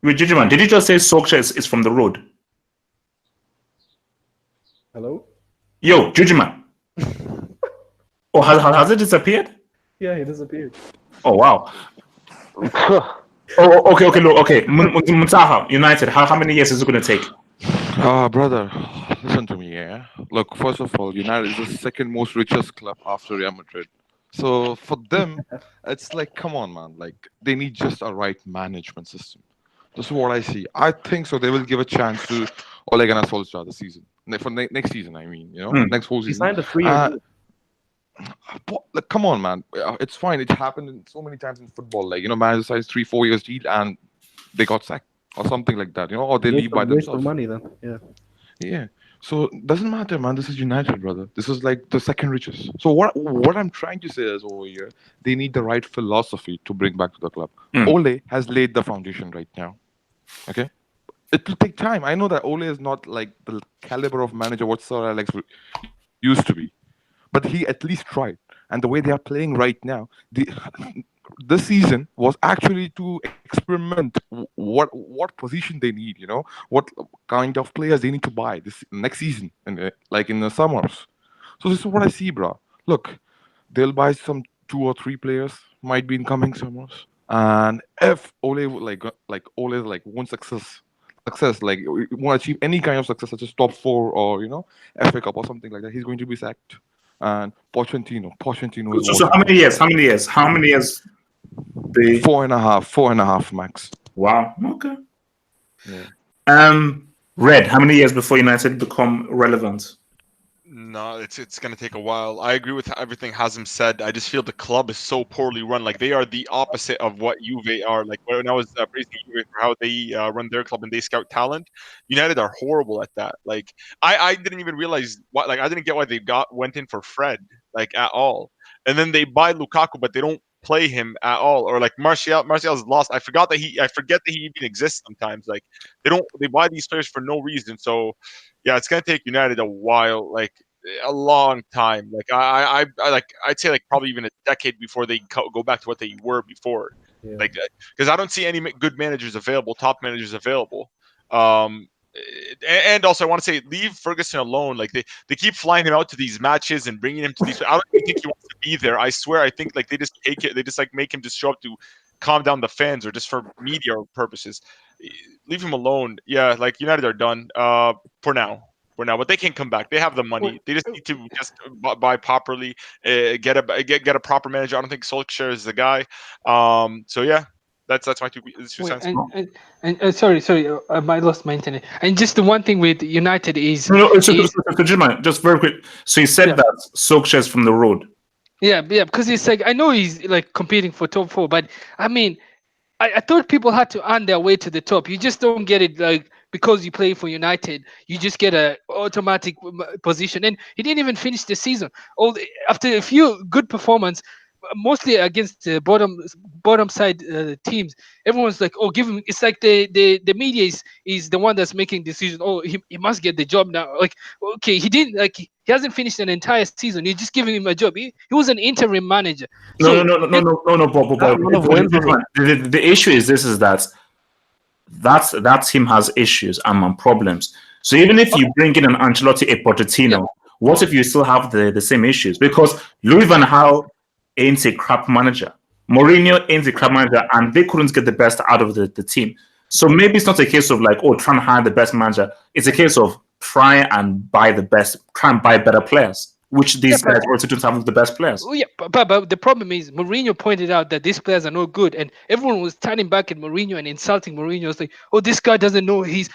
Wait, Jujuman, did you just say Solskjaer is from the road? Hello? Yo, Jujuman. Oh, has it disappeared? Yeah, he disappeared. Oh, wow. Okay. Look, okay. Muntaha, United, how many years is it going to take? Brother, listen to me, yeah? Look, first of all, United is the second most richest club after Real Madrid. So for them, it's like, come on, man. Like, they need just a right management system. That's what I see. I think so. They will give a chance to Ole Gunnar Solskjaer this season. For next season, I mean, next whole season. He signed a 3-year deal. Like, come on, man. It's fine. It happened so many times in football. Like, manager signs 3-4 years deal and they got sacked or something like that. Or they leave by themselves. Money then. Yeah. Yeah. So doesn't matter, man. This is United, brother. This is like the second richest. So what I'm trying to say is over here, they need the right philosophy to bring back to the club. Ole has laid the foundation right now. Okay, it will take time. I know that Ole is not like the caliber of manager what Sir Alex used to be, but he at least tried. And the way they are playing right now, this season was actually to experiment what position they need. What kind of players they need to buy this next season, and like in the summers. So this is what I see, bro. Look, they'll buy some 2 or 3 players, might be in coming summers. And if Ole like won't success like won't achieve any kind of success such as top four or FA Cup or something like that, he's going to be sacked. And Pochettino is So how many years? How many years? How many years? The 4.5 max. Wow. Okay. Yeah. Red. How many years before United become relevant? No, it's gonna take a while. I agree with everything Hazem said. I just feel the club is so poorly run. Like they are the opposite of what Juve are. Like when I was praising Juve for how they run their club and they scout talent, United are horrible at that. Like I didn't even realize what. Like I didn't get why they went in for Fred like at all, and then they buy Lukaku, but they don't play him at all. Or like Martial's lost. I forget that he even exists sometimes. Like they buy these players for no reason. So yeah, it's gonna take United a while, like a long time. Like I'd say like probably even a decade before they go back to what they were before. Yeah. Like because I don't see any good managers available, top managers available. And also I want to say leave Ferguson alone. Like they keep flying him out to these matches and bringing him to these. I don't even think he wants to be there. I swear. I think like they just take it. They just like make him just show up to calm down the fans or just for media purposes. Leave him alone. Yeah, like United are done for now, but they can come back. They have the money. They just need to just buy properly, get a proper manager. I don't think Solskjaer is the guy. So yeah, that's my two cents. And sorry, I might lost my internet. And just the one thing with United is just very quick. So you said that Solskjaer is from the road. Yeah, because it's like I know he's like competing for top four, but I mean, I thought people had to earn their way to the top. You just don't get it like because you play for United. You just get a automatic position, and he didn't even finish the season. After a few good performance, mostly against the bottom side teams, everyone's like, "Oh, give him." It's like the media is the one that's making decision. Oh, he must get the job now. Like, okay, he didn't like. He hasn't finished an entire season. You're just giving him a job. He was an interim manager. No, Bob. The issue is this: is that team has issues and problems. So even if you bring in an Ancelotti, a Pochettino, what if you still have the same issues? Because Louis van Gaal ain't a crap manager. Mourinho ain't a crap manager, and they couldn't get the best out of the team. So maybe it's not a case of like, try and hire the best manager. It's a case of try and buy better players, which these guys also don't have the best players. Oh yeah, but the problem is Mourinho pointed out that these players are no good, and everyone was turning back at Mourinho and insulting Mourinho. It's like, oh, this guy doesn't know he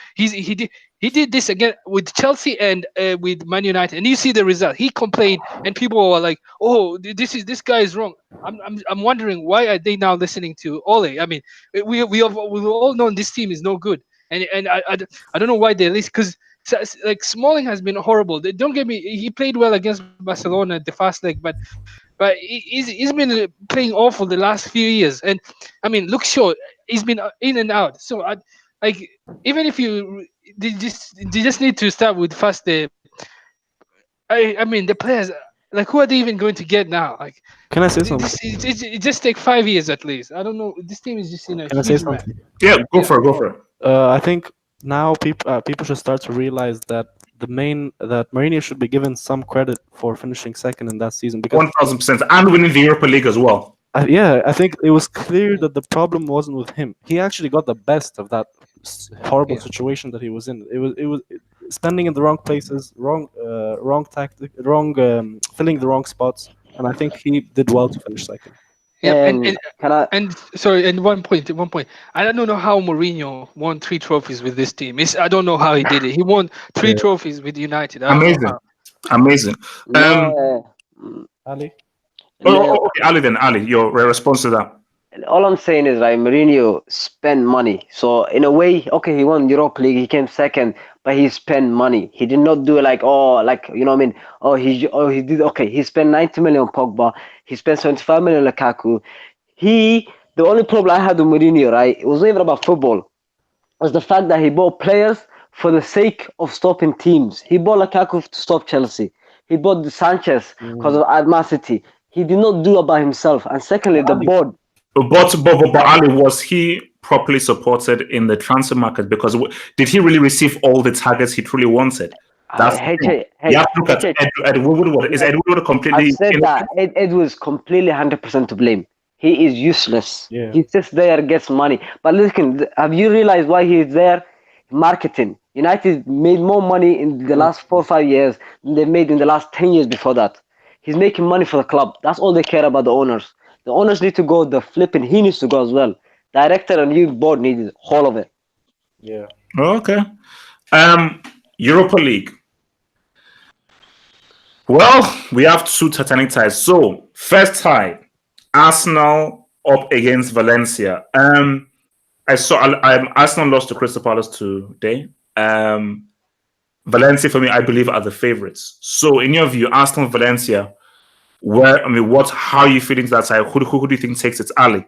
did this again with Chelsea and with Man United, and you see the result. He complained, and people were like, oh, this guy is wrong. I'm wondering why are they now listening to Ole? I mean, we've all known this team is no good, and I don't know why they listen because. So, like Smalling has been horrible. Don't get me. He played well against Barcelona at the fast leg, but he's been playing awful the last few years. And I mean, Luke Shaw, he's been in and out. So even if they just need to start with first I mean the players. Like who are they even going to get now? Like, can I say something? It just take 5 years at least. I don't know. This team is just in a. Can I say something? Yeah, go for it. I think. Now people should start to realize that that Mourinho should be given some credit for finishing second in that season because 1000% and winning the Europa League as well. I think it was clear that the problem wasn't with him. He actually got the best of that horrible situation that he was in. It was spending in the wrong places, wrong tactic, filling the wrong spots, and I think he did well to finish second. Yeah, and one point. I don't know how Mourinho won 3 trophies with this team. I don't know how he did it. He won 3 trophies with United. Amazing. Ali. Okay, Ali. Then Ali, your response to that. All I'm saying is, right, Mourinho spent money. So in a way, okay, he won Europa League, he came second, but he spent money. He did not do it like you know what I mean? He did okay. He spent 90 million on Pogba. He spent 75 million on Lukaku. The only problem I had with Mourinho, right, it wasn't even about football. Was the fact that he bought players for the sake of stopping teams. He bought Lukaku to stop Chelsea. He bought Sanchez because of adversity. He did not do it by himself. And secondly, the board. But Ali, was he properly supported in the transfer market? Because did he really receive all the targets he truly wanted? That's the thing. You have to look at Ed Woodward. Is Ed Woodward I've completely said that Ed was completely 100% to blame. He is useless. Yeah. He sits there, gets money. But listen, have you realized why he's there? Marketing. United made more money in the last 4 or 5 years than they made in the last 10 years before that. He's making money for the club. That's all they care about, the owners. The owners need to go, the flipping, he needs to go as well. Director and new board needs all of it. Yeah. Okay. Europa League. Well, we have two Titanic ties. So, first tie, Arsenal up against Valencia. I saw Arsenal lost to Crystal Palace today. Valencia, for me, I believe, are the favorites. So, in your view, Arsenal, Valencia, how are you feeling that side? Who do you think takes it? Ali?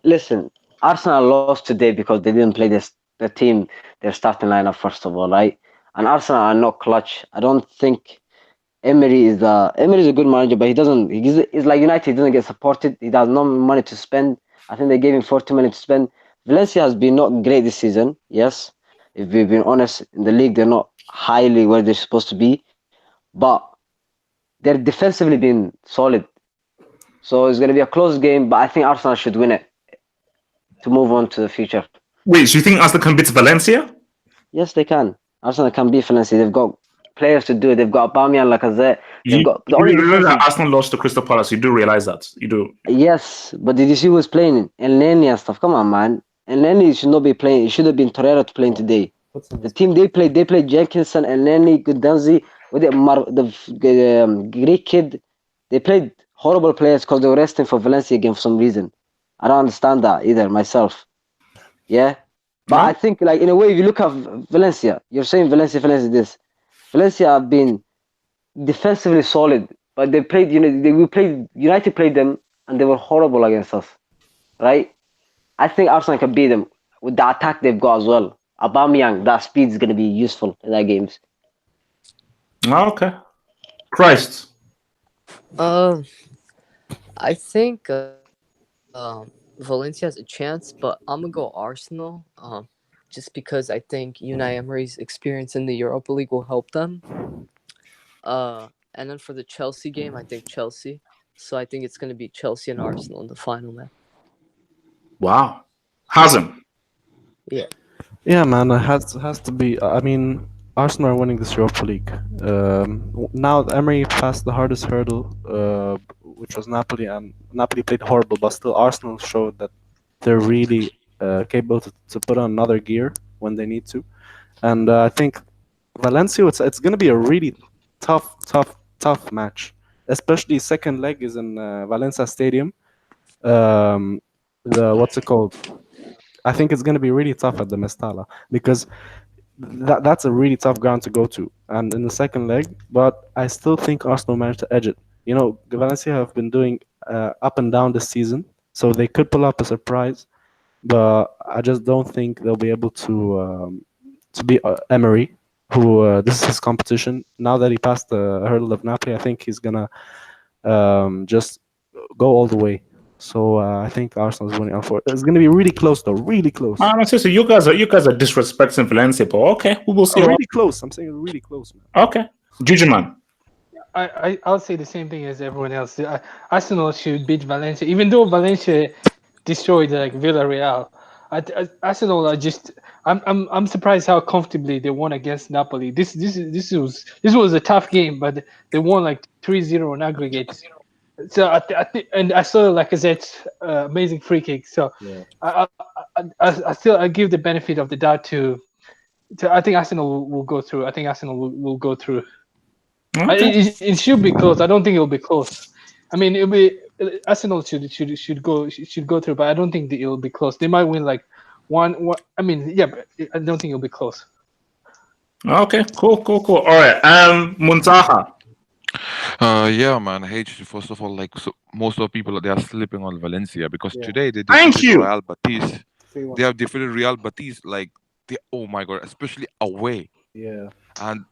Listen, Arsenal lost today because they didn't play the team, their starting lineup, first of all, right? And Arsenal are not clutch. I don't think Emery is a good manager, but he's like United, he doesn't get supported. He has no money to spend. I think they gave him 40 million to spend. Valencia has been not great this season, yes. If we've been honest, in the league, they're not highly where they're supposed to be. But they're defensively been solid. So it's going to be a close game, but I think Arsenal should win it to move on to the future. Wait, so you think Arsenal can beat Valencia? Yes, they can. Arsenal can beat Valencia. They've got players to do it. They've got Aubameyang, Lacazette. They've got the only realize that Arsenal lost to Crystal Palace. You do realize that? You do? Yes, but did you see who was playing? Elneny and stuff. Come on, man. Elneny should not be playing. It should have been Torreira to playing today. The team they played Jenkinson, Elneny, Gudanzi, with the Greek kid. They played horrible players because they were resting for Valencia game for some reason. I don't understand that either myself. Yeah. But I think, like, in a way, if you look at Valencia, you're saying Valencia this. Valencia have been defensively solid, but they played, United played them and they were horrible against us, right? I think Arsenal can beat them with the attack they've got as well. Aubameyang, that speed is going to be useful in that games. Okay. Christ. I think Valencia has a chance, but I'm gonna go Arsenal. Just because I think Unai Emery's experience in the Europa League will help them. And then for the Chelsea game, I think Chelsea. So I think it's gonna be Chelsea and Arsenal in the final match. Wow. Hazem. Yeah. Yeah, man, it has to be. I mean, Arsenal are winning this Europa League. Now Emery passed the hardest hurdle, which was Napoli, and Napoli played horrible, but still Arsenal showed that they're really capable to put on another gear when they need to. And I think Valencia, it's going to be a really tough match. Especially second leg is in Valencia Stadium. What's it called? I think it's going to be really tough at the Mestalla because that's a really tough ground to go to, and in the second leg. But I still think Arsenal managed to edge it. Valencia have been doing up and down this season, so they could pull up a surprise. But I just don't think they'll be able to beat Emery, who this is his competition. Now that he passed the hurdle of Napoli, I think he's gonna just go all the way. So I think Arsenal is winning on four. It's going to be really close, though. Really close. So you guys are disrespecting Valencia, but okay, we will see. Really close. I'm saying really close, man. Okay, Gigi man. I'll say the same thing as everyone else. Arsenal should beat Valencia, even though Valencia destroyed Villarreal. Arsenal are just. I'm surprised how comfortably they won against Napoli. This was a tough game, but they won 3-0 on aggregate. So I think, and I saw Lacazette's amazing free kick. So yeah. I give the benefit of the doubt to I think Arsenal will go through. I think Arsenal will go through. Okay. It should be close. I don't think it will be close. I mean, it'll be Arsenal should go through, but I don't think it will be close. They might win one. I mean, yeah, but I don't think it'll be close. Okay, cool. All right, Muntaha. Yeah, man. First of all, most of the people they are sleeping on Valencia because today they defeated Real Betis. They have defeated Real Betis oh my god, especially away. Yeah. And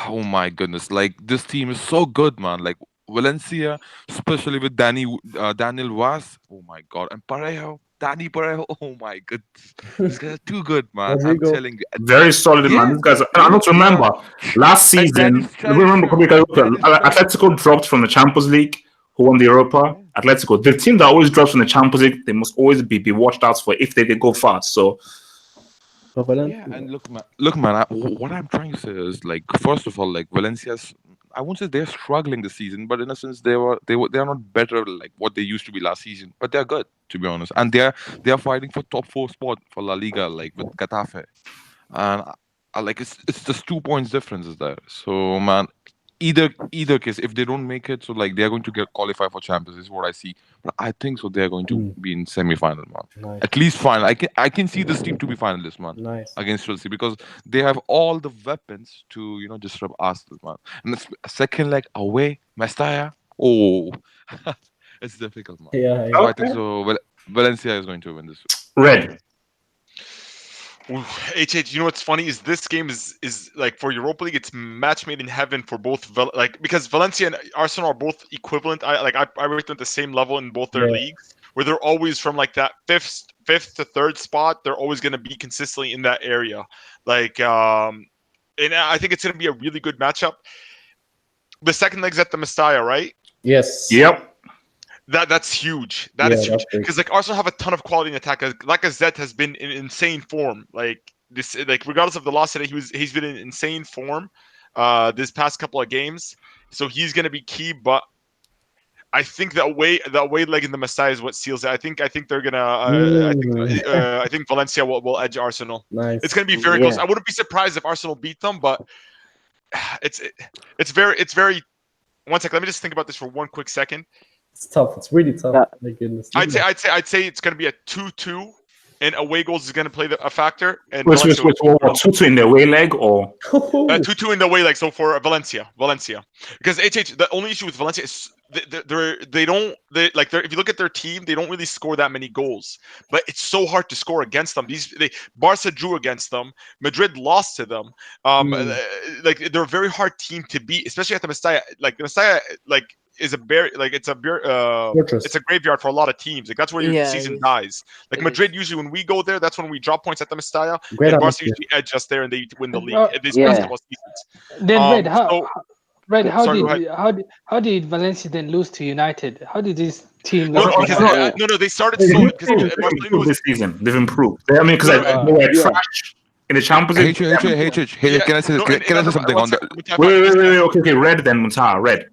oh my goodness, this team is so good, man. Valencia, especially with Daniel Vaz. Oh my God, and Parejo, Danny Parejo. Oh my goodness, these guys are too good, man. I'm Rodrigo. telling you. Very solid, man. Yeah, These guys. I yeah, don't remember yeah. last And season. Dennis Remember, Cheryshev, Dennis Atletico Cheryshev. dropped from the Champions League. Who won the Europa? Yeah. Atletico. The team that always drops from the Champions League, they must always be watched out for if they go fast. So But Valen- Yeah, and look, man. What I'm trying to say is, like, first of all, like Valencia's. I won't say they're struggling this season, but in a sense, they are not better like what they used to be last season. But they're good, to be honest, and they are fighting for top four spot for La Liga, like with Getafe, and like it's just 2 points difference is there. So man, either case, if they don't make it, so like they are going to get qualified for Champions. Is what I see. But I think so they are going to Mm. be in semi-final, man. Nice. At least final. I can see this team to be finalists, man, Nice. against Chelsea because they have all the weapons to disrupt Arsenal, man. And it's a second leg away, Mestalla. Oh, it's difficult, man. Yeah, So yeah. I think so. Valencia is going to win this. red. Ooh, HH, you know what's funny is this game is like for Europa League, it's match made in heaven for both like because Valencia and Arsenal are both equivalent. I rate them at the same level in both their Yeah. leagues, where they're always from like that fifth to third spot. They're always going to be consistently in that area. Like and I think it's going to be a really good matchup. The second leg's at the Mestalla, right? Yes. Yep. That's huge. That Yeah, is huge that's big. because like Arsenal have a ton of quality in attack. Lacazette has been in insane form. Like this, like regardless of the loss today, he's been in insane form. This past couple of games, so he's gonna be key. But I think the away leg in the Messiah is what seals it. I think they're gonna. I think Valencia will edge Arsenal. Nice. It's gonna be very close. Yeah. I wouldn't be surprised if Arsenal beat them, but it's very. One second. Let me just think about this for one quick second. It's tough. It's really tough. Yeah. My goodness. I'd say it's going to be a 2-2, and away goals is going to play a factor. And Wait, Valencia what, 2-2 in the away leg or 2-2 in the way, like so for Valencia, because the only issue with Valencia is if you look at their team, they don't really score that many goals, but it's so hard to score against them. Barca drew against them, Madrid lost to them. Like they're a very hard team to beat, especially at the Mestalla. Like the Mestalla, like is it's a graveyard for a lot of teams. Like that's where your season dies. Like Madrid, usually when we go there, that's when we drop points at the Mestalla, Great and Barca atmosphere. usually edge us there and they win the league. These Yeah. basketball seasons. Then Red, sorry, go how did Valencia then lose to United? How did this team No, lose? because to they started They've slowly improved. because They've Barcelona improved was this season. They've improved. I mean, because they were trash in the Champions League. Can I say something on that? Wait. Okay. Red then Muntah. Red.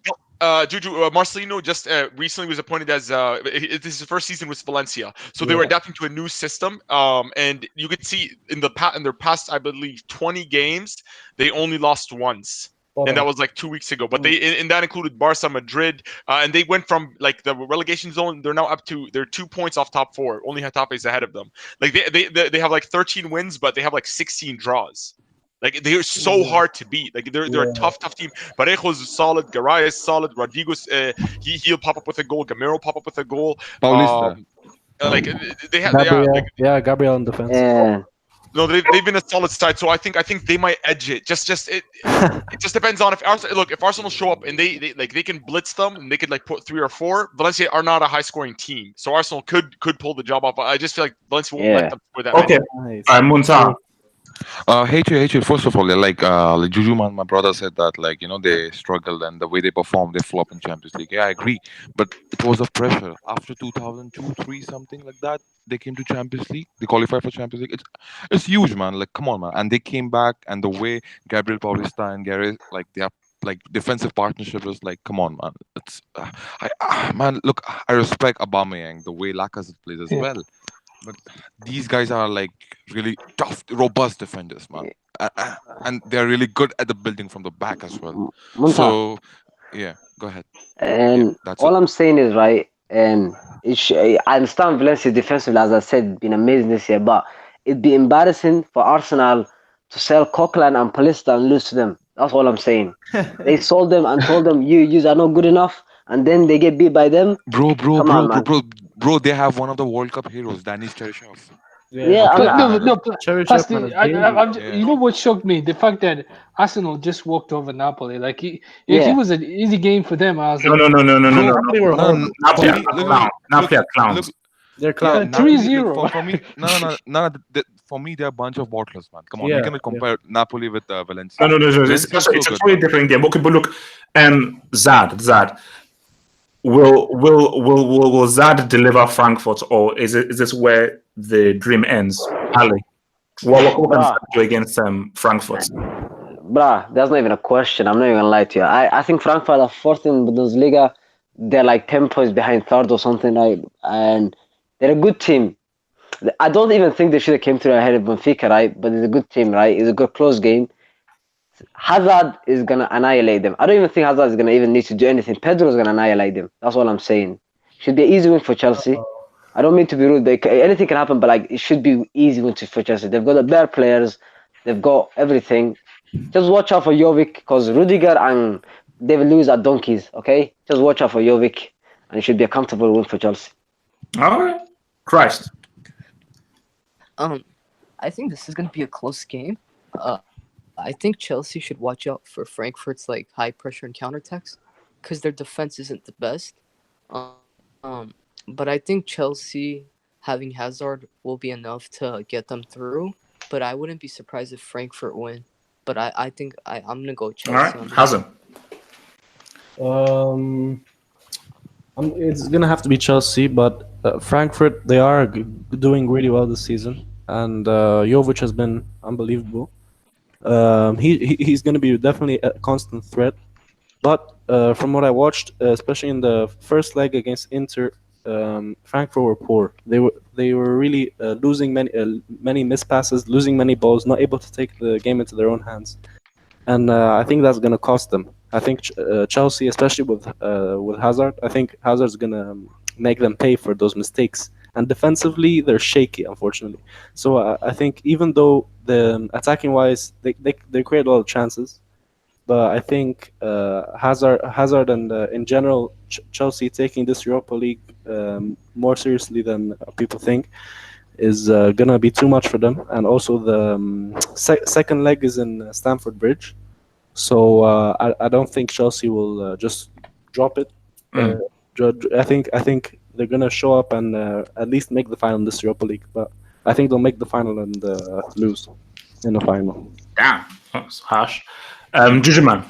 Juju Marcelino just recently was appointed as this is his first season with Valencia, so they were adapting to a new system. And you could see in their past, I believe, 20 games, they only lost once. And that was like 2 weeks ago. But and that included Barca, Madrid, and they went from like the relegation zone. They're now up to they're 2 points off top four. Only Getafe is ahead of them. Like they have like 13 wins, but they have like 16 draws. Like they are so hard to beat. Like they're a tough team. Parejo's solid. Garay is solid. Rodrigo's he'll pop up with a goal. Gamero pop up with a goal. Paulista. Like they have Gabriel in defense. Yeah. No, they've been a solid side, so I think they might edge it. It just depends on if Arsenal show up and they can blitz them and they could like put 3 or 4. Valencia are not a high scoring team, so Arsenal could pull the job off. I just feel like Valencia won't let them score that. Okay, Nice. Muntah. Hey, first of all, like Juju man, my brother said that like they struggled and the way they performed, they flop in Champions League. Yeah, I agree, but it was a pressure after 2002-3 something like that. They came to Champions League, they qualified for Champions League. It's huge, man. Like come on, man, and they came back, and the way Gabriel Paulista and Gary like they are like defensive partnership is like come on, man. It's man, look, I respect Aubameyang the way Lacazette plays as well. But these guys are like really tough, robust defenders, man, and they're really good at the building from the back as well. Muntah. So, yeah, go ahead. And that's all it. I'm saying is right. I understand Valencia defensively, as I said, been amazing this year, but it'd be embarrassing for Arsenal to sell Coquelin and Paulista and lose to them. That's all I'm saying. They sold them and told them you are not good enough, and then they get beat by them. Bro, Come on, man. they have one of the World Cup heroes, Dennis Cheryshev. Yeah, But I'm no. Cherry Plus, Chapman is dangerous. Yeah. you know what shocked me? The fact that Arsenal just walked over Napoli. Like, if it yeah. was an easy game for them, I was No, like, no, no, no, no, no, bro, no. Napoli were No, horrible. for Napoli are me, look, clowns. Napoli are look, clowns. They're yeah, clowns. 3-0. For me, for me, they're a bunch of bottlers, man. Come on, you Yeah, cannot compare Napoli with Valencia. No, no, no, no. Valencia is so It's a good, totally man. different game. Okay, but look, Zad, will Zad deliver Frankfurt, or is this where the dream ends? Ali, what can Bruh, Zad do against Frankfurt? that's not even a question. I'm not even gonna lie to you. I think Frankfurt are fourth in Bundesliga. They're like 10 points behind third or something, right? And they're a good team. I don't even think they should have came through ahead of Benfica, right? But it's a good team, right? It's a good close game. Hazard is gonna annihilate them. I don't even think Hazard is gonna even need to do anything. Pedro is gonna annihilate them. That's all I'm saying. Should be an easy win for Chelsea. I don't mean to be rude. Anything can happen, but like it should be easy win for Chelsea. They've got the better players. They've got everything. Just watch out for Jovic because Rudiger and David Luiz are donkeys. Okay, just watch out for Jovic, and it should be a comfortable win for Chelsea. All right, Christ. I think this is going to be a close game. I think Chelsea should watch out for Frankfurt's like high pressure and counterattacks because their defense isn't the best. But I think Chelsea having Hazard will be enough to get them through. But I wouldn't be surprised if Frankfurt win. But I think I'm gonna go All Chelsea. right, On this. Hazard. It's gonna have to be Chelsea, but Frankfurt they are doing really well this season, and Jovic has been unbelievable. He's gonna be definitely a constant threat. But from what I watched, especially in the first leg against Inter, Frankfurt were poor. They were really losing many missed passes, losing many balls, not able to take the game into their own hands, and I think that's going to cost them. I think Chelsea, especially with Hazard, I think Hazard's going to make them pay for those mistakes. And defensively, they're shaky, unfortunately. So I think even though the attacking wise, they create a lot of chances, but I think Hazard and in general Chelsea taking this Europa League more seriously than people think is gonna be too much for them. And also the second leg is in Stamford Bridge, so I don't think Chelsea will just drop it. I think they're gonna show up and at least make the final in this Europa League, but I think they'll make the final and lose in the final. Damn, that's harsh. Jujuman.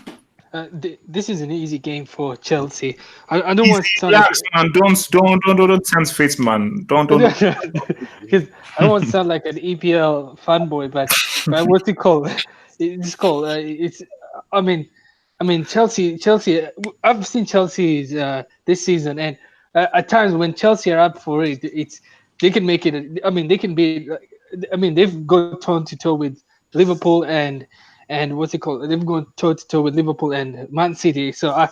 This is an easy game for Chelsea. I don't want to sound Relax, man. Don't sense face, man. Don't. because I don't want to sound like an EPL fanboy, but what's it called? It's called. It's. I mean Chelsea. I've seen Chelsea's this season, and at times when Chelsea are up for it, they can make it. I mean, they can be. I mean, they've gone toe to toe with Liverpool and what's it called? They've gone toe to toe with Liverpool and Man City. So I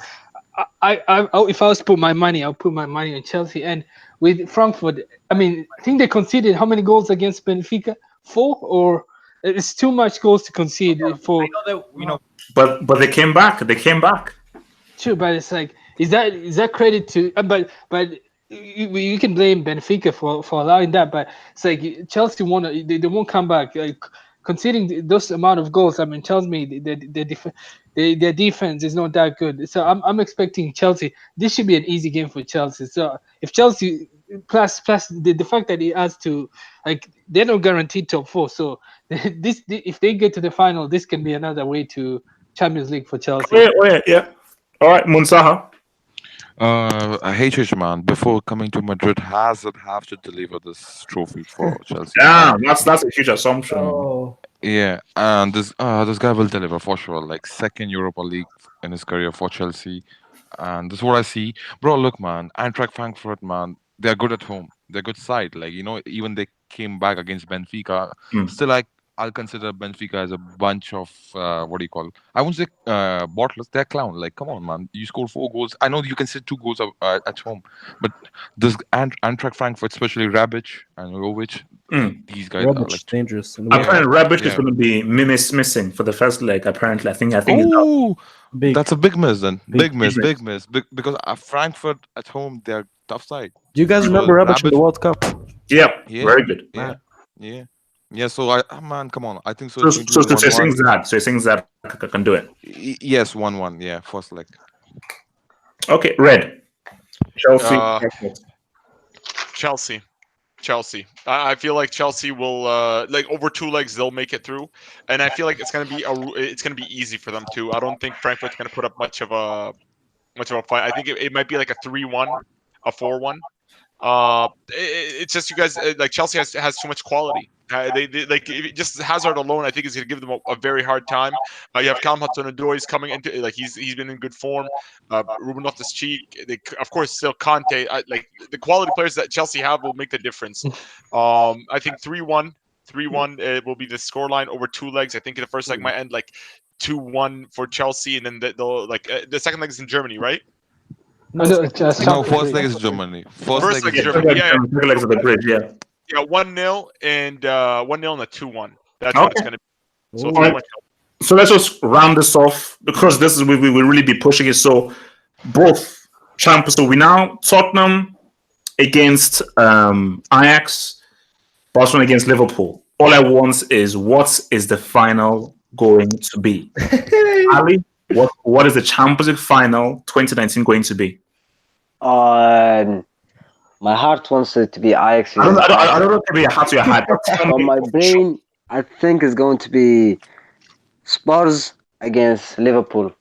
if I was to put my money, I'll put my money on Chelsea. And with Frankfurt, I mean, I think they conceded how many goals against Benfica? 4, or it's too much goals to concede for. But they came back. They came back. True, but it's like is that credit to? But you can blame Benfica for allowing that. But it's like Chelsea they won't come back. Like, conceding those amount of goals, I mean, tells me their defense is not that good. So I'm expecting Chelsea. This should be an easy game for Chelsea. So if Chelsea plus the fact that it has to, like, they're not guaranteed top 4. So if they get to the final, this can be another way to Champions League for Chelsea. Yeah. All right, Munsaha. HH man, before coming to Madrid, Hazard have to deliver this trophy for Chelsea. Damn, that's a huge assumption. Oh. Yeah, and this guy will deliver for sure. Like second Europa League in his career for Chelsea, and this is what I see, bro. Look, man, Eintracht Frankfurt, man, they're good at home. They're good side. Like even they came back against Benfica. Still, like I'll consider Benfica as a bunch of what do you call? I won't say bottlers. They're clown. Like, come on, man. You scored 4 goals. I know you can say 2 goals at home, but this Eintracht Frankfurt, especially Rebic and Jovic, these guys Rebic are like is dangerous. Apparently, Rebic is going to be missing for the first leg. Apparently, I think. Oh, big. that's a big miss then. Big miss. Because Frankfurt at home, they're tough side. Do you guys remember Rebic in the World Cup? Yeah, very good. Yeah. Yeah. So man, come on. I think so. So, It's going to be you're 1-1. saying that. So you're saying that can do it. Yes, 1-1. Yeah, first leg. Okay, red. Chelsea. Chelsea. Chelsea. I feel like Chelsea will like over 2 legs they'll make it through, and I feel like it's gonna be easy for them too. I don't think Frankfurt's gonna put up much of a fight. I think it might be like a 3-1, a 4-1. It's just you guys like Chelsea has too much quality. They like just Hazard alone. I think is going to give them a very hard time. You have Callum Hudson-Odoi is coming into like he's been in good form. Ruben Loftus-Cheek, of course, still Conte. Like the quality players that Chelsea have will make the difference. I think 3-1. 3-1 will be the scoreline over 2 legs. I think the first leg might end like 2-1 for Chelsea, and then they'll like the second leg is in Germany, right? No, just No, first leg is Germany. First leg is Germany. Germany. Second legs of the bridge. Yeah. Yeah, 1-0 and 1-0 and a 2-1. That's what it's Okay. going to be. So All right. 3-1. So let's just round this off because this is we will really be pushing it. So both champions. So we now Tottenham against Ajax, Barcelona against Liverpool. All I want is what is the final going to be? Ali, what is the Champions League final 2019 going to be? My heart wants it to be Ajax. I don't know if it be a hat to your hat. On my brain, I think it's going to be Spurs against Liverpool.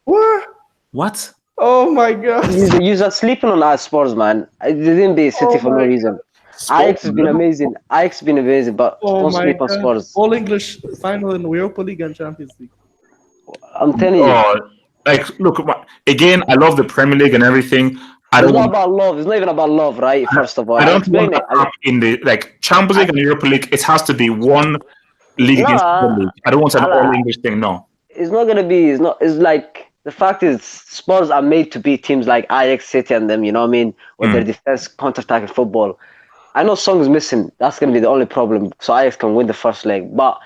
What? Oh my god. You're sleeping on our Spurs, man. It didn't be City for no reason. Ajax has been amazing. But don't sleep on Spurs. All English final in Europa League and Champions League. I'm telling you. Like, look, again, I love the Premier League and everything. It's not about love. It's not even about love, right? First of all, I don't want to in the like Champions League and Europa League. It has to be one league against the league. I don't want an all English thing. No, it's not gonna be. It's not. It's like the fact is Spurs are made to beat teams like Ajax, City, and them. You know what I mean? With their defense, counter-attacking football. I know Song is missing. That's gonna be the only problem. So Ajax can win the first leg, but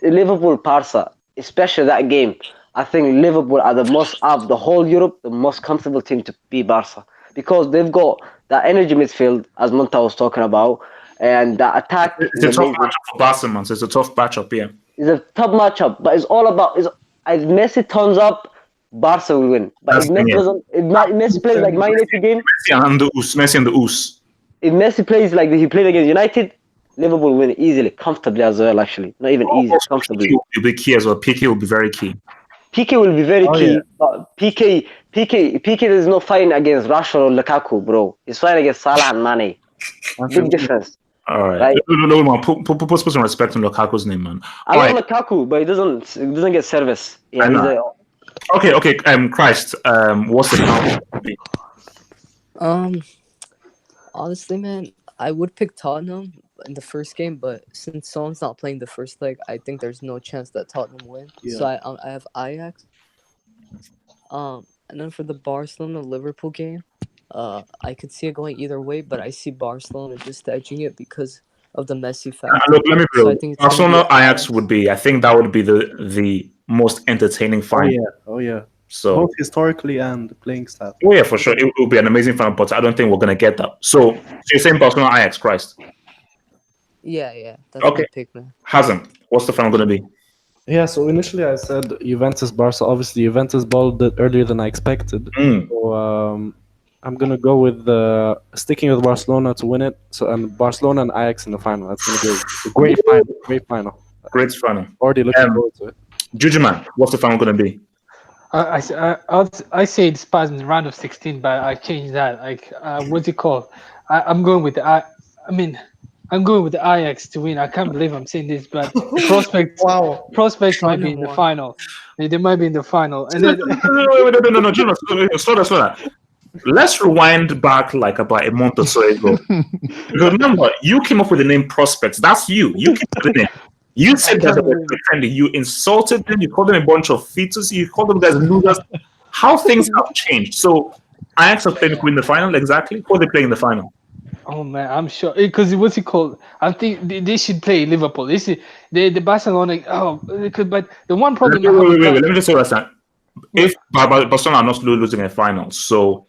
Liverpool, Barca, especially that game. I think Liverpool are the most out of the whole Europe, the most comfortable team to beat Barca because they've got that energy midfield, as Monta was talking about, and that attack. It's a tough matchup for Barca, man. So it's a tough matchup, yeah. It's a tough matchup, but it's all about as Messi turns up, Barca will win. But if Messi doesn't, if Messi plays like Man United game, Messi and the Oos. If Messi plays like he played against United, Liverpool win easily, comfortably as well. Actually, not even easy, comfortably. PK will be key as well. PK will be very key. PK will be very key, but PK, there's no fighting against Rashford or Lukaku, bro. He's fighting against Salah and Mane. Big difference. All right. No, man. Put some respect on Lukaku's name, man. I love Lukaku, but he doesn't get service. Yeah. Okay. Christ. What's the count? Honestly, man, I would pick Tottenham in the first game, but since Son's not playing the first leg, I think there's no chance that Tottenham win. Yeah. So I have Ajax. And then for the Barcelona-Liverpool game, I could see it going either way, but I see Barcelona just edging it because of the Messi factor. Look, let me so Barcelona-Ajax would be. I think that would be the most entertaining final. Oh yeah. So both historically and playing style. Oh yeah, for sure, it will be an amazing final, but I don't think we're gonna get that. So you're saying Barcelona-Ajax, Christ? Yeah. That's my pick, man. Hasn't. What's the final going to be? Yeah, so initially I said Juventus, Barca. Obviously, Juventus balled earlier than I expected. So I'm going to go with sticking with Barcelona to win it. So and Barcelona and Ajax in the final. That's going to be a great final. Great final. Already looking forward to it. Jujuman, what's the final going to be? I say it's past in the round of 16, but I changed that. Like, what's it called? I'm going with I'm going with the Ajax to win. I can't believe I'm saying this, but prospects might be in the final. They might be in the final. And then no, Jonas, slow down. Let's rewind back like about a month or so ago. Remember, you came up with the name Prospects. That's you. You came up with the name. You said that they were trendy. You insulted them. You called them a bunch of fetus. You called them guys losers. How things have changed. So Ajax are playing to win the final, exactly. Who are they playing in the final? Oh man, I'm sure because what's it called? I think they should play Liverpool. The Barcelona. But the one problem. Wait. Let me just say that. If Barcelona are not losing a final, so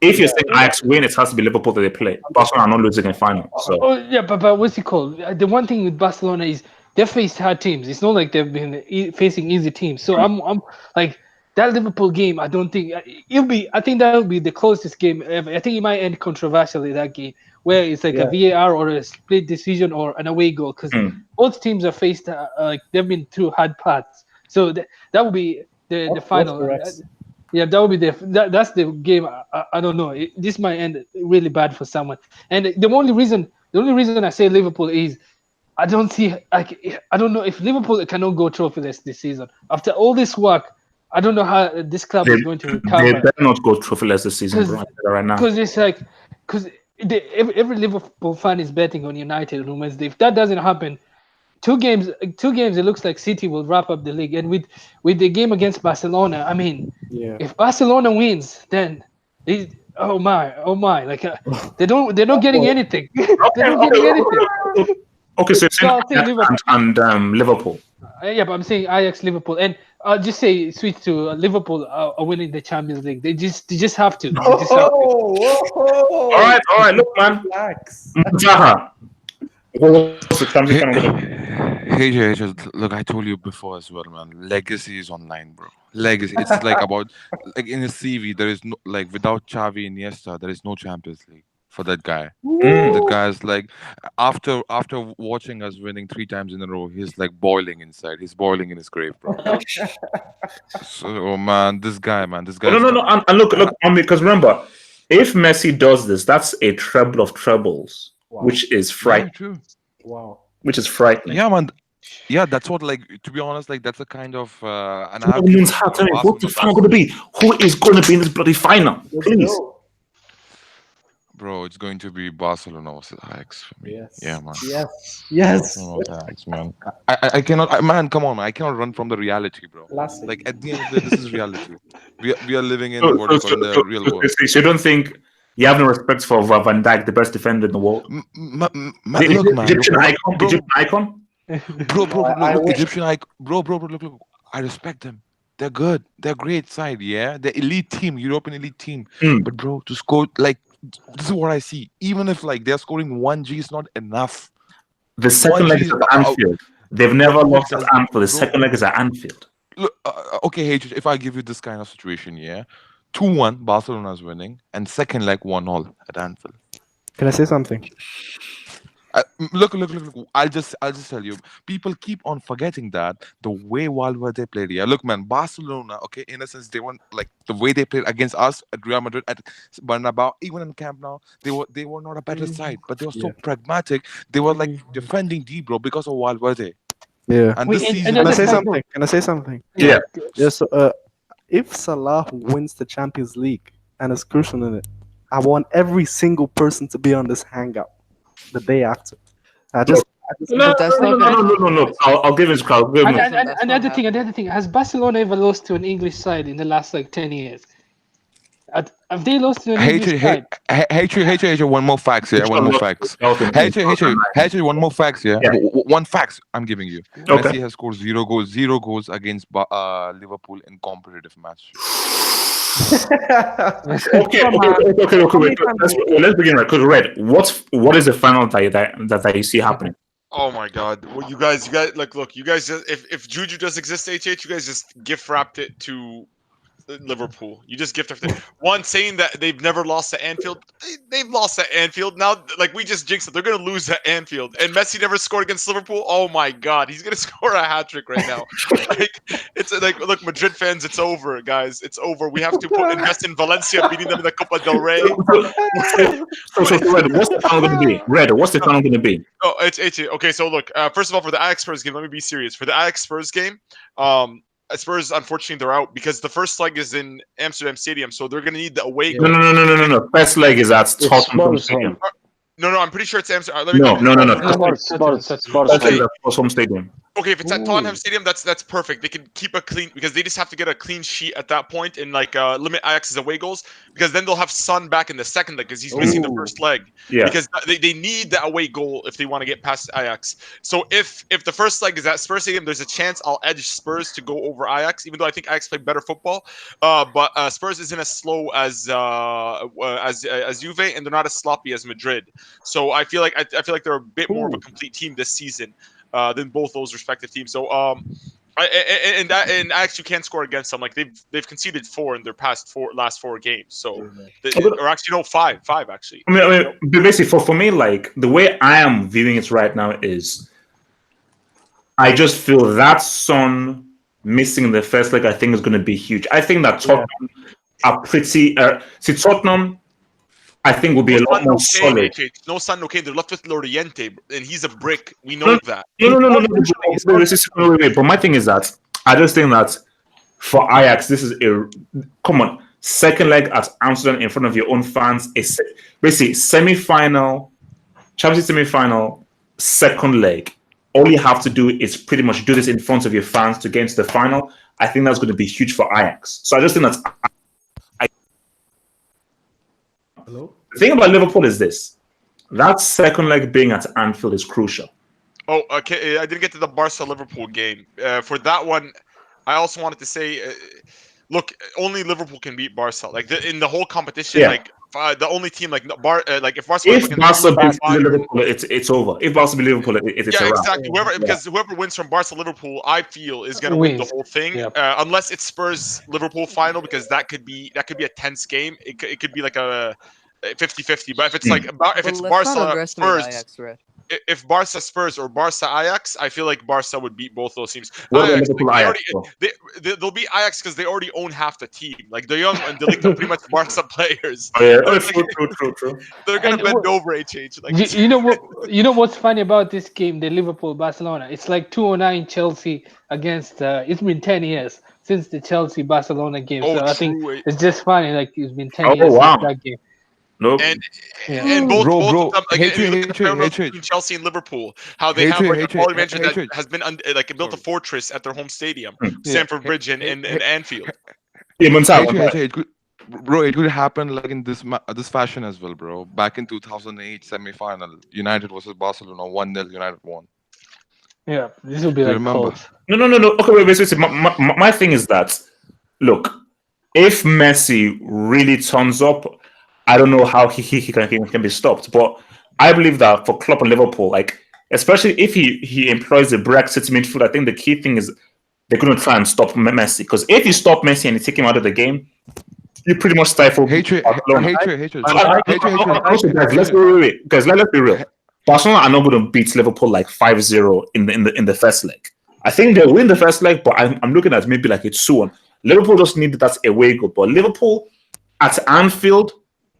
If you're saying Ajax win, it has to be Liverpool that they play. Barcelona are not losing in final. So Oh yeah, but what's it called? The one thing with Barcelona is they've faced hard teams. It's not like they've been facing easy teams. So I'm like that Liverpool game. I don't think it'll be. I think that'll be the closest game ever. I think it might end controversially that game, where it's like a VAR or a split decision or an away goal, because both teams are faced like they've been through hard paths. So that will be the final. Yeah, that would be that's the game. I don't know. This might end really bad for someone. And the only reason I say Liverpool is I don't see I don't know if Liverpool cannot go trophyless this season. After all this work, I don't know how this club is going to recover. They better not go trophyless this season, bro. Right now, because it's like every Liverpool fan is betting on United on Wednesday. If that doesn't happen, two games, it looks like City will wrap up the league. And with the game against Barcelona, I mean, if Barcelona wins, then oh my, like they're not getting anything. They're not getting anything. Okay, so it's Ajax and Liverpool. Yeah, but I'm saying Ajax, Liverpool, and I'll just say switch to Liverpool are winning the Champions League. They just have to. All right, look, man. Zaha. What's the champion gonna be? Hey, look, I told you before as well, man. Legacy is online, bro. Legacy. It's like about like in his CV, there is no like without Xavi and Iniesta, there is no Champions League for that guy. That guy's like after watching us winning 3 times in a row, he's like boiling inside. He's boiling in his grave, bro. So man, this guy. No. And look, because remember, if Messi does this, that's a treble of trebles, which is frightening. Yeah, true. Wow. Which is frightening. Yeah, man. Yeah, that's what, like, to be honest, like, that's a kind of an what's the final going to be? Who is going to be in this bloody final? Please. Bro, it's going to be Barcelona versus Ajax for me. Yes. Yeah, man. Yes. Ajax, man. I cannot, man, come on, man. I cannot run from the reality, bro. Classic. Like, at the end of the day, this is reality. We are living in the real world. So you don't think you have no respect for Van Dijk, the best defender in the world? Look, man. Egyptian icon? Bro, look, Egyptian icon. Bro, look. I respect them. They're good. They're a great side, yeah? They're elite team, European elite team. But, bro, to score, like, this is what I see. Even if, like, they're scoring 1G is not enough. The second leg is at Anfield. They've never lost at Anfield. The second leg is at Anfield. Look, okay, hey, if I give you this kind of situation, yeah? 2-1, Barcelona's winning, and second leg 1-0 at Anfield. Can I say something? Look. I'll just tell you. People keep on forgetting that the way Valverde played. Yeah, look, man. Barcelona. Okay, in a sense, they weren't like the way they played against us at Real Madrid, at Bernabeu, even in Camp Nou. They were not a better side, but they were so pragmatic. They were like defending deep, bro, because of Valverde. Yeah. And this season, Can I say something? Yeah. Yes. If Salah wins the Champions League and is crucial in it, I want every single person to be on this hangout the day after. No. I'll give his crowd. Another thing. Has Barcelona ever lost to an English side in the last like 10 years? Have they lost to an English side? Hey, one more facts here. One more facts. Hey, one more facts here. One facts I'm giving you. Okay. Messi has scored 0 goals against Liverpool in competitive match. Okay. Let's begin right. Because Red, what is the final that you see happening? Oh my God! Well, you guys, look. You guys, just, if Juju does exist, you guys just gift wrapped it to Liverpool. You just gift wrapped it. One saying that they've never lost at Anfield. They've lost at Anfield now. Like we just jinxed it. They're gonna lose at Anfield. And Messi never scored against Liverpool. Oh my God, he's gonna score a hat trick right now. It's like, look, Madrid fans, it's over, guys. It's over. We have to invest in Valencia beating them in the Copa del Rey. So Red, what's the final going to be? Red, what's the final going to be? Oh, it's okay. So look, first of all, for the Ajax Spurs game, let me be serious. For the Ajax Spurs game, Spurs, unfortunately, they're out because the first leg is in Amsterdam Stadium, so they're going to need the away goal. No. First leg is at Tottenham Stadium. No, I'm pretty sure it's Amsterdam. No. Sports Home Stadium. Okay, if it's at Tottenham Stadium, that's perfect. They can keep a clean because they just have to get a clean sheet at that point and like limit Ajax's away goals because then they'll have Son back in the second leg because he's missing the first leg. Yeah. Because they need the away goal if they want to get past Ajax. So if the first leg is at Spurs Stadium, there's a chance I'll edge Spurs to go over Ajax, even though I think Ajax play better football. But Spurs isn't as slow as Juve, and they're not as sloppy as Madrid. So I feel like they're a bit more of a complete team this season. Than both those respective teams. So and Ajax, you can't score against them. Like they've conceded 4 in their last 4 games. So or actually no 5 actually. I mean, basically for me, like the way I am viewing it right now is, I just feel that Son missing the first leg, I think is going to be huge. I think that Tottenham are pretty. Tottenham, I think will be a lot more solid. No Son, okay. They're left with Loriente, and he's a brick. We know that. No. But my thing is that I just think that for Ajax, this is second leg at Amsterdam in front of your own fans. Is basically semi-final, Champions League semi-final, second leg. All you have to do is pretty much do this in front of your fans to get into the final. I think that's going to be huge for Ajax. So I just think that's. Hello? The thing about Liverpool is this: that second leg being at Anfield is crucial. Oh, okay. I didn't get to the Barca-Liverpool game. For that one, I also wanted to say, look, only Liverpool can beat Barca. Like in the whole competition, like the only team like if Barca beats Liverpool, it's over. If Barca beat Liverpool, it's a wrap. Exactly. Whoever wins from Barca Liverpool, I feel is going to win the whole thing. Unless it's Spurs Liverpool final, because that could be a tense game. It could be like a 50-50. But if it's Barca Spurs. If Barca Spurs or Barca Ajax, I feel like Barca would beat both those teams. Ajax, they'll beat Ajax because they already own half the team. Like De Jong and De Ligt are pretty much Barca players. True. They're gonna bend over HH. Like you know what? You know what's funny about this game, the Liverpool Barcelona? It's like 2009 Chelsea against. It's been 10 years since the Chelsea Barcelona game. So I think it's just funny. Like it's been 10 years since that game. Nope. And both of them, between Chelsea and Liverpool, how they have a quality manager that has been built a fortress at their home stadium, Stamford Bridge and Anfield. Bro, it could happen like in this fashion as well, bro. Back in 2008 semi-final, United versus Barcelona, 1-0, United won. Yeah, this will be like close. No. Okay, wait. My thing is that, look, if Messi really turns up, I don't know how he can be stopped, but I believe that for Klopp and Liverpool, like especially if he employs the Brexit midfield, I think the key thing is they're going to try and stop Messi, because if you stop Messi and you take him out of the game, you pretty much stifle. Let's be real. Barcelona are not going to beat Liverpool like 5-0 in the first leg. I think they'll win the first leg, but I'm looking at maybe like a 2-1. Liverpool just need that away goal, but Liverpool at Anfield.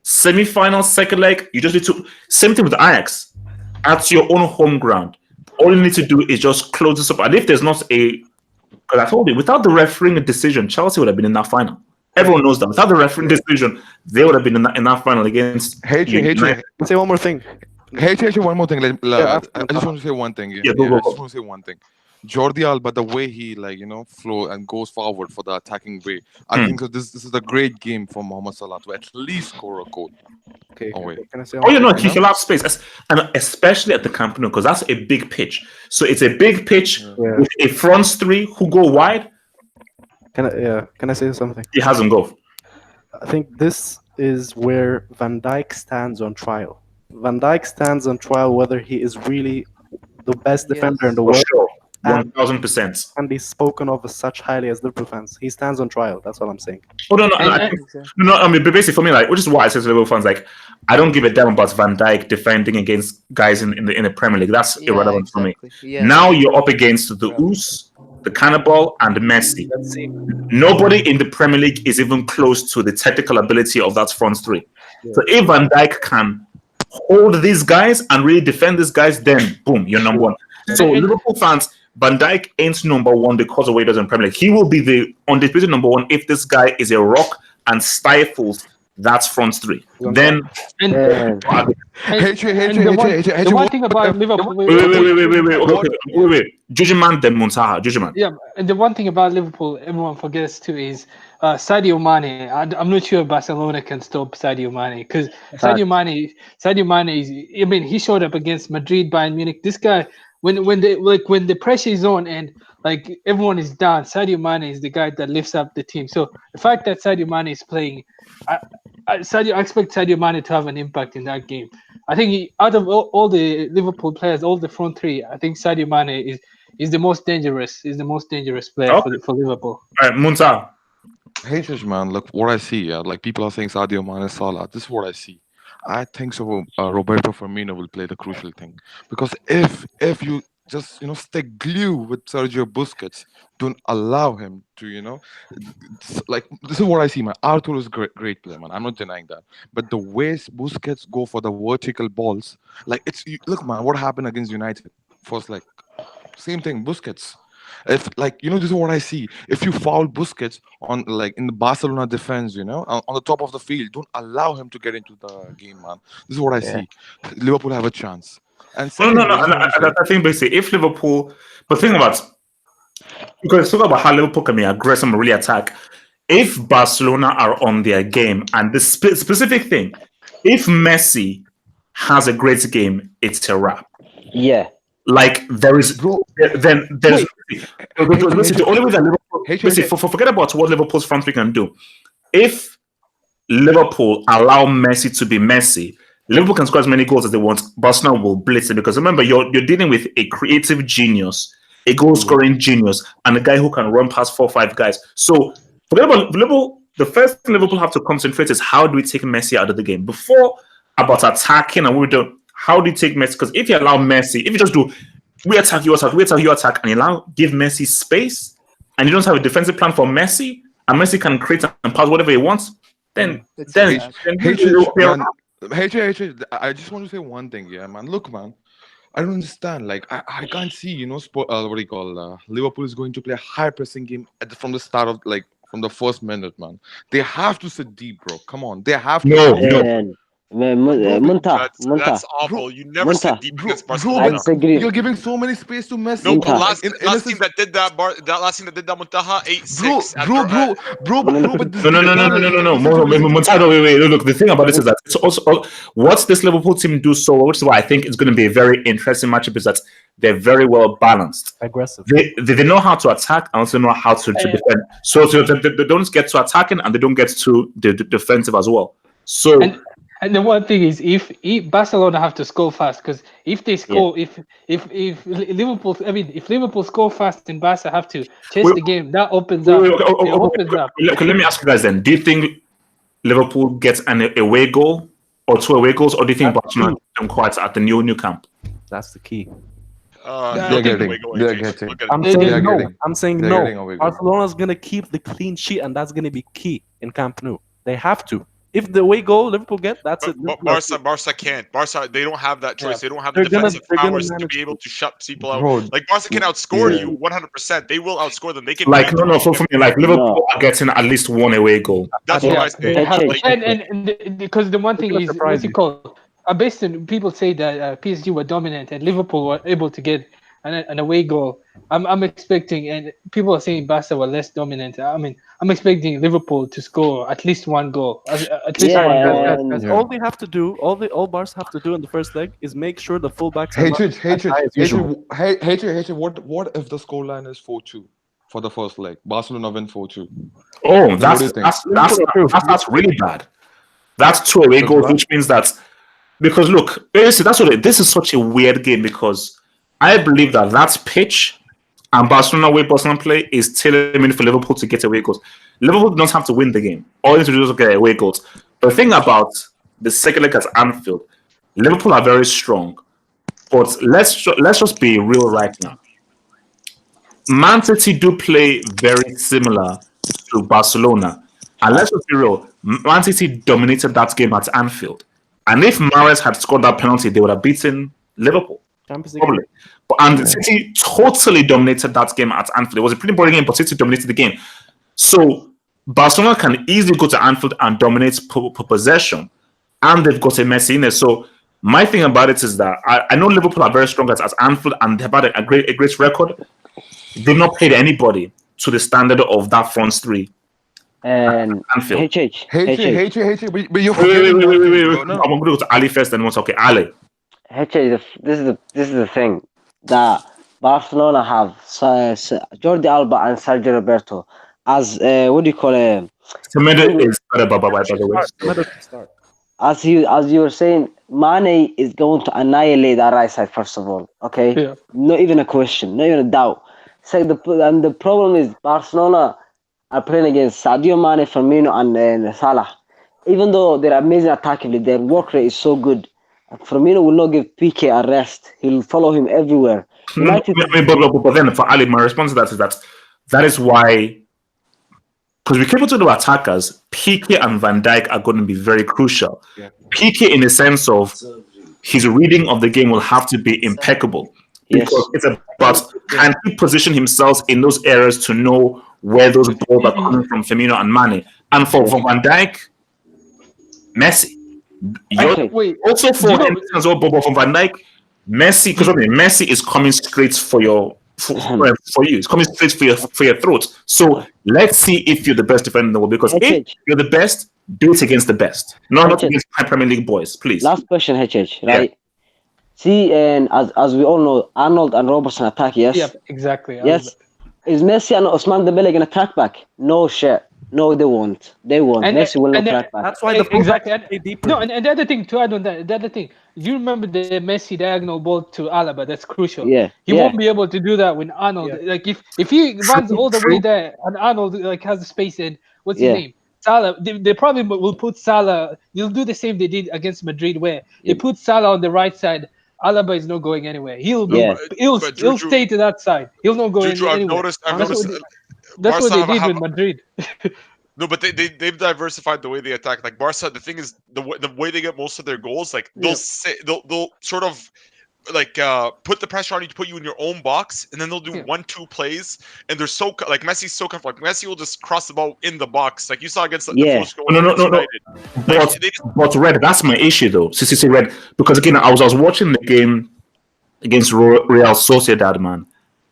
Semi-final, second leg, you just need to. Same thing with Ajax. At your own home ground, all you need to do is just close this up. And if there's not because I told you, without the refereeing decision, Chelsea would have been in that final. Everyone knows that. Without the refereeing decision, they would have been in that final against. Say one more thing. One more thing. I just want to say one thing. I just want to say one thing. Jordi Alba, the way he flow and goes forward for the attacking way, I think so. This is a great game for Mohamed Salah to at least score a goal. Okay. Can I say? He can have space, and especially at the Camp Nou, because that's a big pitch. So it's a big pitch with a front three who go wide. Can I say something? He hasn't go. I think this is where Van Dijk stands on trial. Van Dijk stands on trial whether he is really the best defender in the world. Sure. 1,000%. And he's spoken of as such highly as Liverpool fans. He stands on trial. That's what I'm saying. Oh no! I mean, basically for me, like, which is why I say to Liverpool fans, like, I don't give a damn about Van Dijk defending against guys in the Premier League. That's irrelevant for me. Yeah. Now you're up against the Oos, the Cannibal, and the Messi. Nobody in the Premier League is even close to the technical ability of that front three. Yeah. So if Van Dijk can hold these guys and really defend these guys, then boom, you're number one. So Liverpool fans. Van Dijk ain't number one because of what he does in Premier League. He will be the undisputed number one if this guy is a rock and stifles That's front three. One Then And the one thing about Liverpool, wait. Jujuman then Muntaha. Jujuman. yeah, and the one thing about Liverpool, everyone forgets too, is Sadio Mane. I'm not sure Barcelona can stop Sadio Mane because Sadio Mane is. I mean, he showed up against Madrid, Bayern Munich. This guy, when the pressure is on and like everyone is down, Sadio Mane is the guy that lifts up the team. So the fact that Sadio Mane is playing, I expect Sadio Mane to have an impact in that game. I think out of all the Liverpool players, all the front three, I think Sadio Mane is the most dangerous. Is the most dangerous player for Liverpool. All right, Muntaha. Hey, man, look what I see. Like people are saying Sadio Mane, Salah. This is what I see. I think so. Roberto Firmino will play the crucial thing because if you just stick glue with Sergio Busquets, don't allow him to like this is what I see. Man, Arthur is great player, man. I'm not denying that. But the ways Busquets go for the vertical balls, like look, man, what happened against United? First, like same thing, Busquets. If this is what I see. If you foul Busquets on in the Barcelona defense, on the top of the field, don't allow him to get into the game, man. This is what I see. Liverpool have a chance. And secondly, I think basically if Liverpool, but think about because talk about how Liverpool can be aggressive and really attack. If Barcelona are on their game, and the specific thing, if Messi has a great game, it's a wrap. Yeah. Like there is, then there's the only way that Liverpool, forget about what Liverpool's front three can do. If Liverpool allow Messi to be Messi, Liverpool can score as many goals as they want. Barcelona will blitz it because remember you're dealing with a creative genius, a goal scoring genius, and a guy who can run past 4 or 5 guys. So forget about Liverpool. The first thing Liverpool have to concentrate is how do we take Messi out of the game before about attacking and what we do. How do you take Messi? Because if you allow Messi, if you just do we attack, you attack, and you give Messi space, and you don't have a defensive plan for Messi, and Messi can create and pass whatever he wants, then I just want to say one thing, man. Look, man, I don't understand. Like, I can't see, Liverpool is going to play a high pressing game from the start of from the first minute, man. They have to sit deep, bro. Come on, they have to. No. That's awful. You never sit deep against Barcelona. You're giving so many space to Messi. No, but last team that did that, Muntaha 8-6. Bro. No. Muntaha, wait. Look, the thing about this is that it's also what this Liverpool team do so well, which is why I think it's going to be a very interesting matchup. Is that they're very well balanced, aggressive. They know how to attack and also know how to defend. So they don't get to attacking and they don't get to the defensive as well. So. And the one thing is, if Barcelona have to score fast, because if they score, if Liverpool score fast and Barca have to chase the game, that opens up. Okay, let me ask you guys then. Do you think Liverpool gets an away goal or 2 away goals, or do you think Barcelona don't quite at the new camp? That's the key. They're getting. I'm saying no. Barcelona's gonna keep the clean sheet, and that's gonna be key in Camp Nou. They have to. If the way goal Liverpool get, that's it. Barca can't. Barca, they don't have that choice. They don't have the defensive powers to be able to shut people out. Bro, like Barca can outscore you 100%. They will outscore them. They can. For me, Liverpool are getting at least 1 away goal. That's what I say. And because the one thing is, what's it called? Based on people say that PSG were dominant and Liverpool were able to get an away goal. I'm expecting, and people are saying Barca were less dominant. I mean, I'm expecting Liverpool to score at least 1 goal. At least one goal. All they have to do, all Barca have to do in the first leg is make sure the fullbacks. What if the scoreline is 4-2 for the first leg? Barcelona win 4-2. Oh, that's really bad. That's 2 away goals, which means that because look, basically this is such a weird game because I believe that pitch and Barcelona way Barcelona play is tailor-made for Liverpool to get away goals. Liverpool don't have to win the game. All they need to do is get away goals. The thing about the second leg at Anfield, Liverpool are very strong. But let's just be real right now. Man City do play very similar to Barcelona. And let's just be real. Man City dominated that game at Anfield. And if Mahrez had scored that penalty, they would have beaten Liverpool. Probably. And City totally dominated that game at Anfield. It was a pretty boring game, but City dominated the game. So Barcelona can easily go to Anfield and dominate possession, and they've got a Messi in there. So my thing about it is that I know Liverpool are very strong as Anfield, and they've had a great record. They've not played anybody to the standard of that front three. And Anfield. but you're forgetting wait. I'm going to go to Ali first, then once. Okay, Ali. this is the thing that Barcelona have Jordi Alba and Sergio Roberto as what do you call it? Semedo is better, by the way. As you were saying, Mane is going to annihilate that right side first of all. Okay, Yeah. Not even a question, not even a doubt. And the problem is Barcelona are playing against Sadio Mane, Firmino, and Salah. Even though they're amazing attackingly, their work rate is so good. Firmino will not give PK a rest. He'll follow him everywhere. But then for Ali, my response to that is that is why, because we keep on talking about attackers, PK and Van Dijk are going to be very crucial. Yeah. PK, in the sense of his reading of the game, will have to be impeccable. Because it's about can he position himself in those areas to know where those balls are coming from Firmino and Mane. And for Van Dijk, Messi. Also for Van Dijk, Messi, because Messi is coming straight for you. It's coming straight for your throat. So let's see if you're the best defender in the world. Because if you're the best, do it against the best, not against Premier League boys, please. Last question, HH, right? Yeah. See, and as we all know, Arnold and Robertson attack. Yes. Yep. Exactly. Yes. Is Messi and Ousmane Dembele gonna track back? No shit. No, they won't. They won't. Messi will not track back. That's why the exactly. And the other thing to add on that, the other thing, you remember the Messi diagonal ball to Alaba? That's crucial. Yeah. He won't be able to do that when Arnold. Yeah. Like if he runs all the way there and Arnold like has the space in, what's his name? Salah. They probably will put Salah. They'll do the same they did against Madrid, where they put Salah on the right side. Alaba is not going anywhere. He'll stay to that side. He'll not go anywhere. I've noticed. That's what they did with Madrid. No, but they've diversified the way they attack. Like Barca, the thing is the way they get most of their goals. Like they'll sort of like put the pressure on you to put you in your own box, and then they'll do 1-2 plays, and they're so like Messi's so comfortable. Like Messi will just cross the ball in the box, like you saw against the first goal. No. But Red, that's my issue though. CCC Red, because again, I was watching the game against Real Sociedad, man,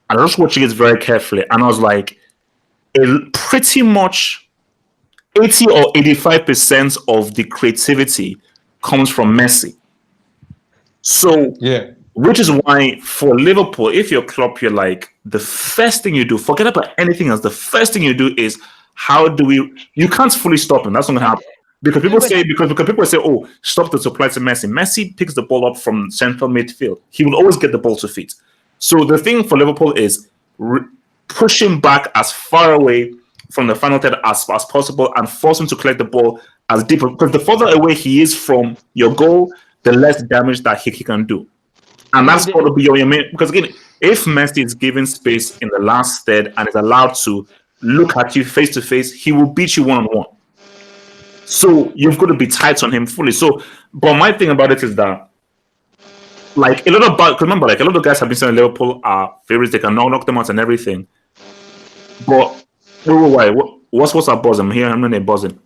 and I was watching it very carefully, and I was like, pretty much 80 or 85% of the creativity comes from Messi. So which is why for Liverpool, if you're Klopp, you're like, the first thing you do, forget about anything else. The first thing you do is you can't fully stop him. That's not gonna happen. Because people say, oh, stop the supply to Messi. Messi picks the ball up from central midfield. He will always get the ball to feet. So the thing for Liverpool is push him back as far away from the final third as possible and force him to collect the ball as deep, because the further away he is from your goal, the less damage that he can do. And that's got to be your main, because again, if Messi is given space in the last third and is allowed to look at you face to face, he will beat you one-on-one. So you've got to be tight on him fully. So, but my thing about it is that, like, a lot of guys have been saying Liverpool are favorites, they can knock them out and everything. But what's our buzz? I'm here, I'm not buzzing.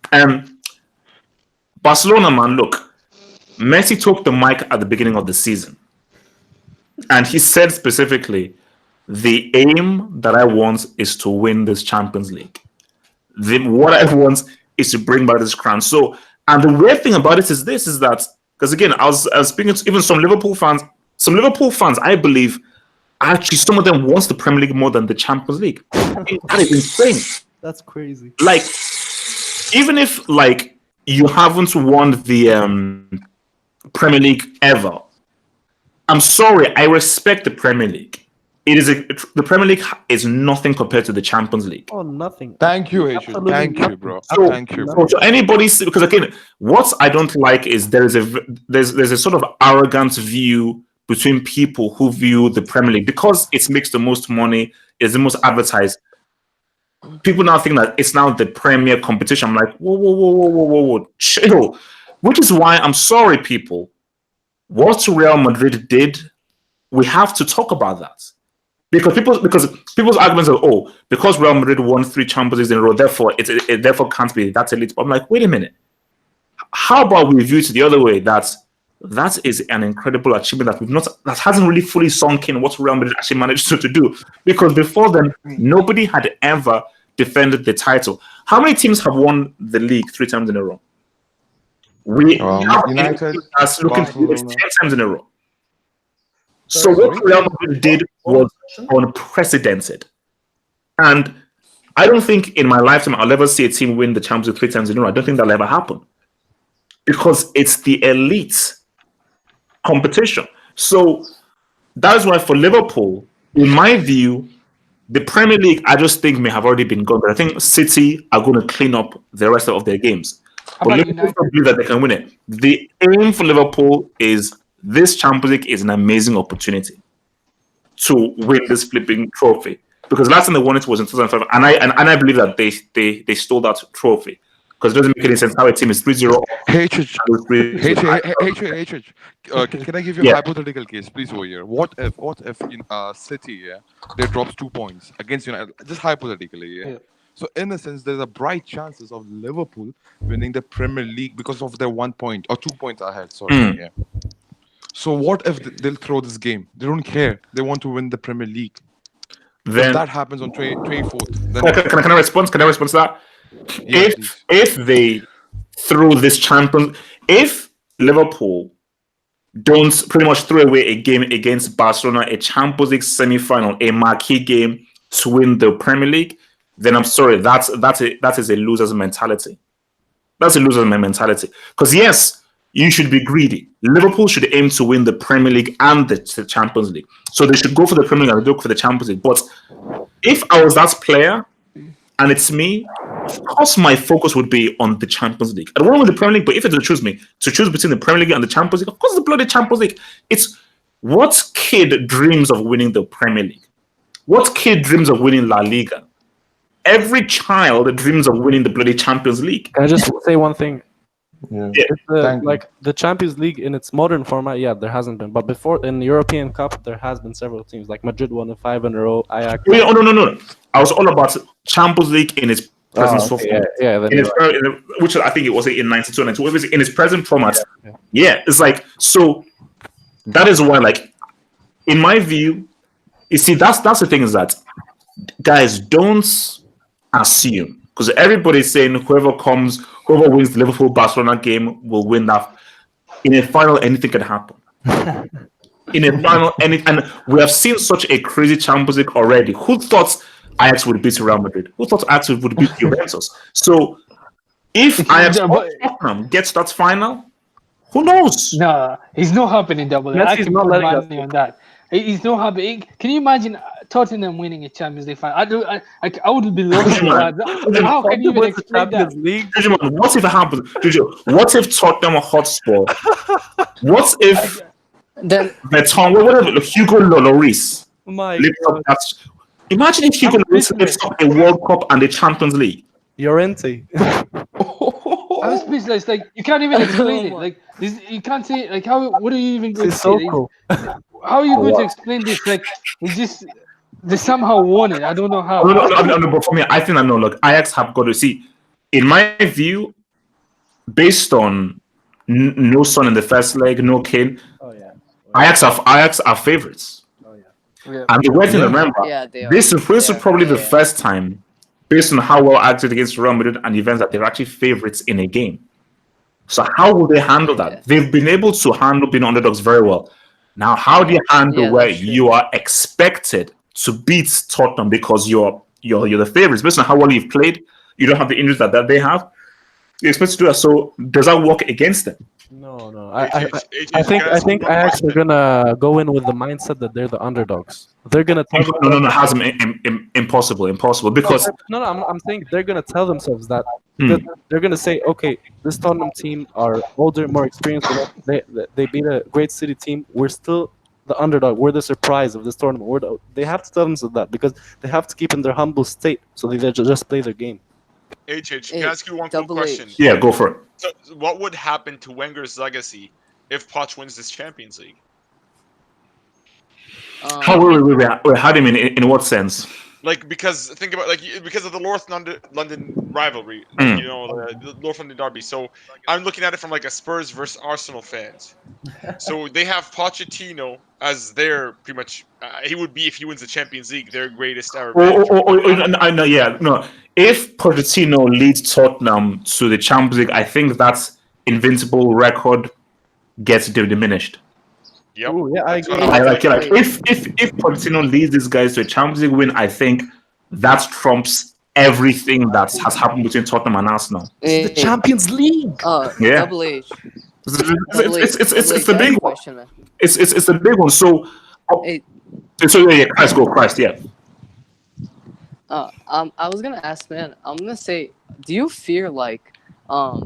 Barcelona, man, look, Messi took the mic at the beginning of the season, and he said specifically, the aim that I want is to win this Champions League. What I want is to bring back this crown. So, and the weird thing about it is that, because again, I was speaking to even some Liverpool fans, I believe, actually some of them wants the Premier League more than the Champions League. That is insane. That's crazy. Like, even if, like, you haven't won the Premier League ever, I'm sorry, I respect the Premier League. The Premier League is nothing compared to the Champions League. Oh, nothing. Thank you, H. Thank you, bro. Thank you, bro. So anybody, because again, what I don't like is there's a sort of arrogant view between people who view the Premier League because it makes the most money, is the most advertised. People now think that it's now the premier competition. I'm like, whoa, chill. Which is why I'm sorry, people. What Real Madrid did, we have to talk about that. Because people's arguments are, oh, because Real Madrid won 3 Champions Leagues in a row, therefore it therefore can't be that elite. But I'm like, wait a minute. How about we view it the other way? That is an incredible achievement that hasn't really fully sunk in what Real Madrid actually managed to do. Because before then, nobody had ever defended the title. How many teams have won the league 3 times in a row? We have United, as looking to do this 10 times in a row. So Sorry, what Real Madrid did was unprecedented. And I don't think in my lifetime I'll ever see a team win the Champions League 3 times in a row. I don't think that'll ever happen. Because it's the elite competition. So that's why for Liverpool, in my view, the Premier League, I just think may have already been gone. But I think City are going to clean up the rest of their games. But Liverpool don't believe that they can win it. The aim for Liverpool is this Champions League is an amazing opportunity to win this flipping trophy. Because last time they won it was in 2005, and I believe that they stole that trophy. Because it doesn't make any sense how a team is 3-0. Can I give you a hypothetical case, please, over here? What if in City, they drops 2 points against United, just hypothetically, So in a sense, there's a bright chances of Liverpool winning the Premier League because of their 1 point or 2 points ahead. Sorry, So what if they'll throw this game? They don't care. They want to win the Premier League. Then if that happens on 24th. Then can I respond? Can I respond to that? Yeah, if they throw this if Liverpool don't pretty much throw away a game against Barcelona, a Champions League semi-final, a marquee game to win the Premier League, then I'm sorry, that is a loser's mentality. That's a loser's mentality. Because yes, you should be greedy. Liverpool should aim to win the Premier League and the Champions League. So they should go for the Premier League and go for the Champions League. But if I was that player and it's me, of course my focus would be on the Champions League. I don't want to win the Premier League, but if it's to choose between the Premier League and the Champions League, of course the bloody Champions League. It's what kid dreams of winning the Premier League? What kid dreams of winning La Liga? Every child dreams of winning the bloody Champions League. Can I just say one thing? Yeah. Like the Champions League in its modern format, there hasn't been. But before in the European Cup, there has been several teams. Like Madrid won 5 in a row. Ajax. Oh, no. I was all about Champions League in its present format. Which I think it was in 92 and 92. In its present format. Yeah, it's like, so that is why, like, in my view, you see, that's the thing is that, guys, don't assume. Because everybody's saying whoever wins the Liverpool Barcelona game will win that. In a final, anything can happen. In a final, and we have seen such a crazy Champions League already. Who thought Ajax would beat Real Madrid? Who thought Ajax would beat Juventus? So, if Ajax gets that final, who knows? No, he's not happening double. I can put money on that. He's not happening. Can you imagine Tottenham winning a Champions League final? I would be lost. How can you even explain that? What if it happens? What if Tottenham Hotspur? What if whatever Hugo Lloris lifts up that? Imagine if Hugo Lloris lifts up a World Cup and the Champions League. Llorente. I'm speechless. Like you can't even explain it. Like this, you can't say it. Like how? What are you even going to say? How are you going to explain this? Like it's just they somehow won it. I don't know how. No, but for me, I think I know. Look, Ajax have got to see. In my view, based on no Son in the first leg, no Kane. Ajax are favorites. And the way to remember, this is probably the first time, based on how well acted against Real Madrid and events, that they're actually favorites in a game. So how will they handle that? They've been able to handle being underdogs very well. Now, how do you handle where you are expected to beat Tottenham because you're the favorites? Based on how well you've played, you don't have the injuries that they have. You expect to do that. So does that work against them? No. I think Ajax are gonna go in with the mindset that they're the underdogs. They're gonna tell no, has impossible because I'm saying they're gonna tell themselves that they're gonna say, okay, this Tottenham team are older, more experienced. They beat a great City team. We're still the underdog. We're the surprise of this tournament. They have to tell themselves that because they have to keep in their humble state so they just play their game. Can I ask you one quick question? Yeah, go for it. So, what would happen to Wenger's legacy if Poch wins this Champions League? How wait, how do you mean? In what sense? Like because think about because of the North London rivalry, Mm. you know, the North London derby. So I'm looking at it from like a Spurs versus Arsenal fans. So they have Pochettino as their pretty much he would be, if he wins the Champions League, their greatest ever manager. I know, yeah, no. If Pochettino leads Tottenham to the Champions League, I think that's invincible record gets diminished. Yep. Ooh, yeah, I That's what agree. I'm Like thinking. if Pochettino leads these guys to a Champions League win, I think that trumps everything that has happened between Tottenham and Arsenal. It's the Champions League. Yeah. Double H. It's Double H, the I have big a one. question, man. It's the big one. So Hey, yeah, Christ, yeah. I was gonna ask, man. I'm gonna say, do you fear like,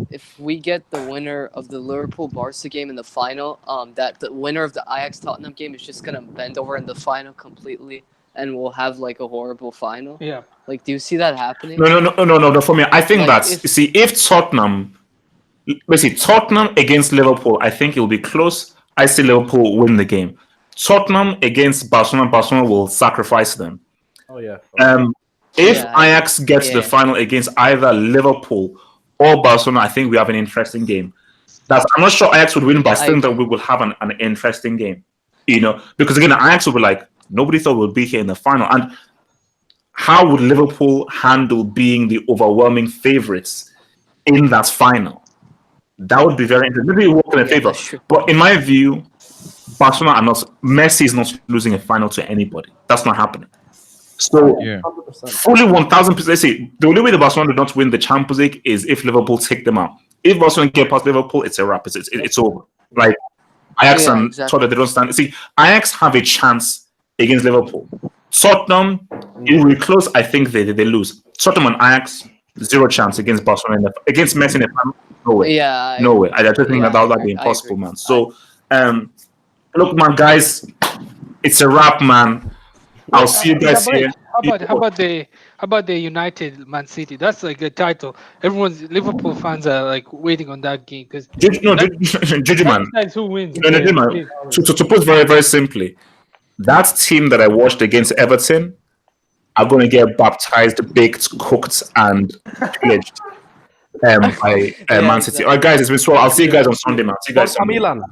if we get the winner of the Liverpool Barca game in the final, that the winner of the Ajax Tottenham game is just gonna bend over in the final completely, and we'll have like a horrible final? Yeah. Like, do you see that happening? No. For me, I think Like, that if Tottenham, let's see, Tottenham against Liverpool, I think it will be close. I see Liverpool win the game. Tottenham against Barcelona will sacrifice them. Oh yeah. If Yeah, Ajax gets to the final against either Liverpool or Barcelona, I think we have an interesting game. I'm not sure Ajax would win, but I think that we will have an interesting game. You know, because again, Ajax will be like, nobody thought we'd be here in the final. And how would Liverpool handle being the overwhelming favorites in that final? That would be very interesting. Maybe work in a favor. But in my view, Barcelona are not. Messi is not losing a final to anybody. That's not happening. So, fully 1,000%. Let's say the only way the Barcelona do not win the Champions League is if Liverpool take them out. If Barcelona get past Liverpool, it's a wrap. It's over. Like Ajax and Tottenham, they don't stand. See, Ajax have a chance against Liverpool. Tottenham, it will be close. I think they lose. Tottenham and Ajax, zero chance against Barcelona. Against Messi in the final, no way. Yeah. No way. I just think that would be impossible, man. So, look, man, guys, it's a wrap, man. I'll see you guys here. How about the United Man City? That's like the title. Liverpool fans are like waiting on that game because Juju, man. Who wins? Man. To put very, very simply, that team that I watched against Everton are going to get baptized, baked, cooked, and pillaged by Man City. All right, guys, it's been swell. I'll see you guys on Sunday, man. See you guys. Milan.